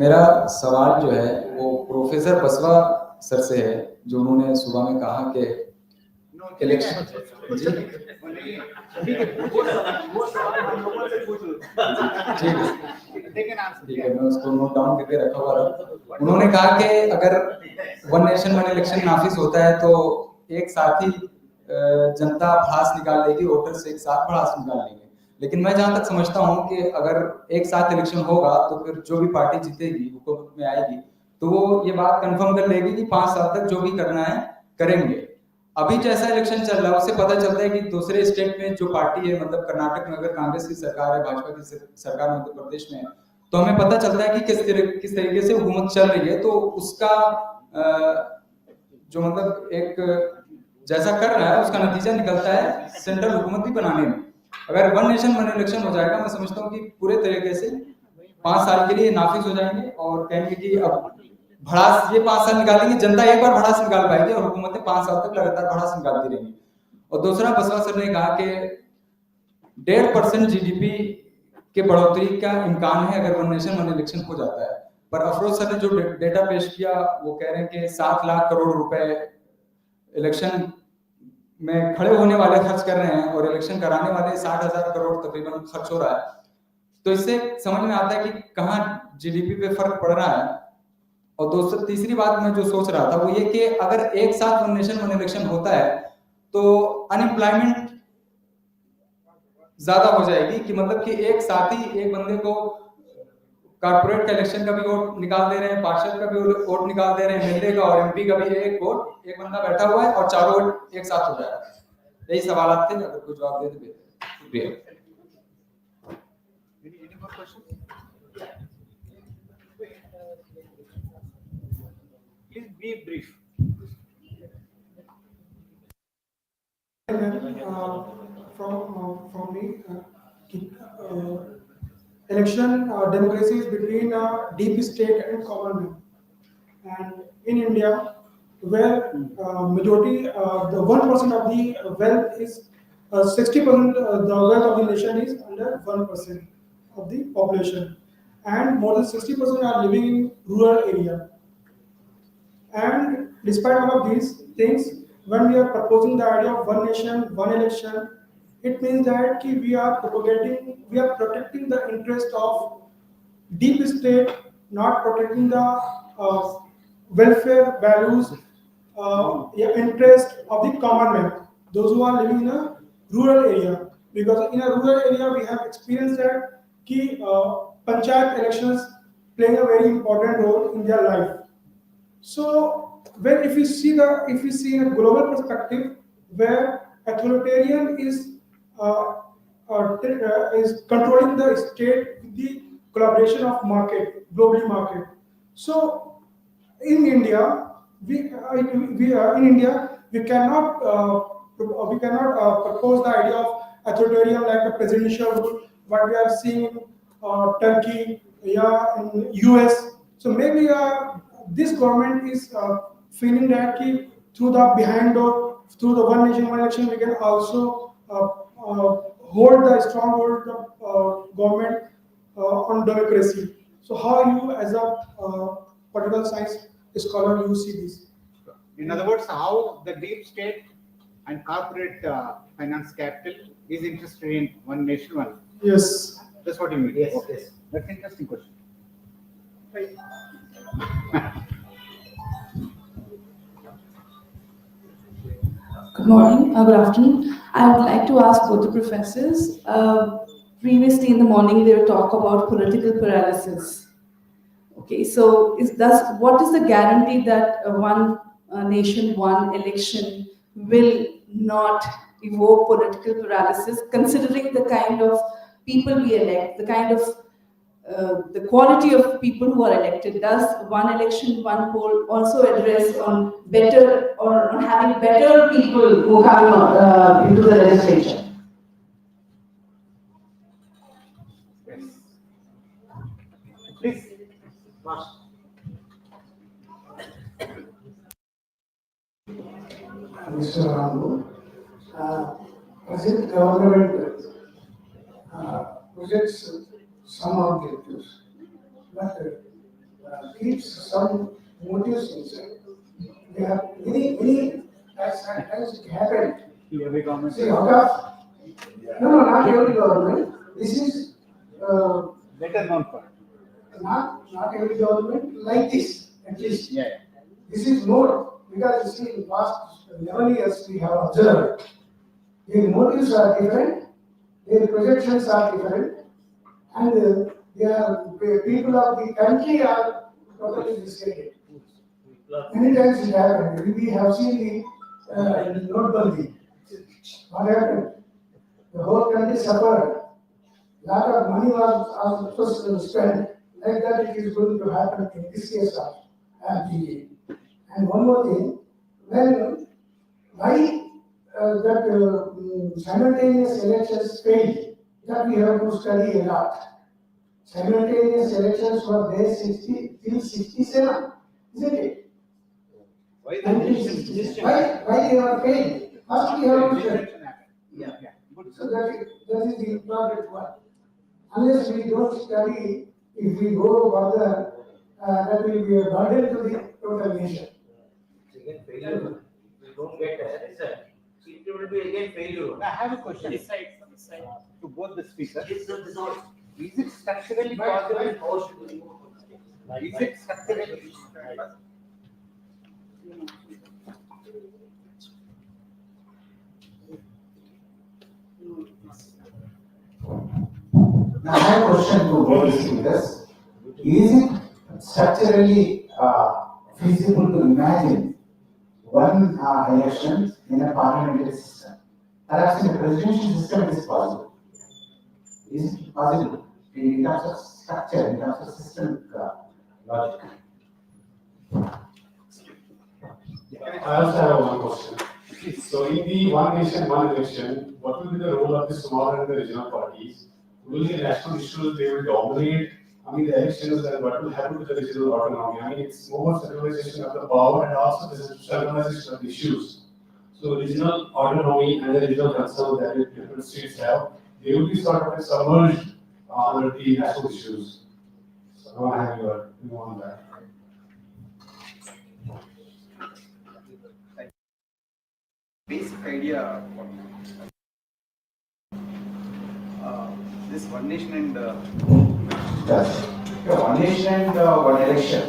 मेरा सवाल जो है वो professor बसवा sir से है, जो उन्होंने सुबह में कहा कि इलेक्शन ठीक है, मैं उसको नोट डाउन करके रखा हुआ था। उन्होंने कहा कि अगर वन नेशन वन इलेक्शन नाफिज होता है तो एक साथ ही जनता भड़ास निकाल लेगी, वोटर्स एक साथ भड़ास निकाल लेंगे। लेकिन मैं जहां तक समझता हूं कि अगर एक साथ इलेक्शन होगा तो फिर जो भी पार्टी जीतेगी, हुकूमत में आएगी, तो वो ये बात कंफर्म कर लेगी कि 5 साल तक जो भी करना है करेंगे। अभी जैसा इलेक्शन चल रहा है उससे पता चलता है कि दूसरे स्टेट में जो पार्टी है, मतलब कर्नाटक में अगर कांग्रेस की सरकार है, भाजपा की सरकार मध्य प्रदेश में, तो हमें पता चलता है कि किस तरीके से हुकूमत चल रही है। तो उसका जो मतलब एक जैसा कर रहा है उसका नतीजा निकलता है सेंट्रल हुकूमत भी बनाने में। अगर वन नेशन वन इलेक्शन हो जाएगा, मैं समझता हूँ कि पूरे तरीके से 5 साल के लिए नाफिज हो जाएंगे और कहेंगे कि अब भड़ास ये 5 साल निकालेंगे, जनता एक बार भड़ास निकाल पाएगी और हुकूमतें 5 साल तक लगातार भड़ास निकालती रहेंगी। और दूसरा, बसवा सर ने कहा कि 1.5% जीडीपी के बढ़ोतरी का इम्कान है अगर वन नेशन वन इलेक्शन हो जाता है। पर अफरोज सर ने जो डेटा पेश किया वो कह रहे हैं कि 7 लाख करोड़ रुपए इलेक्शन में खड़े होने वाले खर्च कर रहे हैं और इलेक्शन कराने वाले 60,000 करोड़ तकरीबन खर्च हो रहा है। तो इससे समझ में आता है कि कहाँ जीडीपी पे फर्क पड़ रहा है। और तीसरी बात मैं जो सोच रहा था वो ये कि अगर एक साथ वन नेशन वन इलेक्शन होता है तो अनएम्प्लॉयमेंट ज्यादा हो जाएगी, कि मतलब कि एक साथ ही एक बंदे को कारपोरेट का इलेक्शन का भी वोट निकाल दे रहे हैं, पार्षद का भी वोट निकाल दे रहे हैं, एमएलए का और एमपी का भी एक वोट, एक बंदा बैठा हुआ है और चारों वोट एक साथ हो जा रहा है। यही सवाल थे, अगर कोई जवाब दे दे। शुक्रिया। Please be brief. From me, election democracy is between deep state and common man. And in India, where majority, the 1% of the wealth is 60%, the wealth of the nation is under 1% of the population, and more than 60% are living in rural area. And despite all of these things, when we are proposing the idea of one nation, one election, it means that we are protecting the interest of deep state, not protecting the welfare values, interest of the common man, those who are living in a rural area. Because in a rural area, we have experienced that panchayat elections playing a very important role in their life. So, if we see in a global perspective, where authoritarian is controlling the state with the collaboration of market, globally market. So, in India, we cannot propose the idea of authoritarian like a presidential rule, what we are seeing in Turkey, in US. So maybe this government is feeling that through the behind door, through the one nation one election, we can also hold the strong hold of government on democracy. So how you, as a political science scholar, you see this? In other words, how the deep state and corporate finance capital is interested in one nation one. Yes. That's what you mean. Yes. Okay. That's an interesting question. Right. Good morning, good afternoon. I would like to ask both the professors. Previously in the morning, they were talk about political paralysis. Okay, so what is the guarantee that one nation, one election will not evoke political paralysis, considering the kind of people we elect, the kind of the quality of people who are elected? Does one election, one poll also address on better or on having better people who come into the legislature? Please. Mr. Rambu, present government projects some objectives, but keeps some motives inside. There are many as it happened. Every government. See, out of no, not every government. This is better known for. Not every government like this, at least. Yeah. This is more, because you see, in past 11 years we have observed, their motives are different, their projections are different, and the people of the country are totally misguided. Many times it happened. We have seen the notebandi. What happened? The whole country suffered. Lot of money was supposed to spend. Like that, it is going to happen in this case of MPA. And one more thing, why simultaneous elections failed, that we have to study a lot. Simultaneous elections were there till 67, isn't it? Why they were failed? First we have to study. Yeah. So that is the important one. Unless we don't study, if we go further, that will be a burden to the total nation. Again, failure. We don't get a result. It will be again failure. I have a question. This side, to both the speakers. Is it structurally possible? Is it structurally? Now, I have a question to both the speakers. Is it structurally feasible to imagine one election in a parliamentary system? Perhaps in a presidential system it is possible. Is it possible in terms of structure, in terms of systemic logic? I also have one question. So, in the one nation, one election, what will be the role of the small and the regional parties? Will the national issues they will dominate? I mean, the elections, and what will happen to the regional autonomy? I mean, it's more centralization of the power and also the centralization of the issues. So, regional autonomy and the regional concern that different states have, they will be sort of submerged under the national issues. So, I want to have your view on that. Basic idea this one nation and one nation and one election.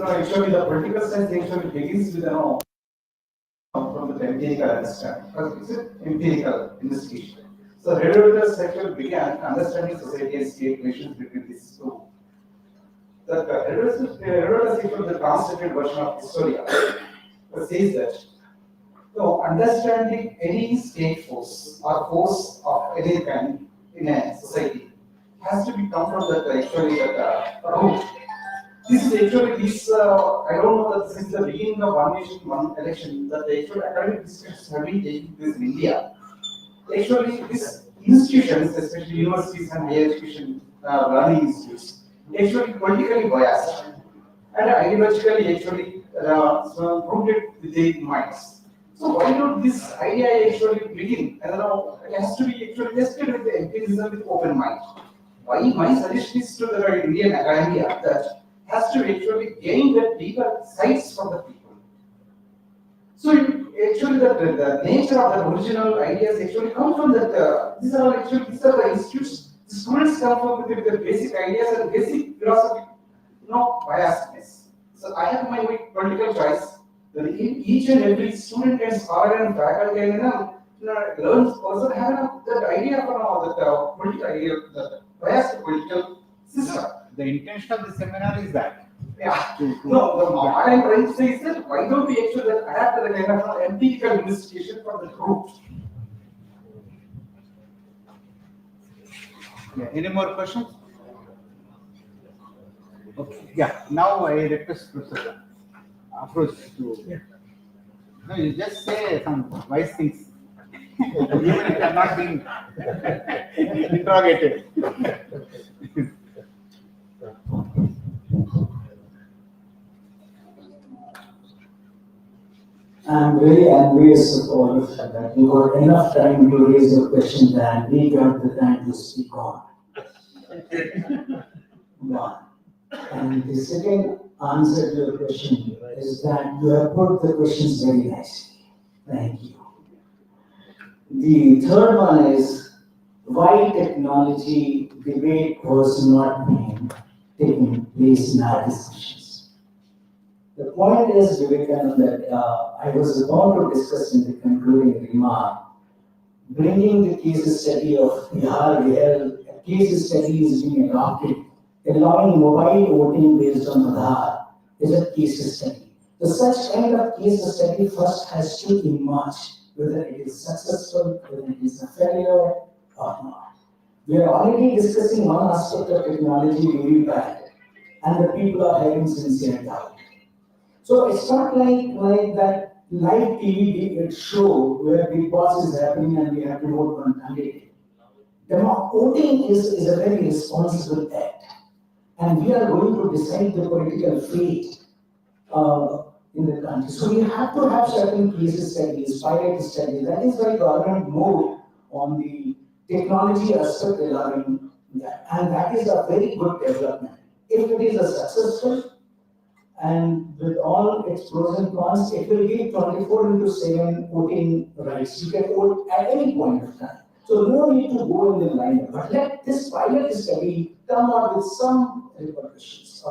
Actually the political science actually begins with from the empirical understanding. It's an empirical investigation. So Herodotus actually began understanding society and state relations between these two. Herodotus is from the translated version of Historia, says that understanding any state force or force of any kind in a society has to be come from that root. This is actually this. I don't know that since the beginning of one nation, one election, that the actual academic discussions have been taking place in India. Actually, these institutions, especially universities and higher education learning institutes, actually politically biased and ideologically actually rooted with their minds. So why not this idea actually begin? It has to be actually tested with the empiricism with open mind. Why my suggestion is to the Indian academia that has to actually gain the deeper sights from the people. So actually the nature of the original ideas actually come from that. These are the institutes. The students come from with the basic ideas and basic philosophy, biasness. So I have my political choice. Each and every student and scholar and faculty learns also have that idea of the political idea, the biased political system. The intention of the seminar is that. Yeah. What I am trying to say is that why don't we actually adapt the kind of empirical investigation from the root? Yeah. Any more questions? Okay. Yeah. Now I request Professor Afroz to. No, you just say some wise things. Even if you are not being interrogated. I'm very envious of all of you that you got enough time to raise your questions and we got the time to speak on. One. And the second answer to your question is that you have put the questions very nicely. Thank you. The third one is why technology debate was not being taken place in our discussions. The point is, Vivekananda, that I was about to discuss in the concluding remark, bringing the case study of Bihar, where a case study is being adopted, allowing mobile voting based on Aadhaar is a case study. So such kind of case study first has to emerge, whether it is successful, whether it is a failure or not. We are already discussing one aspect of technology, VVPAT, and the people are having sincere doubt. So it's not like that live TV show where Big Boss is happening and we have to vote on candidate. Voting is a very responsible act. And we are going to decide the political fate in the country. So we have to have certain case studies, pilot studies. That is why government moved on the technology aspect allowing that. And that is a very good development. If it is a successful, and with all its pros and cons, it will give 24/7 voting rights. You can vote at any point of time. So no need to go in the line. But let this pilot study come out with some repercussions.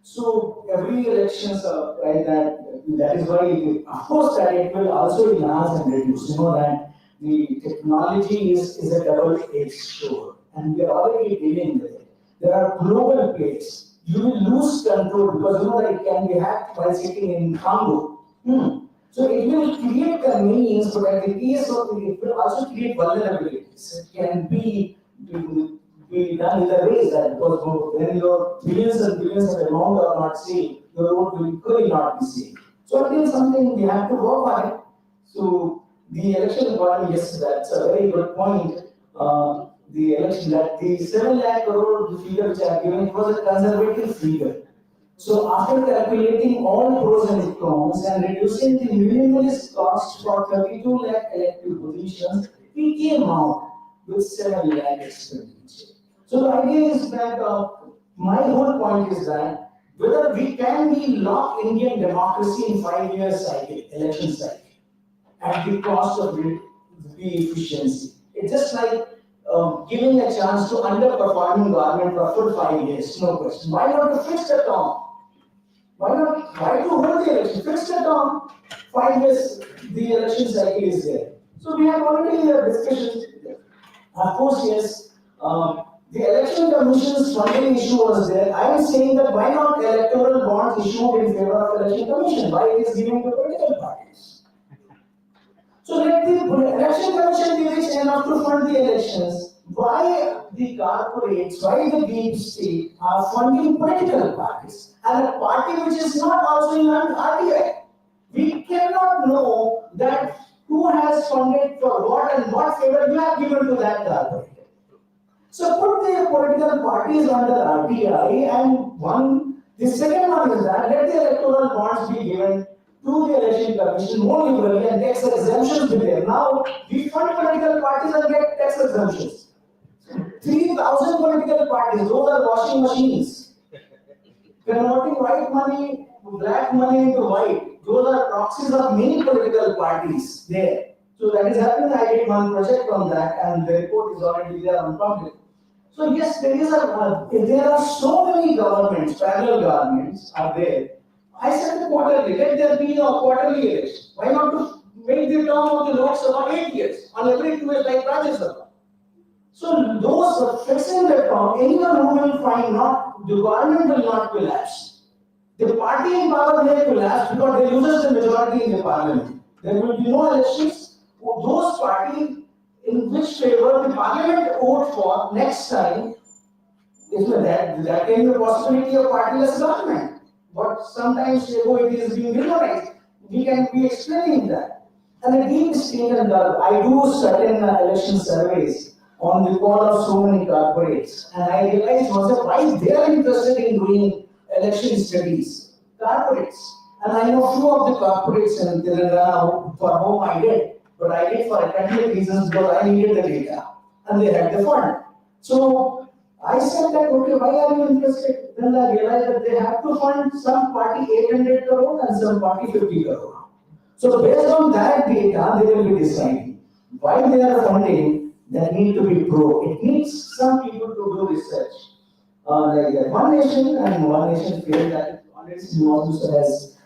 So every elections are like that. That is why, of course, that it will also enhance and reduce. You know that the technology is a double-edged sword, and we are already dealing with it. There are global players. You will lose control because you know that it can be hacked while sitting in Congo. So it will create convenience, but at the case of it will also create vulnerabilities. It can be done in the ways that because when your billions and billions of amount are not saved, your vote will equally not be saved. So it is something we have to work on it. So the election body, yes, that's a very good point. The election that the 7 lakh crore figure which I have given, it was a conservative figure. So after calculating all pros and cons and reducing the minimalist cost for 32 lakh elective positions, we came out with 7 lakh expenditure. So the idea is that my whole point is that whether we can be lock Indian democracy in 5-year cycle, election cycle, at the cost of the efficiency. It's just like giving a chance to underperforming government for full 5 years, no question. Why not to fix the term? Why to hold the election? Fix the term. 5 years, the election cycle is there. So we have already discussions. Of course, yes. The election commission's funding issue was there. I am saying that why not electoral bonds issued in favor of election commission? Why it is given to political parties? So let the election commission be rich enough to fund the elections. Why the corporates, why the deep state are funding political parties and a party which is not also in RTI? We cannot know that who has funded for what and what favor you have given to that corporate. So put the political parties under RTI and the second one is that let the electoral bonds be given to the election commission more liberally and tax exemptions be there. Now we fund political parties and get tax exemptions. 3,000 political parties, those are washing machines. Converting white money, black money into white, those are proxies of many political parties there. So that is happening. I did one project on that and the report is already there on public. So yes, there are so many governments, parallel governments are there. I said the quarterly, let there be a quarterly election. Why not to make the term of the Lok Sabha 8 years, on every 2 years like Rajya Sabha? So those fixing the term, anyone who will find not, the government will not collapse. The party in power may collapse because they loses the majority in the parliament. There will be no elections. Those parties in which favor the parliament vote for next time, if that can be a possibility of partyless government. But sometimes it is being minorized. We can be explaining that. And a deep state and I do certain election surveys on the call of so many corporates, and I realized why they are interested in doing election studies. Corporates. And I know few of the corporates in Telangana for whom I did, but I did for academic reasons because I needed the data and they had the fund. So I said that, okay, why are you interested? Then I realized that they have to fund some party 800 crore and some party 50 crore. So based on that data, they will be deciding why they are funding. They need to be pro. It needs some people to do research. Like that. One Nation and One Nation feel that already also has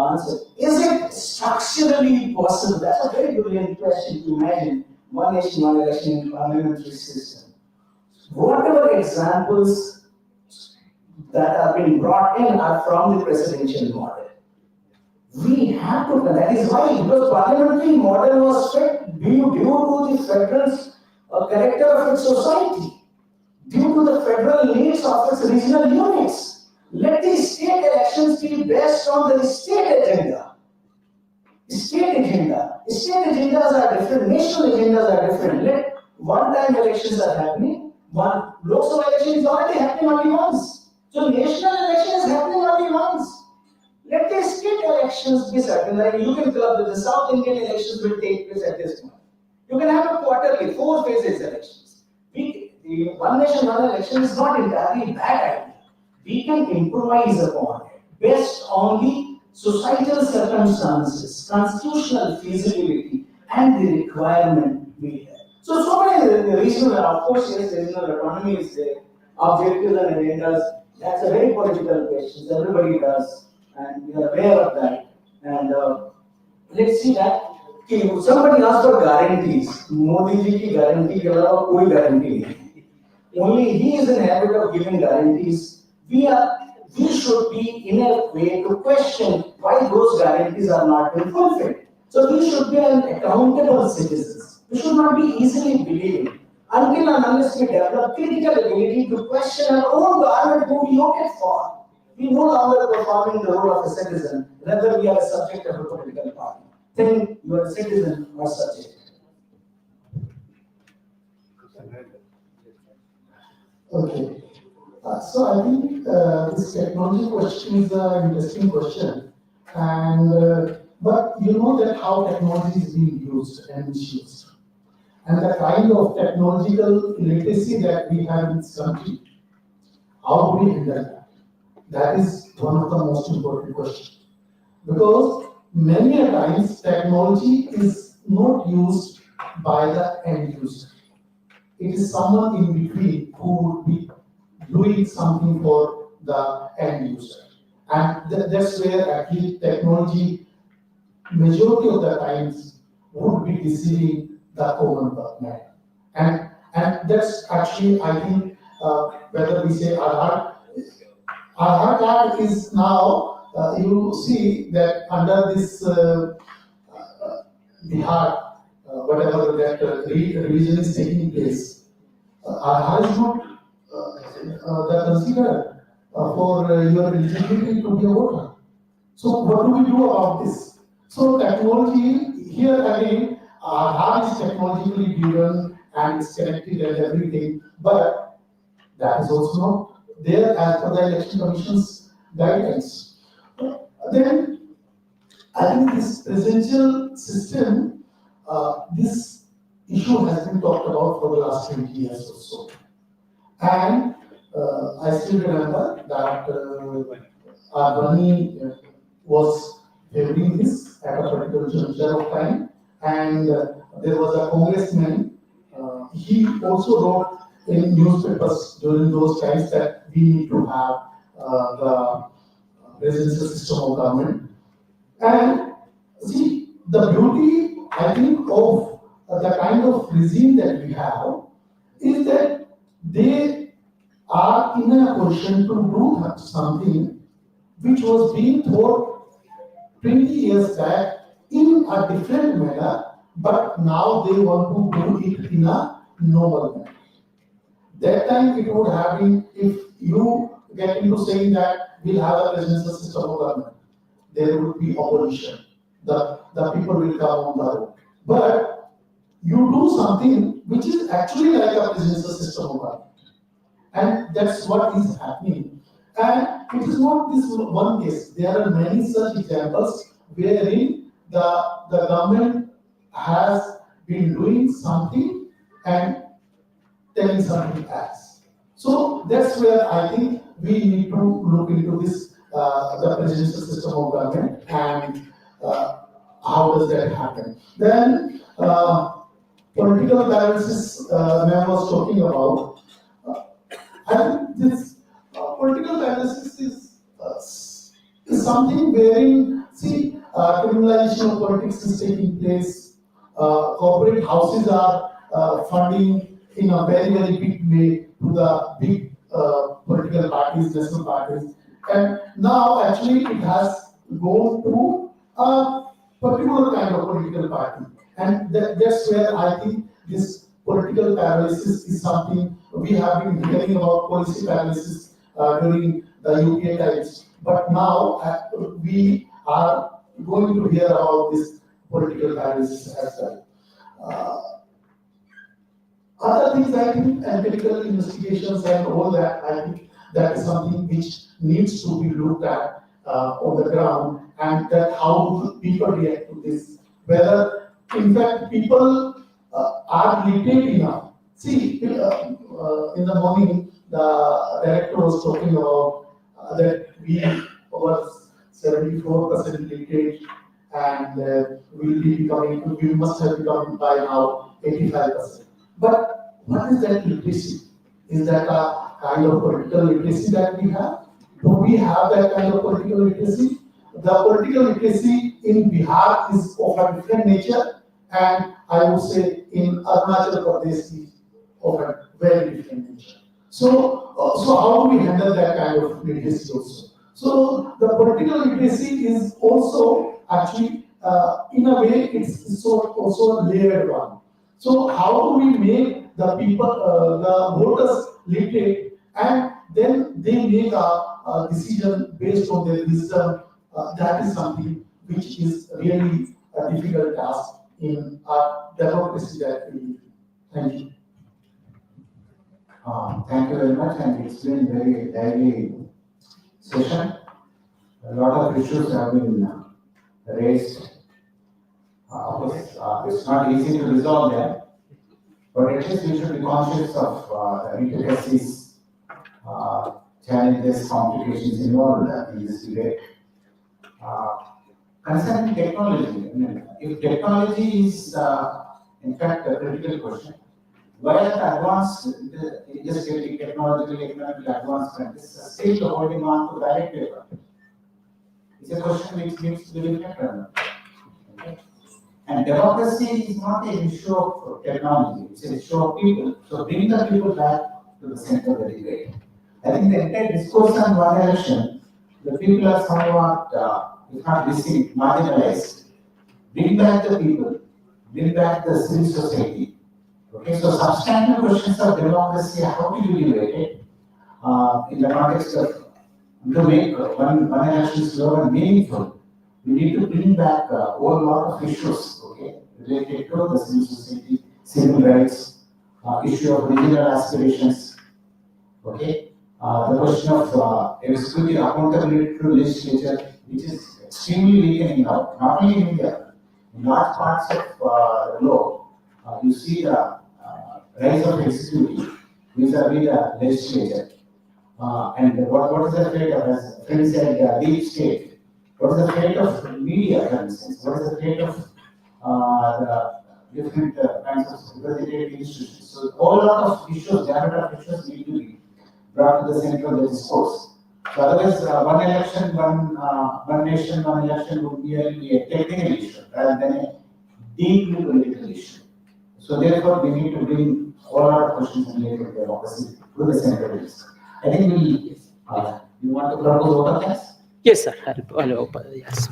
answered. Is it structurally possible? That's a very brilliant question to imagine. One Nation, One Election in parliamentary system. Whatever examples that are being brought in are from the presidential model. We have to, that is why, because parliamentary model was fit due to the federal character of its society, due to the federal needs of its regional units. Let the state elections be based on the state agenda. State agendas are different, national agendas are different. Let one-time elections are happening. One Lok Sabha election is already happening only once. So national election is happening only once. Let the state elections be certain. Like you can club that the South Indian elections will take place at this month. You can have a quarterly, 4 phases elections. The One Nation, One Election is not entirely bad idea. We can improvise upon it based on the societal circumstances, constitutional feasibility, and the requirement we have. So many regional, of course, yes, regional autonomy is there. Objectives and agendas, that's a very political question. Everybody does, and we are aware of that. And let's see that. Somebody asked for guarantees. Modi ji ki guarantee ke alawa koi guarantee nahi. Only he is in habit of giving guarantees. We should be in a way to question why those guarantees are not being fulfilled. So we should be an accountable citizens. We should not be easily believing until and unless we develop critical ability to question our own government who we voted for. We no longer performing the role of a citizen, rather we are a subject of a political party. Then you are a citizen or subject. Okay. So I think this technology question is an interesting question, and but you know that how technology is being used and misused, and the kind of technological literacy that we have in this country. How do we handle that? That is one of the most important questions, because many a times technology is not used by the end user. It is someone in between who would be doing something for the end user. And that's where actually technology, majority of the times, would be deceiving the common man. And that's actually, I think, whether we say Aadhaar card is now, you see that under this Bihar, whatever that revision is taking place, Aadhaar is not considered for your eligibility to be a voter. So what do we do about this? So technology, here again, Aadhaar is technologically driven and it's connected and everything, but that is also not there as per the Election Commission's guidelines. Then, I think this presidential system, this issue has been talked about for the last 20 years or so. And I still remember that Advani was favoring this at a particular juncture of time, and there was a congressman, he also wrote in newspapers during those times that we need to have the presidential system of government. And see, the beauty, I think, of the kind of regime that we have is that they are in a position to do something which was being thought 20 years back in a different manner, but now they want to do it in a normal manner. That time it would have been, if you get into saying that we'll have a presidential system of government, there would be opposition. The people will come on the road. But you do something which is actually like a presidential system of government. And that's what is happening. And it is not this one case. There are many such examples wherein the government has been doing something and telling something else. So that's where I think we need to look into this, the presidential system of government and how does that happen. Then political balances Ma'am was talking about. I think this political balances is something wherein, see, criminalization of politics is taking place. Corporate houses are funding in a very, very big way to the big political parties, national parties. And now actually it has gone to a particular kind of political party. And that's where I think this political paralysis is something we have been hearing about, policy paralysis during the UPA times. But now we are going to hear about this political paralysis as well. Other things, I think, empirical investigations and all that, I think that is something which needs to be looked at on the ground, and that how people react to this. Whether, in fact, people are literate enough. See, in the morning, the director was talking about that we were 74% literate, and we must have become by now 85%. But what is that literacy? Is that a kind of political literacy that we have? Do we have that kind of political literacy? The political literacy in Bihar is of a different nature, and I would say in Arunachal Pradesh is of a very different nature. So how do we handle that kind of literacy also? So the political literacy is also actually, in a way, it's also a layered one. So how do we make the people, the voters literate, and then they make a decision based on their wisdom? That is something which is really a difficult task in our democracy that we live in. Thank you. Thank you very much, and it's been very lively session. A lot of issues have been raised. It's not easy to resolve them, but at least we should be conscious of the intricacies, challenges, complications involved in this debate. Concerning technology, if technology is in fact a critical question, why are the advanced industrial, technological, economical advanced countries still holding on to direct paper? It's a question which needs to be reflected. And democracy is not an issue of technology, it's an issue of people. So bring the people back to the center of the debate. I think the entire discourse on one election, the people are somewhat, if not missing, marginalized. Bring back the people, bring back the civil society. Okay, so substantive questions of democracy, how do you debate it in the context of, to make one election slow and meaningful? We need to bring back a whole lot of issues, okay, related to the civil society, civil rights, issue of regional aspirations, okay, the question of executive accountability to legislature, which is extremely weakening now, not only in India, in large parts of the globe, you see the rise of executive vis-a-vis the legislature. And what is the fate of, as friends said, deep state? What is the fate of media, for instance? What is the fate of the different kinds of representative institutions? So, a whole lot of issues, gamut of issues need to be brought to the center of the discourse. So, otherwise, one election, one nation, one election would merely be a technical issue rather than a deeply political issue. So, therefore, we need to bring a whole lot of questions related to democracy to the center of the discourse. I think you want to propose vote of thanks? Yes, sir. I'll open. Yes.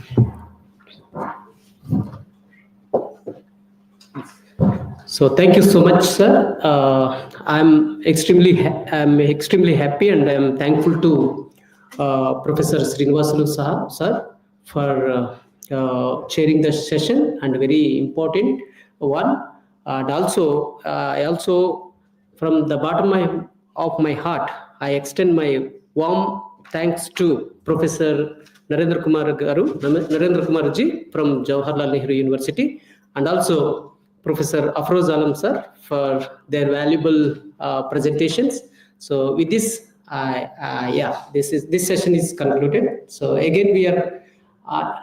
So thank you so much, sir. I'm extremely happy and I'm thankful to Professor Srinivasalu sir for chairing the session, and very important one. And also, I also, from the bottom of my heart, I extend my warm thanks to Professor Narendra Kumar ji from Jawaharlal Nehru University, and also Professor Afroz Alam sir for their valuable presentations. So with this, this session is concluded. So again, we are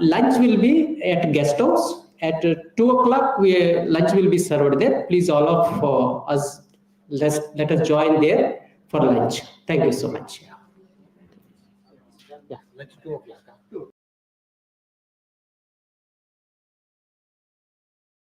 lunch will be at guest house at 2 o'clock. Lunch will be served there. Please, all of us, let us join there for lunch. Thank you so much. Yeah, let's 2 o'clock.